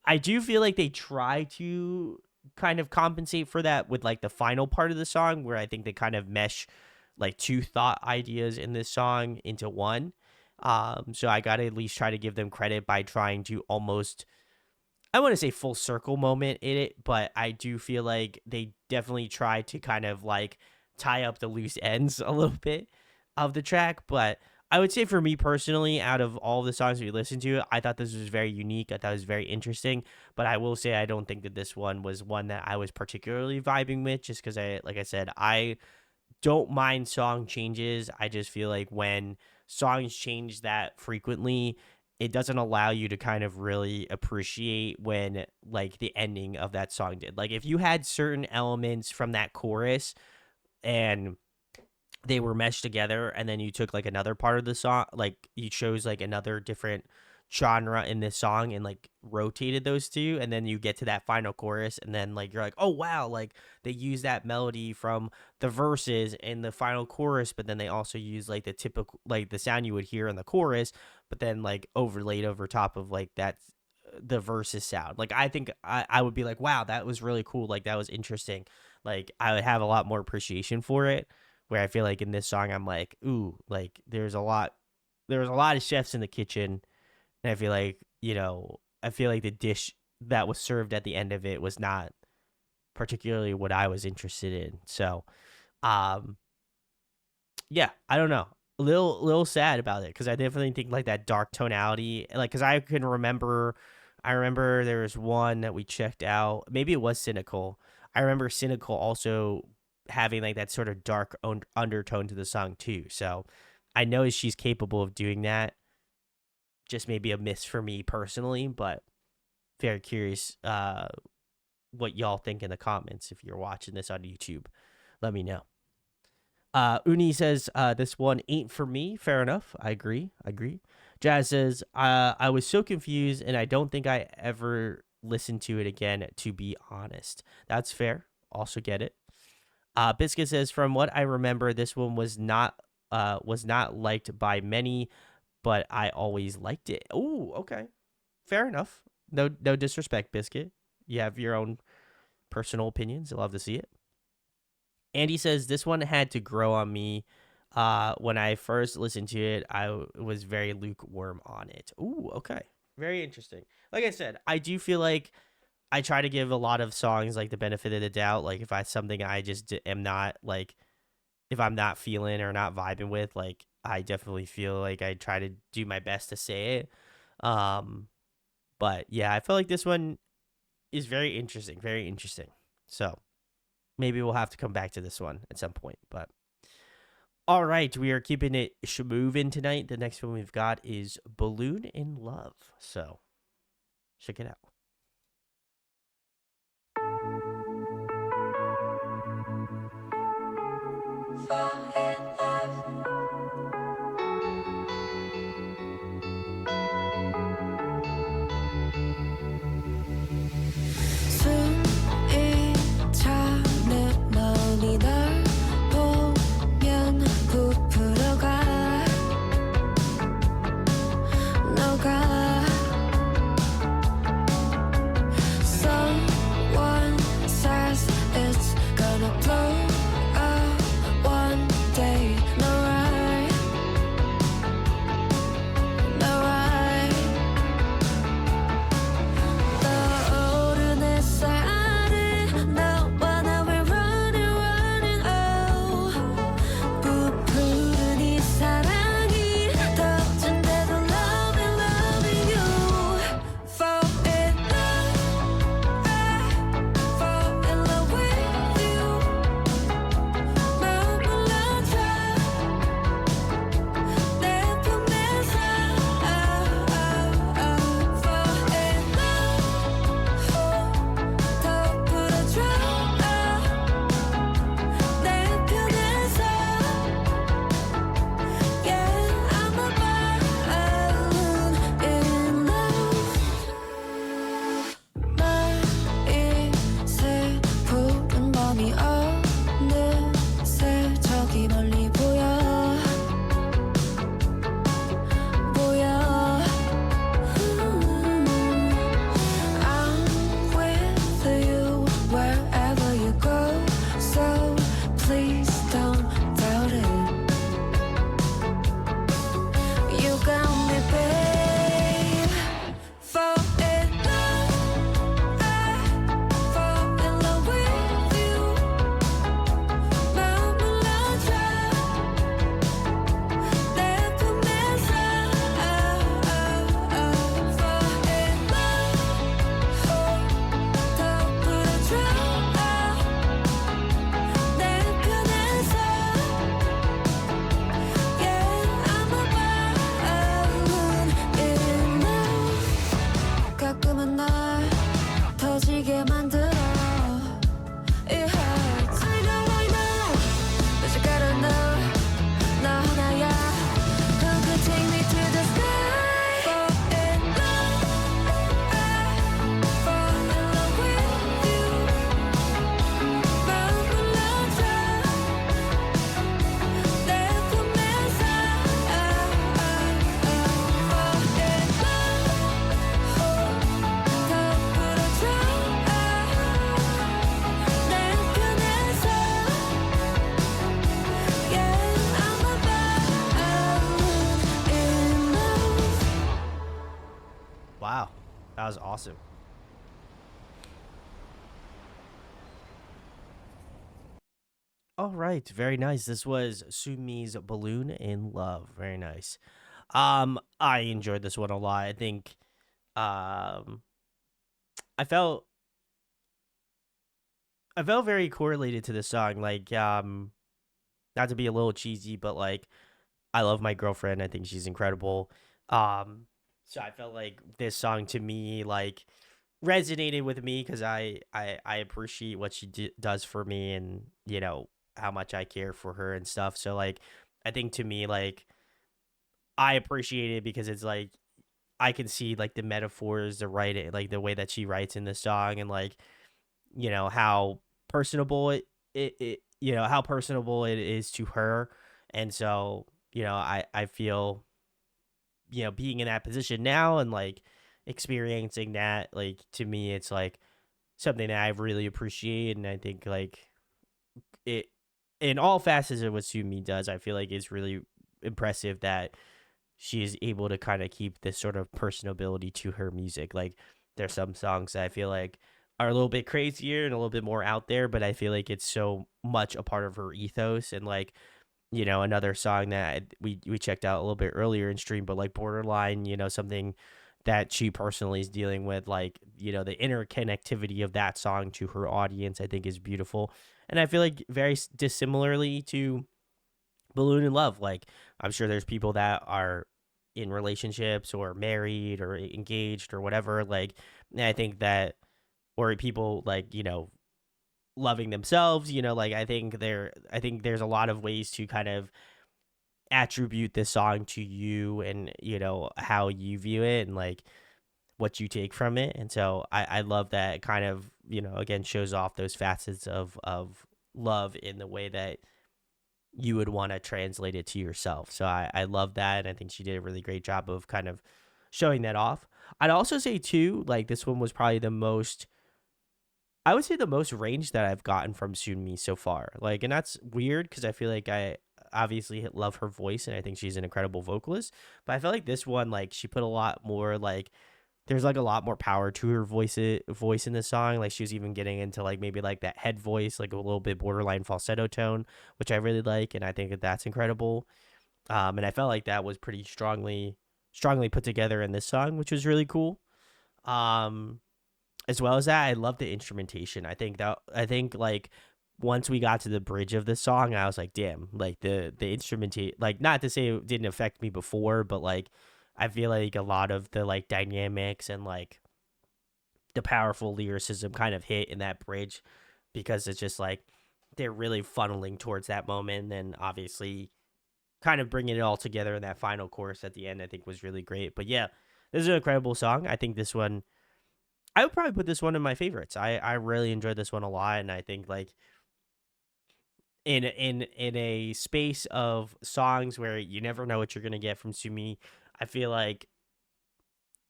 I do feel like they try to kind of compensate for that with like the final part of the song, where I think they kind of mesh like 2 thought ideas in this song into one. So I gotta at least try to give them credit by trying to almost, I want to say full circle moment in it, but I do feel like they definitely try to kind of like tie up the loose ends a little bit of the track. But I would say for me personally, out of all the songs we listened to, I thought this was very unique. I thought it was very interesting. But I will say I don't think that this one was one that I was particularly vibing with, just because like I said, I don't mind song changes. I just feel like when songs change that frequently, it doesn't allow you to kind of really appreciate when like the ending of that song did. Like if you had certain elements from that chorus and they were meshed together, and then you took like another part of the song, like you chose like another different genre in this song and like rotated those two, and then you get to that final chorus, and then like you're like, oh wow, like they use that melody from the verses in the final chorus, but then they also use like the typical like the sound you would hear in the chorus, but then like overlaid over top of like that the verses sound. Like I think I would be like, wow, that was really cool, like that was interesting. Like I would have a lot more appreciation for it, where I feel like in this song I'm like, ooh, like there was a lot of chefs in the kitchen, and I feel like, I feel like the dish that was served at the end of it was not particularly what I was interested in. So, um, yeah, I don't know. A little sad about it, because I definitely think like that dark tonality, like because I remember there was one that we checked out. Maybe it was Cynical. I remember Cynical also having like that sort of dark undertone to the song too. So I know she's capable of doing that. Just maybe a miss for me personally, but very curious what y'all think in the comments. If you're watching this on YouTube, let me know. Uni says this one ain't for me. Fair enough. I agree. Jazz says I was so confused, and I don't think I ever listened to it again, to be honest. That's fair. Also get it. Biscuit says, from what I remember, this one was not liked by many, but I always liked it. Oh, okay. Fair enough. No disrespect, Biscuit. You have your own personal opinions. I love to see it. Andy says, this one had to grow on me. When I first listened to it, I was very lukewarm on it. Ooh, okay. Very interesting. Like I said, I do feel like I try to give a lot of songs like the benefit of the doubt. Like if I something I just am not like, if I'm not feeling or not vibing with, like I definitely feel like I try to do my best to say it. But yeah, I feel like this one is very interesting, very interesting. So maybe we'll have to come back to this one at some point. But all right, we are keeping it moving tonight. The next one we've got is Balloon in Love. So check it out. Fall in love. 숨이 차는 너니 널 보면 부풀어가 너가 Someone says it's gonna blow up one day That was awesome. All right, very nice. This was Sumi's Balloon in Love. Very nice. I enjoyed this one a lot. I think um I felt I felt very correlated to this song. Like, not to be a little cheesy, but like I love my girlfriend. I think she's incredible. Um, so I felt like this song to me like resonated with me because I appreciate what she does for me, and how much I care for her and stuff. So like I think to me like I appreciate it because it's like I can see like the metaphors, the writing, like the way that she writes in the song, and like how personable how personable it is to her. And so I feel being in that position now and like experiencing that, like to me it's like something that I really appreciate. And I think like it in all facets of what Sumi does, I feel like it's really impressive that she is able to kind of keep this sort of personability to her music. Like there's some songs that I feel like are a little bit crazier and a little bit more out there, but I feel like it's so much a part of her ethos. And like another song that we checked out a little bit earlier in stream, but like Borderline, something that she personally is dealing with, like the interconnectivity of that song to her audience, I think is beautiful. And I feel like very dissimilarly to Balloon in Love, like I'm sure there's people that are in relationships or married or engaged or whatever, like, and I think that, or people like loving themselves, like I think there's a lot of ways to kind of attribute this song to you, and how you view it and like what you take from it. And so I love that it kind of again shows off those facets of love in the way that you would want to translate it to yourself. So I love that, and I think she did a really great job of kind of showing that off. I'd also say too, like this one was probably the most, I would say the most range that I've gotten from Sunmi so far. Like, and that's weird because I feel like I obviously love her voice and I think she's an incredible vocalist. But I feel like this one, like, she put a lot more, like, there's like a lot more power to her voice in the song. Like, she was even getting into like maybe like that head voice, like a little bit borderline falsetto tone, which I really like, and I think that that's incredible. And I felt like that was pretty strongly put together in this song, which was really cool. Um, as well as that, I love the instrumentation. I think like once we got to the bridge of the song, I was like, damn, like the instrumentation, like not to say it didn't affect me before, but like I feel like a lot of the like dynamics and like the powerful lyricism kind of hit in that bridge, because it's just like they're really funneling towards that moment, and obviously kind of bringing it all together in that final chorus at the end, I think was really great. But yeah, this is an incredible song. I think this one, I would probably put this one in my favorites. I really enjoyed this one a lot, and I think like in a space of songs where you never know what you're gonna get from Sumi, I feel like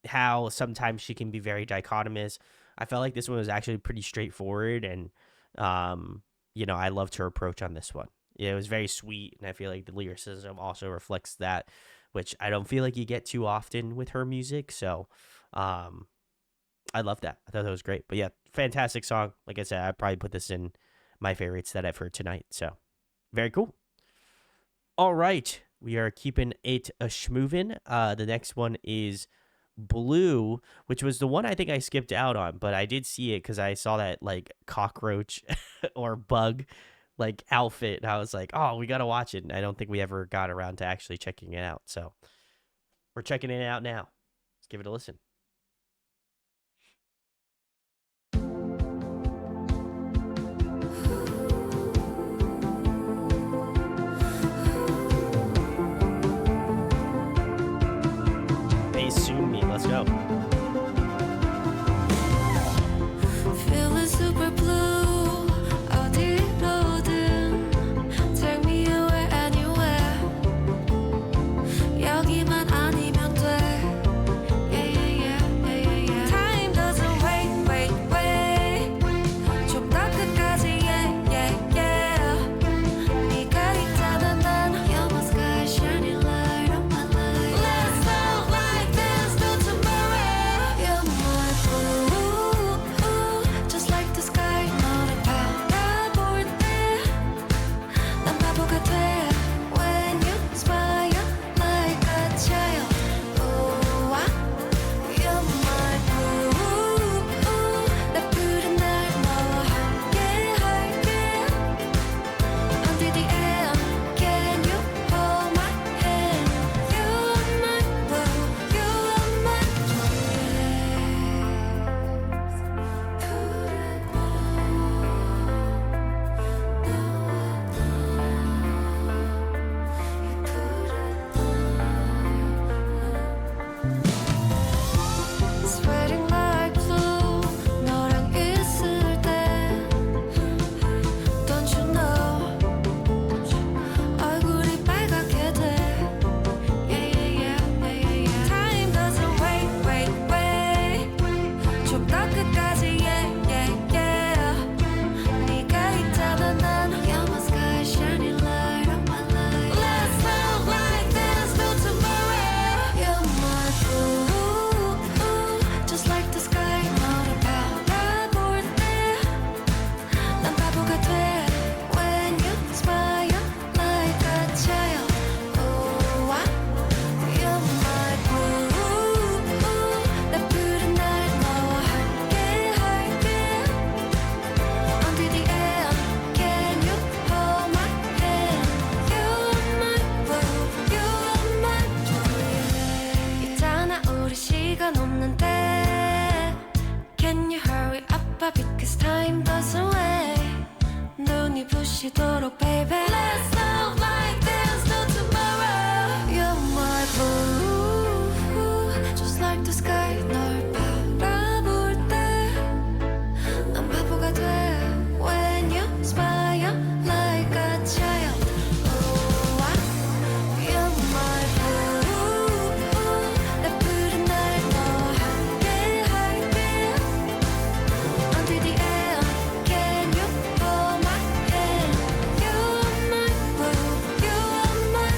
how sometimes she can be very dichotomous. I felt like this one was actually pretty straightforward, and I loved her approach on this one. Yeah, it was very sweet, and I feel like the lyricism also reflects that, which I don't feel like you get too often with her music. So, I love that. I thought that was great. But yeah, fantastic song. Like I said, I'd probably put this in my favorites that I've heard tonight. So, very cool. All right, we are keeping it a schmoovin'. The next one is Blue, which was the one I think I skipped out on, but I did see it because I saw that like cockroach or bug like outfit, and I was like, oh, we gotta watch it. And I don't think we ever got around to actually checking it out. So we're checking it out now. Let's give it a listen. Hey, Sunmi, let's go. Feeling super blue 어디로든 Take me away anywhere 여기만 아니면 돼 Yeah yeah yeah yeah yeah yeah Time doesn't wait 좀 더 끝까지 Yeah yeah yeah 네가 있다면 난 You're my sky shining light on my life Let's go like this tomorrow, baby. Let's love like there's no tomorrow. You're my blue, just like the sky. 널 바라볼 때난 바보가 돼. When you smile like a child. Oh, you're my blue. 내 푸른 날 너와 함께 할게. Until the end, can you hold my hand? You're my blue, you're my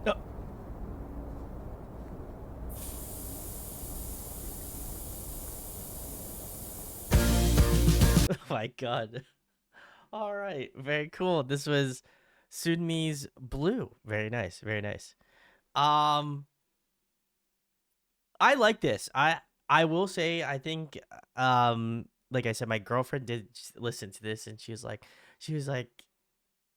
Oh. Oh my god. All right, very cool. This was Sunmi's Blue. Very nice, very nice. Um, I like this. I will say I think like I said, my girlfriend did listen to this and she was like,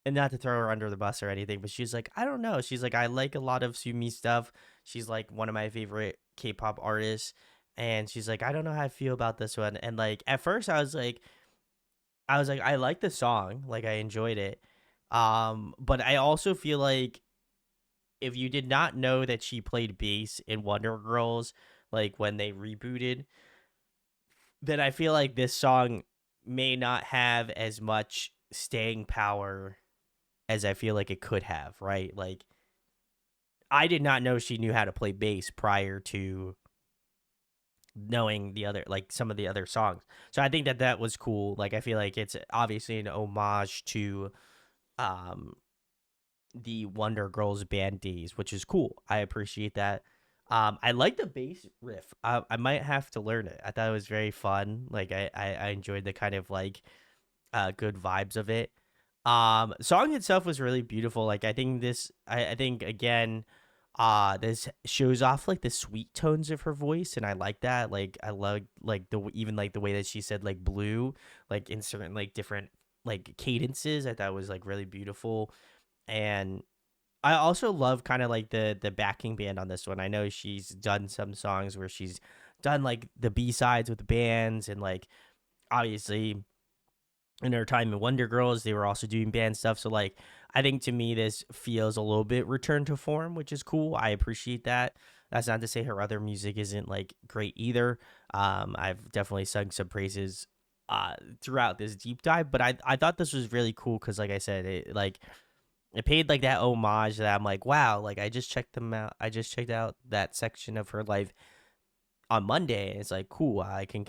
and not to throw her under the bus or anything, but she's like, I don't know. She's like, I like a lot of Sumi stuff. She's like one of my favorite K-pop artists, and she's like, I don't know how I feel about this one. And like at first, I was like, I like the song, like I enjoyed it. But I also feel like if you did not know that she played bass in Wonder Girls, like when they rebooted, then I feel like this song may not have as much staying power as I feel like it could have, right? Like I did not know she knew how to play bass prior to knowing the other, like some of the other songs. So I think that that was cool. Like I feel like it's obviously an homage to um the Wonder Girls band days, which is cool. I appreciate that. I like the bass riff. I might have to learn it. I thought it was very fun. Like I enjoyed the kind of like good vibes of it. Song itself was really beautiful. Like I think I think again, this shows off like the sweet tones of her voice, and I like that. Like I love like even like the way that she said like blue, like in certain like different like cadences. I thought was like really beautiful. And I also love kind of like the backing band on this one. I know she's done some songs where she's done like the B-sides with the bands, and like obviously in her time in Wonder Girls, they were also doing band stuff. So like I think to me this feels a little bit return to form, which is cool. I appreciate that. That's not to say her other music isn't like great either. I've definitely sung some praises throughout this deep dive, but I thought this was really cool because like I said, it paid like that homage that I'm like, wow, like I just checked them out. I just checked out that section of her life on Monday, and it's like cool. I can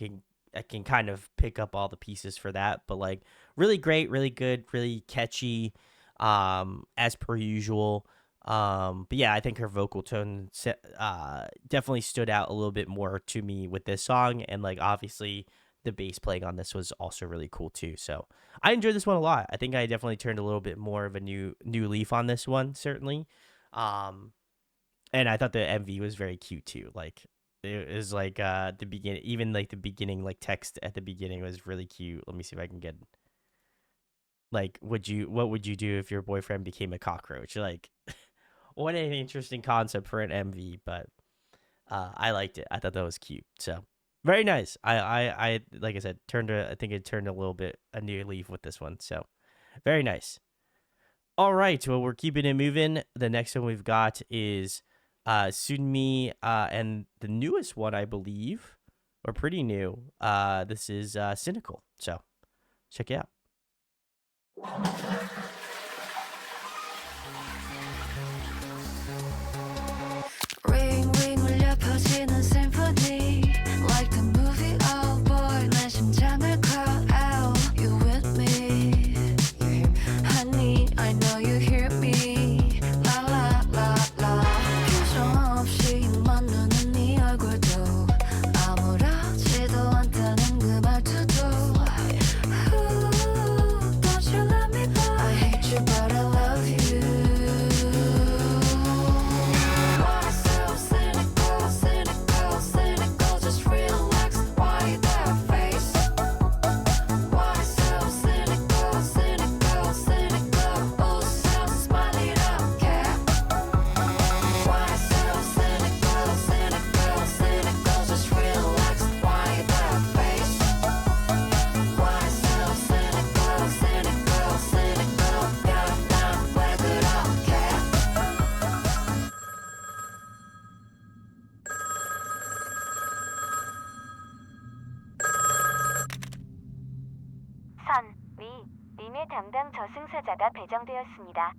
kind of pick up all the pieces for that, but like really great, really good, really catchy, as per usual. But yeah, I think her vocal tone definitely stood out a little bit more to me with this song, and like obviously the bass playing on this was also really cool too. So I enjoyed this one a lot. I think I definitely turned a little bit more of a new leaf on this one, certainly. And I thought the MV was very cute too. Like it was like the beginning, even like the beginning, like text at the beginning was really cute. Let me see if I can get like, what would you do if your boyfriend became a cockroach? Like, what an interesting concept for an MV, but I liked it. I thought that was cute. So very nice. I like I said, I think it turned a little bit a new leaf with this one. So very nice. All right, well we're keeping it moving. The next one we've got is Sunmi and the newest one I believe, or pretty new. This is Cynical. So check it out. Ring ring 울려 퍼지는 symphony like the movie oh boy 내 심장을 call out you with me honey I know you hear me la la la la 표정 없이 입만 눈은 네 얼굴도 아무렇지도 않다는 그 말투도 Ooh, don't you let me go I hate 담당 저승사자가 배정되었습니다.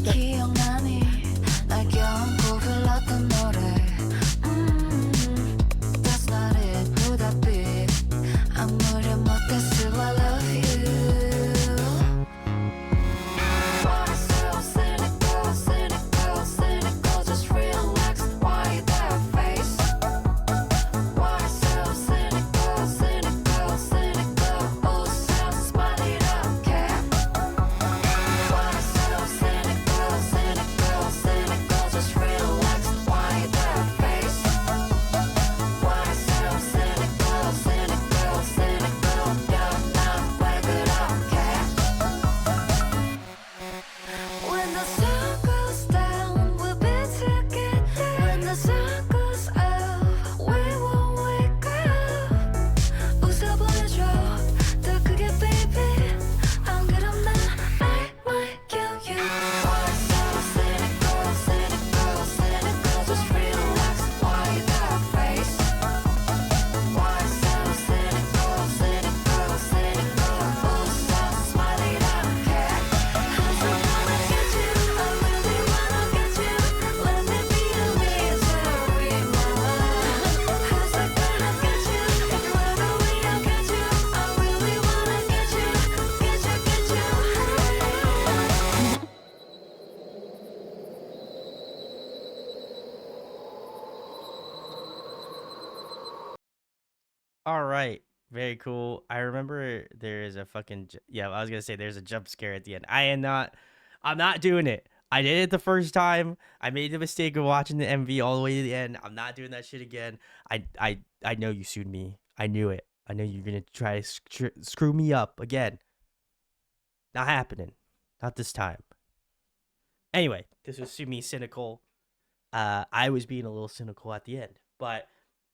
기억나니 날 껴안고 불렀던 노래 That's not it, put up it 아무리 못했을 I love you Why so cynical, cynical, cynical Just relax, why that face Why so cynical, cynical, cynical 웃어 smile it up, care Why so cynical, cynical, cynical Just relax, why that face Why so cynical, cynical, cynical You're not where could I care When the sun goes down, we'll be together When the sun goes up, we won't wake up 웃어보여줘 더 크게 baby 안 그럼 난 I might kill you Why so cynical, cynical, cynical Just relax, why that face Why so cynical, cynical, cynical 웃어 smile it up, care Cause I wanna get you, I really wanna get you Let me be a misery, mama Cause I gotta get you, if you ever we don't get you I really wanna get you, get you, get you All right. Very cool. I remember there is a fucking yeah, I was gonna say there's a jump scare at the end. I'm not doing it. I did it the first time. I made the mistake of watching the MV all the way to the end. I'm not doing that shit again. I know you sued me. I knew it. I know you're gonna try to screw me up again. Not happening. Not this time. Anyway, this was Sue Me cynical. I was being a little cynical at the end, but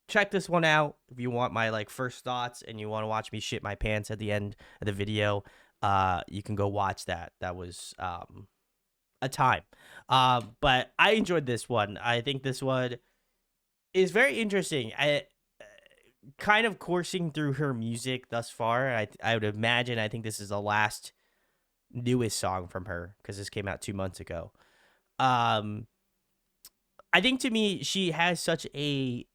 check this one out if you want my like first thoughts and you want to watch me shit my pants at the end of the video. You can go watch that. That was a time. But I enjoyed this one. I think this one is very interesting. I kind of coursing through her music thus far. I would imagine I think this is the last newest song from her because this came out 2 months ago. I think to me she has such a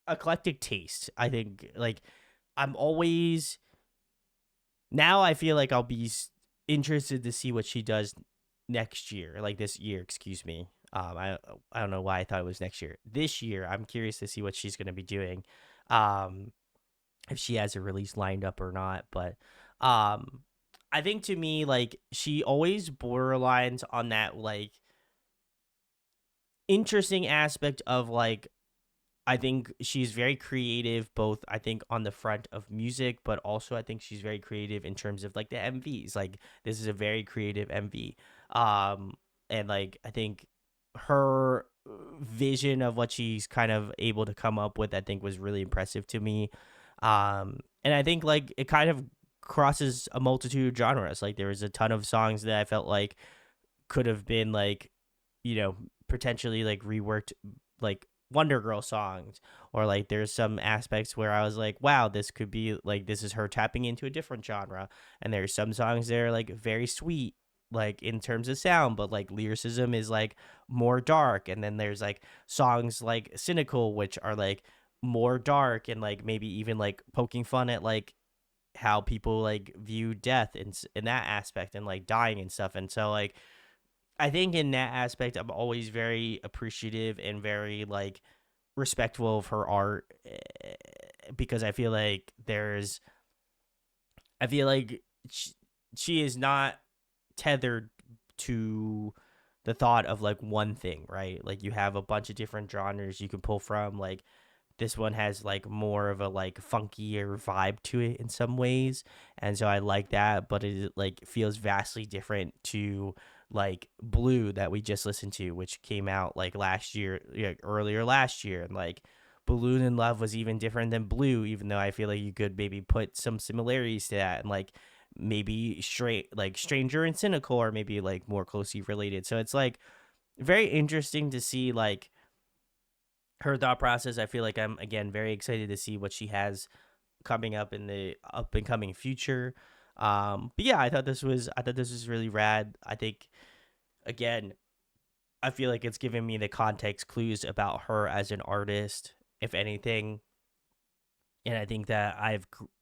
eclectic taste. I think like I'm always now I feel like I'll be interested to see what she does next year, like this year, excuse me. I don't know why I thought it was next year. This year, I'm curious to see what she's going to be doing. If she has a release lined up or not, but I think to me like she always borderlines on that like interesting aspect of like I think she's very creative, both I think on the front of music, but also I think she's very creative in terms of like the MVs. Like this is a very creative MV, and like I think her vision of what she's kind of able to come up with, I think was really impressive to me. And I think like it kind of crosses a multitude of genres. Like there was a ton of songs that I felt like could have been like, you know, potentially like reworked like Wonder Girl songs, or like there's some aspects where I was like, wow, this could be like this is her tapping into a different genre. And there's some songs that are like very sweet, like in terms of sound, but like lyricism is like more dark. And then there's like songs like Cynical, which are like more dark and like maybe even like poking fun at like how people like view death in that aspect and like dying and stuff. And so like I think in that aspect, I'm always very appreciative and very like respectful of her art, because I feel like she is not tethered to the thought of like one thing, right? Like you have a bunch of different genres you can pull from. Like this one has like more of a like funkier vibe to it in some ways, and so I like that. But it like feels vastly different to like Blue that we just listened to, which came out like last year, earlier last year, and like Balloon in Love was even different than Blue, even though I feel like you could maybe put some similarities to that, and like maybe straight like Stranger and Cynical are maybe like more closely related. So it's like very interesting to see like her thought process. I feel like I'm again very excited to see what she has coming up in the up and coming future. But yeah, I thought this was really rad. I think again, I feel like it's giving me the context clues about her as an artist, if anything. And I think that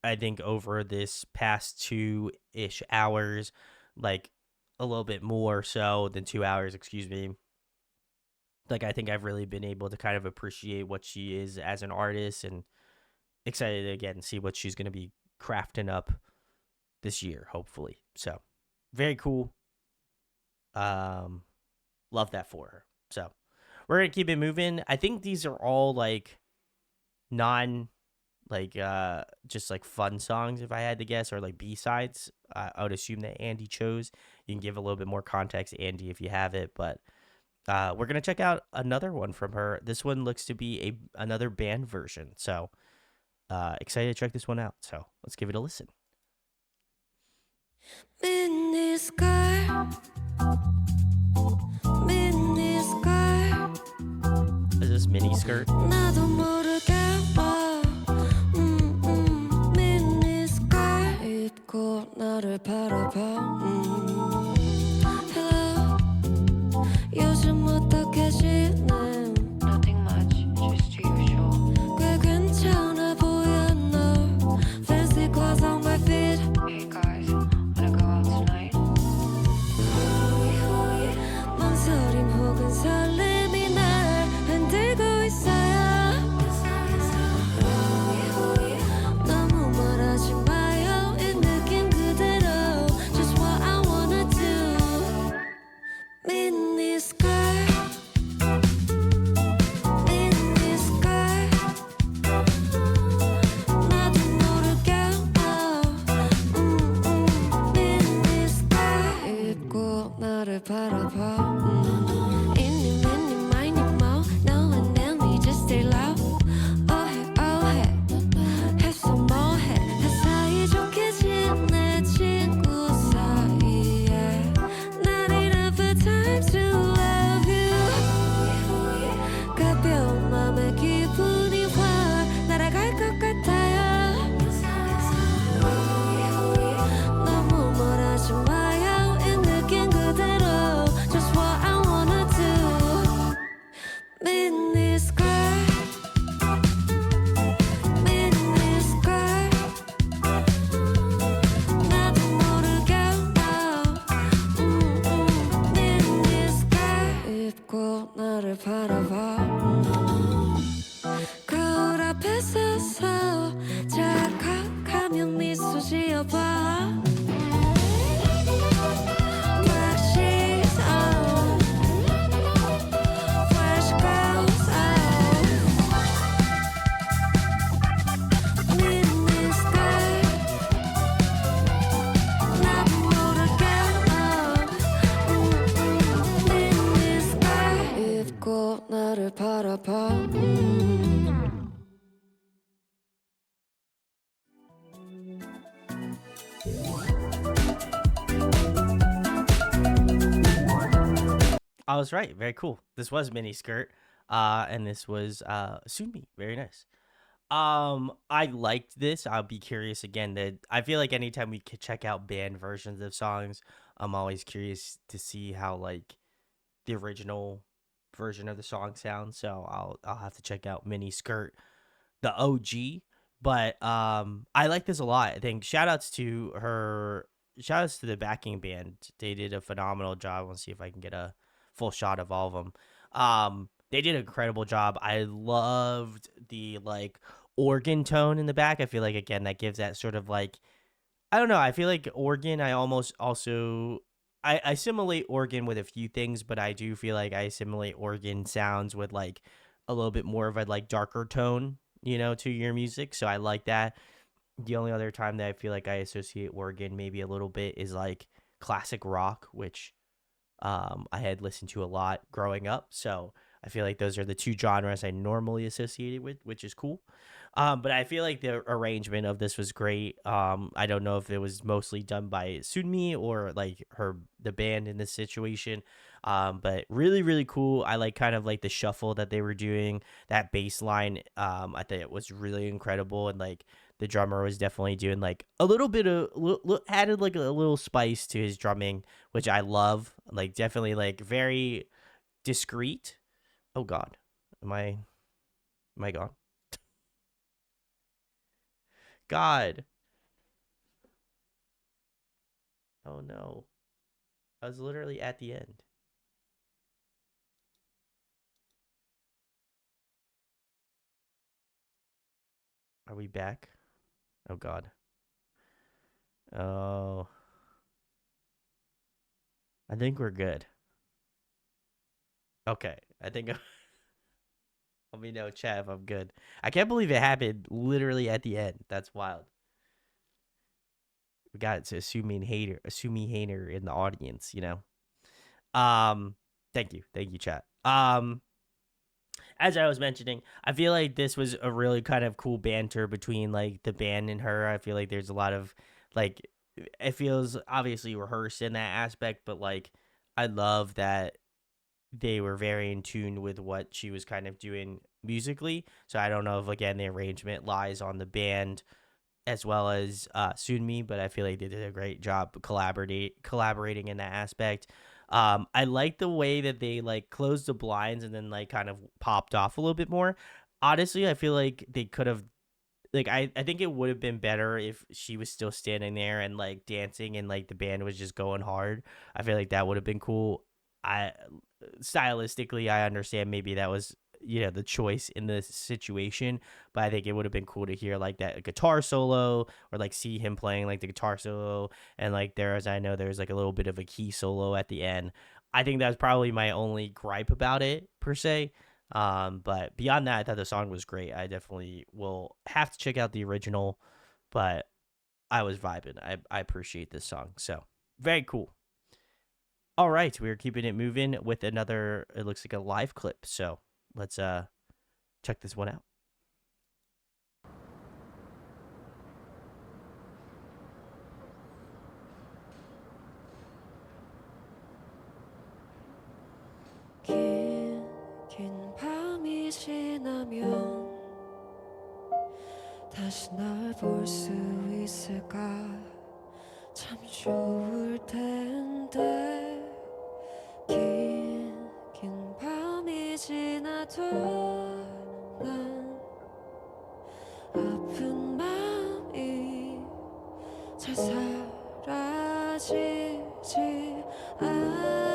I think over this past 2-ish hours, like a little bit more so than 2 hours, excuse me. Like I think I've really been able to kind of appreciate what she is as an artist, and excited to again see what she's gonna be crafting up this year, hopefully. So very cool. Um, love that for her. So we're gonna keep it moving. I think these are all like non just like fun songs if I had to guess, or like B-sides. I would assume that Andy chose. You can give a little bit more context, Andy, if you have it, but we're gonna check out another one from her. This one looks to be another band version, so excited to check this one out. So let's give it a listen. Miniskirt, miniskirt. Is this mini skirt? 나도 모르게 봐. miniskirt 입고 나를 바라봐. Hello, 요즘 어떻게 지내? Nothing much, just usual. 꽤 괜찮아 보여 너. Fancy clothes on my feet. Hey guys, wanna go out tonight? 망설임 혹은 설렘이 날 흔들고 있어요. 너무 말하지 마요. 이 느낌 그대로. Just what I wanna do. Miniskirt, miniskirt. 나도 모르게 miniskirt 입고 나를 바라봐. Eeny, meeny, miny, mo. No one tell me just stay loud. oh hey 했어 뭐해. 다 사이좋게 지내 친구 사이에. Not enough time to love you. 가벼운 맘에 기분이 확 날아갈 것 같아요. 너무 말하지 마요. 이 느낌 그대로. Just what I wanna do. Miniskirt, miniskirt. 나도 모르게 miniskirt 입고 나를 바라봐. 거울 앞에 서서 자각하면 미소 지어봐. Black sheets on, flash goes out. Miniskirt, 나도 모르게 miniskirt 입고 나를 바라봐. I was right. Very cool. This was mini skirt, and this was Sunmi. Very nice. I liked this. I'll be curious again. That I feel like anytime we could check out band versions of songs, I'm always curious to see how like the original version of the song sounds. So I'll have to check out mini skirt, the OG. But I like this a lot. I think shout outs to the backing band. They did a phenomenal job. Let's see if I can get a full shot of all of them. They did an incredible job. I loved the like organ tone in the back. I feel like again that gives that sort of like, I don't know. I feel like organ. I almost also I assimilate organ with a few things, but I do feel like I assimilate organ sounds with like a little bit more of a like darker tone, to your music. So I like that. The only other time that I feel like I associate organ maybe a little bit is like classic rock, which I had listened to a lot growing up. So I feel like those are the two genres I normally associate it with, which is cool. But I feel like the arrangement of this was great. I don't know if it was mostly done by Sunmi or like the band in this situation. But really, really cool. I like kind of like the shuffle that they were doing. That bass line, I think it was really incredible, and like the drummer was definitely doing like a little bit of added like a little spice to his drumming, which I love. Like definitely like very discreet. Oh God, am I gone? God, oh no, I was literally at the end. Are we back? Oh God. Oh, I think we're good. Okay, I think. Let me know, chat, if I'm good. I can't believe it happened literally at the end. That's wild. We got to assuming hater in the audience. Um, thank you, chat. As I was mentioning, I feel like this was a really kind of cool banter between like the band and her. I feel like there's a lot of like it feels obviously rehearsed in that aspect, but like I love that they were very in tune with what she was kind of doing musically. So I don't know if again the arrangement lies on the band as well as Sunmi, but I feel like they did a great job collaborating in that aspect. I like the way that they like closed the blinds and then like kind of popped off a little bit more. Honestly, I feel like they could have like I think it would have been better if she was still standing there and like dancing and like the band was just going hard. I feel like that would have been cool. I stylistically I understand maybe that was the choice in this situation, but I think it would have been cool to hear like that guitar solo or like see him playing like the guitar solo and like there as I know there's like a little bit of a key solo at the end. I think that's probably my only gripe about it per se. But beyond that, I thought the song was great. I definitely will have to check out the original, but I was vibing. I appreciate this song. So very cool. All right, we're keeping it moving with another. It looks like a live clip. So let's check this one out. 긴 밤이 지나면 다시 널 볼 수 있을까 참 좋을 텐데 긴 밤이 지나도 난 아픈 마음이 잘 사라지지 않아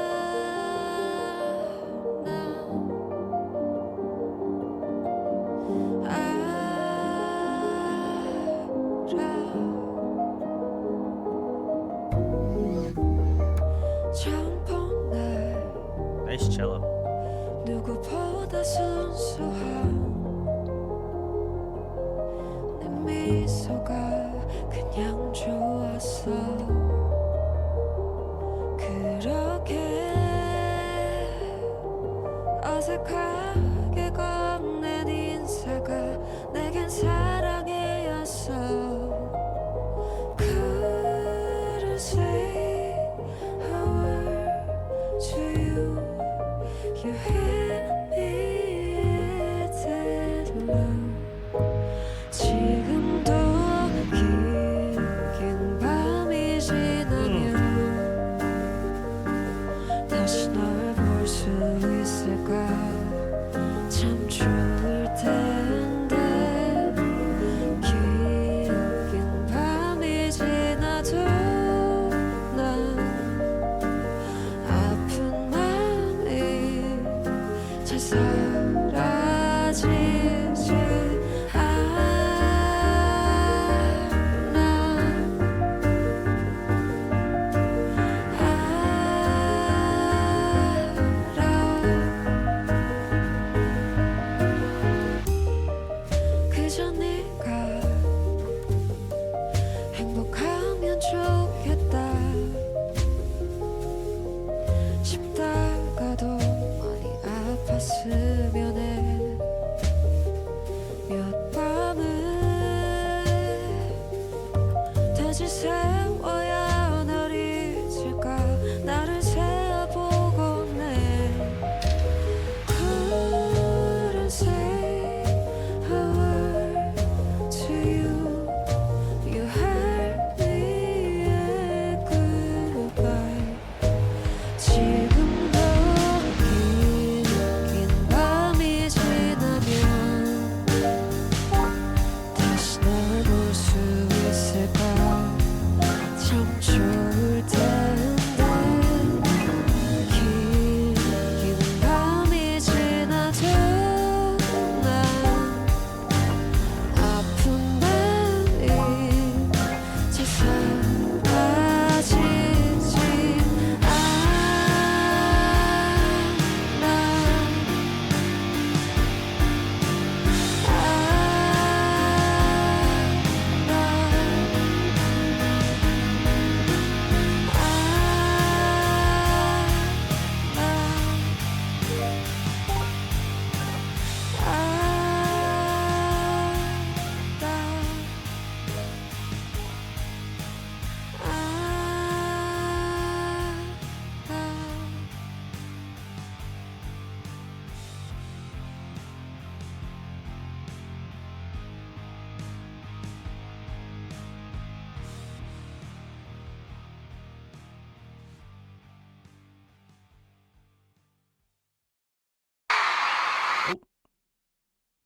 Nice cello. 누구보다 순수한 내 미소가 그냥 좋았어 그렇게 어색하게 건넨 인사가 내겐 사랑이었어 Couldn't say a word to you You hit me dead low 지금도 긴 밤이 지나면 다시 널 볼 수 있을까 참 좋을 텐데 긴 밤이 지나도 난 아픈 마음이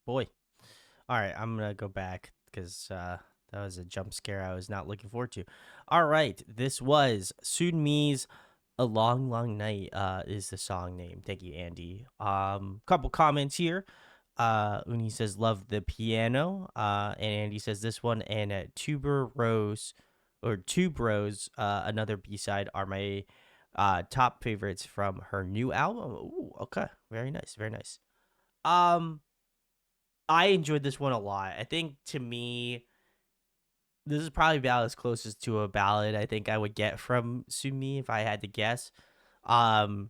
Boy. All right, I'm gonna go back because that was a jump scare I was not looking forward to. All right, this was Sunmi's "A Long Long Night." Is the song name? Thank you, Andy. Couple comments here. Uni says love the piano. And Andy says this one and Tuber Rose or Two Bros. Another B side are my top favorites from her new album. Ooh, okay, very nice, very nice. Um. I enjoyed this one a lot. I think to me, this is probably about as closest to a ballad I think I would get from Sumi if I had to guess. Um,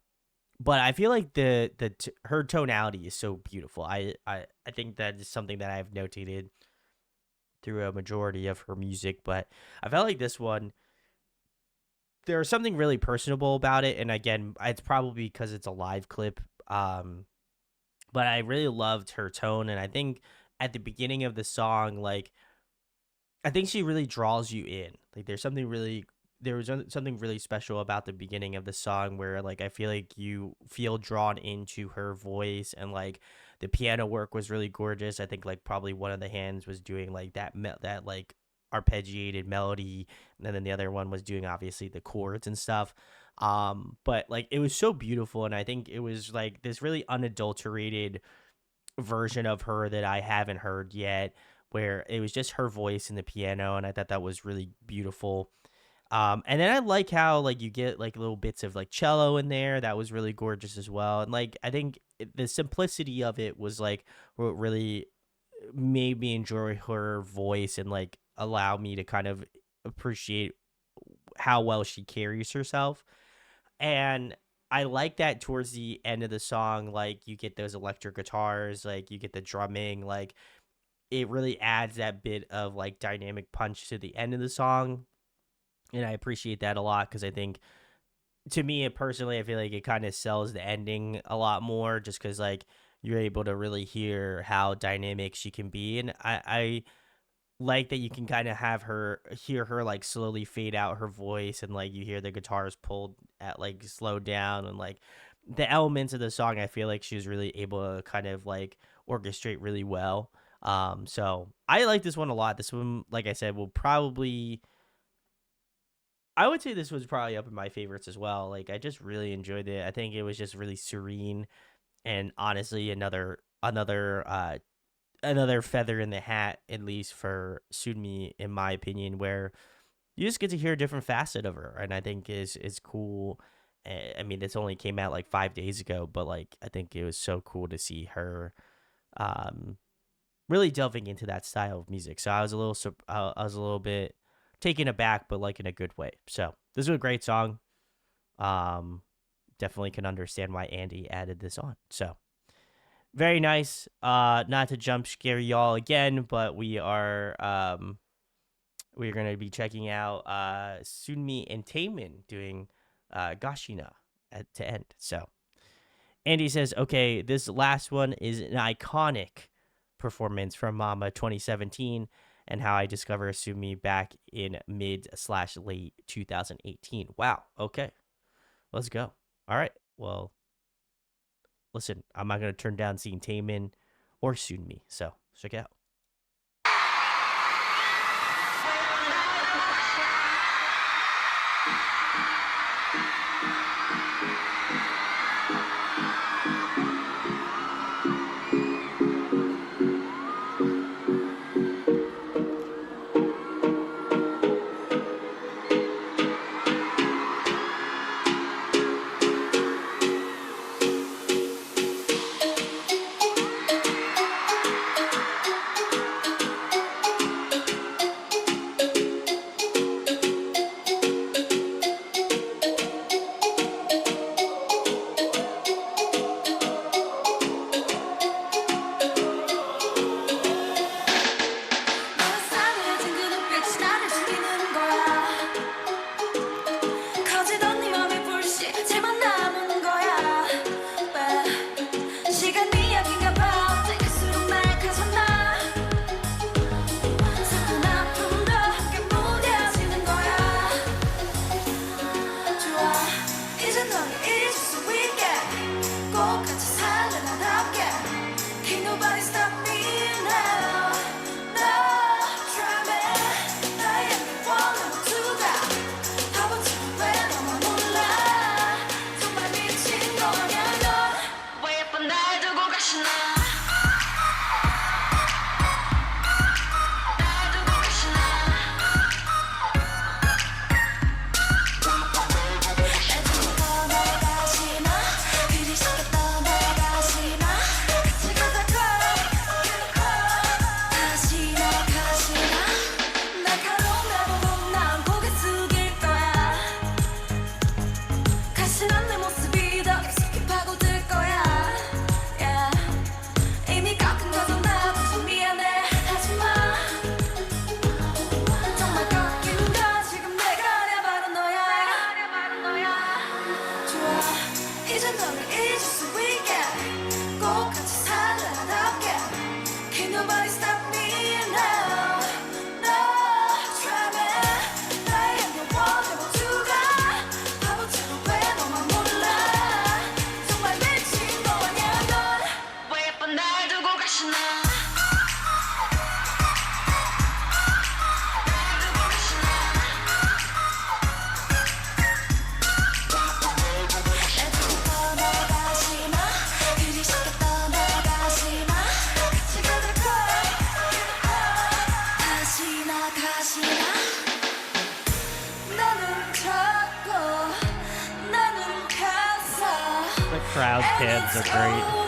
but I feel like her tonality is so beautiful. I think that is something that I've notated through a majority of her music. But I felt like this one, there was something really personable about it, and again, it's probably because it's a live clip. But I really loved her tone, and I think at the beginning of the song, like I think she really draws you in. Like something really special about the beginning of the song where like I feel like you feel drawn into her voice, and like the piano work was really gorgeous. I think like probably one of the hands was doing like that like arpeggiated melody, and then the other one was doing obviously the chords and stuff. But like it was so beautiful, and I think it was like this really unadulterated version of her that I haven't heard yet, where it was just her voice and the piano, and I thought that was really beautiful. And then I like how like you get like little bits of like cello in there. That was really gorgeous as well. And like I think the simplicity of it was like what really made me enjoy her voice and like allow me to kind of appreciate how well she carries herself. And I like that towards the end of the song, like you get those electric guitars, like you get the drumming, like it really adds that bit of like dynamic punch to the end of the song. And I appreciate that a lot because I think to me personally, I feel like it kind of sells the ending a lot more just because like you're able to really hear how dynamic she can be. And I like that you can kind of hear her like slowly fade out her voice, and like you hear the guitars pulled at like slowed down, and like the elements of the song I feel like she was really able to kind of like orchestrate really well. So I like this one a lot. This one, like I said, will probably, I would say this was probably up in my favorites as well. Like I just really enjoyed it. I think it was just really serene, and honestly another feather in the hat, at least for Sunmi, in my opinion, where you just get to hear a different facet of her, and I think is cool. I mean, this only came out like 5 days ago, but like I think it was so cool to see her, um, really delving into that style of music. So I was a little bit taken aback, but like in a good way. So this is a great song. Um, Definitely can understand why Andy added this on. So very nice. Not to jump scare y'all again, but we're gonna be checking out Sunmi and Taemin doing Gashina to end. So Andy says, okay, this last one is an iconic performance from Mama 2017, and how I discovered Sunmi back in mid/late 2018. Wow. Okay, let's go. All right. Well, listen, I'm not gonna turn down seeing Taemin or Sunmi. So check it out. 넌 싸늘해진 그 눈빛이 나를 죽이는 거야. 커지던 네 맘의 불씨체만 남은 거야. 왜 시간이 약인가 봐. 땡길수록 날 가졌나. 슬픈 아픔도 함께 무뎌지는 거야. 좋아 이제 널 잊을 수 있게 꼭 같이 살래 나답게. Can't nobody stop me. The crowd cans are great.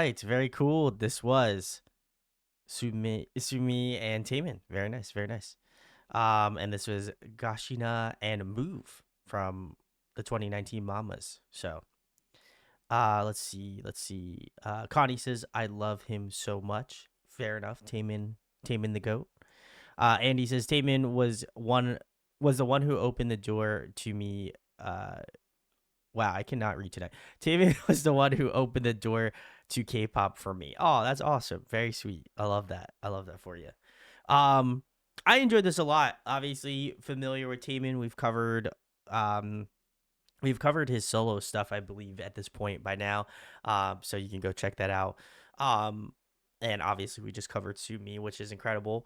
right, very cool. This was Sumi and Taemin. Very nice, very nice. And this was Gashina and Move from the 2019 Mamas. So, let's see. Connie says I love him so much. Fair enough. Taemin the goat. Andy says Taemin was the one who opened the door to me. Wow, I cannot read tonight. Taemin was the one who opened the door to K-pop for me. Oh, that's awesome. Very sweet. I love that. I love that for you. Um, I enjoyed this a lot. Obviously, familiar with Taemin. We've covered his solo stuff, I believe, at this point by now. So you can go check that out. Um, and obviously we just covered Sumi, which is incredible.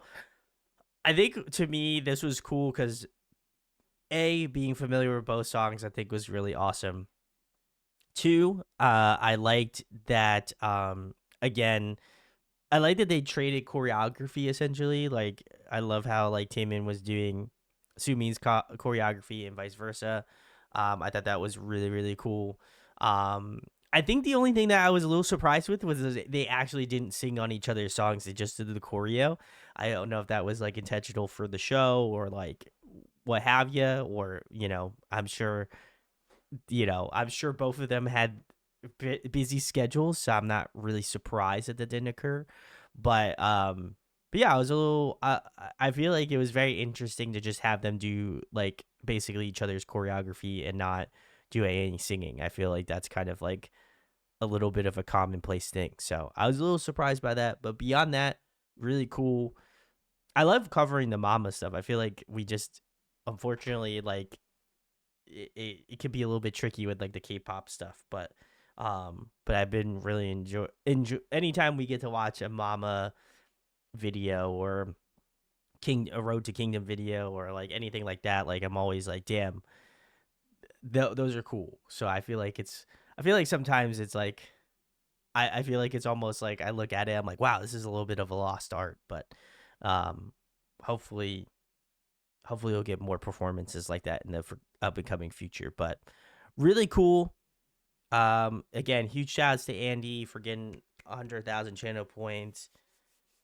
I think to me this was cool because being familiar with both songs, I think was really awesome. Two, I liked that. Again, I like that they traded choreography essentially. Like I love how like Taemin was doing Sumi's choreography and vice versa. I thought that was really really cool. I think the only thing that I was a little surprised with was they actually didn't sing on each other's songs. They just did the choreo. I don't know if that was like intentional for the show or like what have you, or I'm sure both of them had busy schedules, so I'm not really surprised that didn't occur. But yeah, I was a little. I feel like it was very interesting to just have them do like basically each other's choreography and not do any singing. I feel like that's kind of like a little bit of a commonplace thing. So I was a little surprised by that, but beyond that, really cool. I love covering the mama stuff. I feel like we just unfortunately like it could be a little bit tricky with like the K-pop stuff, but I've been really enjoy anytime we get to watch a mama video or a Road to Kingdom video or like anything like that. Like I'm always like, damn, those are cool. So I feel like sometimes it's like I feel like it's almost like I look at it, I'm like, wow, this is a little bit of a lost art, but um, hopefully we'll get more performances like that in the up and coming future. But really cool. Again, huge shout outs to Andy for getting 100,000 channel points,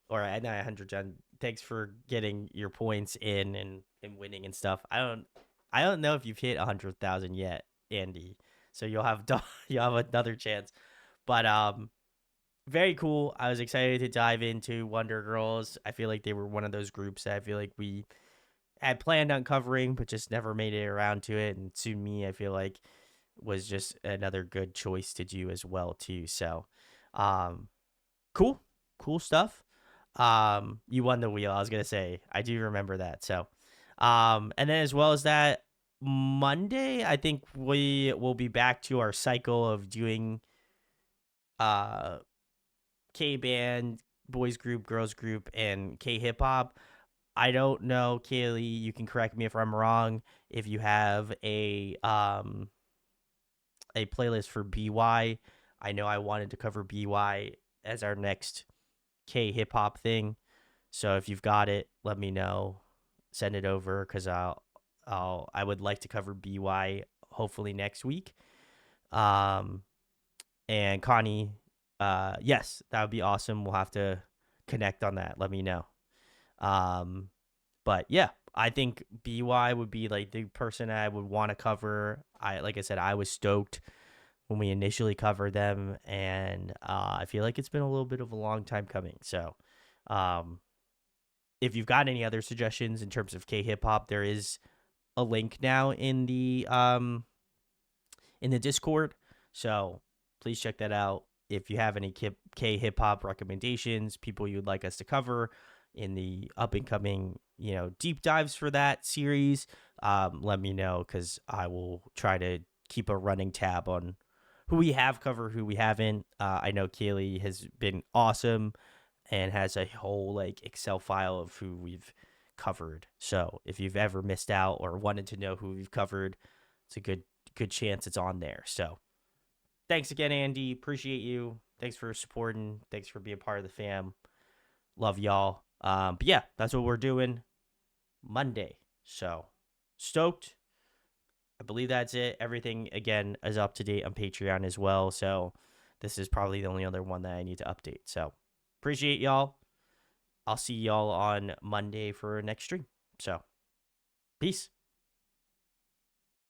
or not 100. Thanks for getting your points in and winning and stuff. I don't know if you've hit 100,000 yet, Andy. So you'll have another chance. But very cool. I was excited to dive into Wonder Girls. I feel like they were one of those groups that I feel like we had planned on covering, but just never made it around to it. And Sunmi, I feel like, was just another good choice to do as well too. So, cool stuff. You won the wheel. I was gonna say I do remember that. So, and then as well as that, Monday, I think we will be back to our cycle of doing K band, boys group, girls group, and K hip hop. I don't know, Kaylee. You can correct me if I'm wrong. If you have a playlist for BY, I know I wanted to cover BY as our next K hip hop thing. So if you've got it, let me know. Send it over because I would like to cover BY hopefully next week. And Connie, yes, that would be awesome. We'll have to connect on that. Let me know. But yeah, I think BY would be like the person I would want to cover. Like I said, I was stoked when we initially covered them, and I feel like it's been a little bit of a long time coming. So, if you've got any other suggestions in terms of K hip hop, there is a link now in the Discord. So please check that out. If you have any K hip hop recommendations, people you'd like us to cover in the up and coming, deep dives for that series, let me know because I will try to keep a running tab on who we have covered, who we haven't. I know Kaylee has been awesome and has a whole like Excel file of who we've covered. So if you've ever missed out or wanted to know who we've covered, it's a good chance it's on there. So thanks again, Andy. Appreciate you. Thanks for supporting. Thanks for being part of the fam. Love y'all. But yeah, that's what we're doing Monday. So stoked. I believe that's it. Everything again is up to date on Patreon as well. So this is probably the only other one that I need to update. So appreciate y'all. I'll see y'all on Monday for next stream. So peace.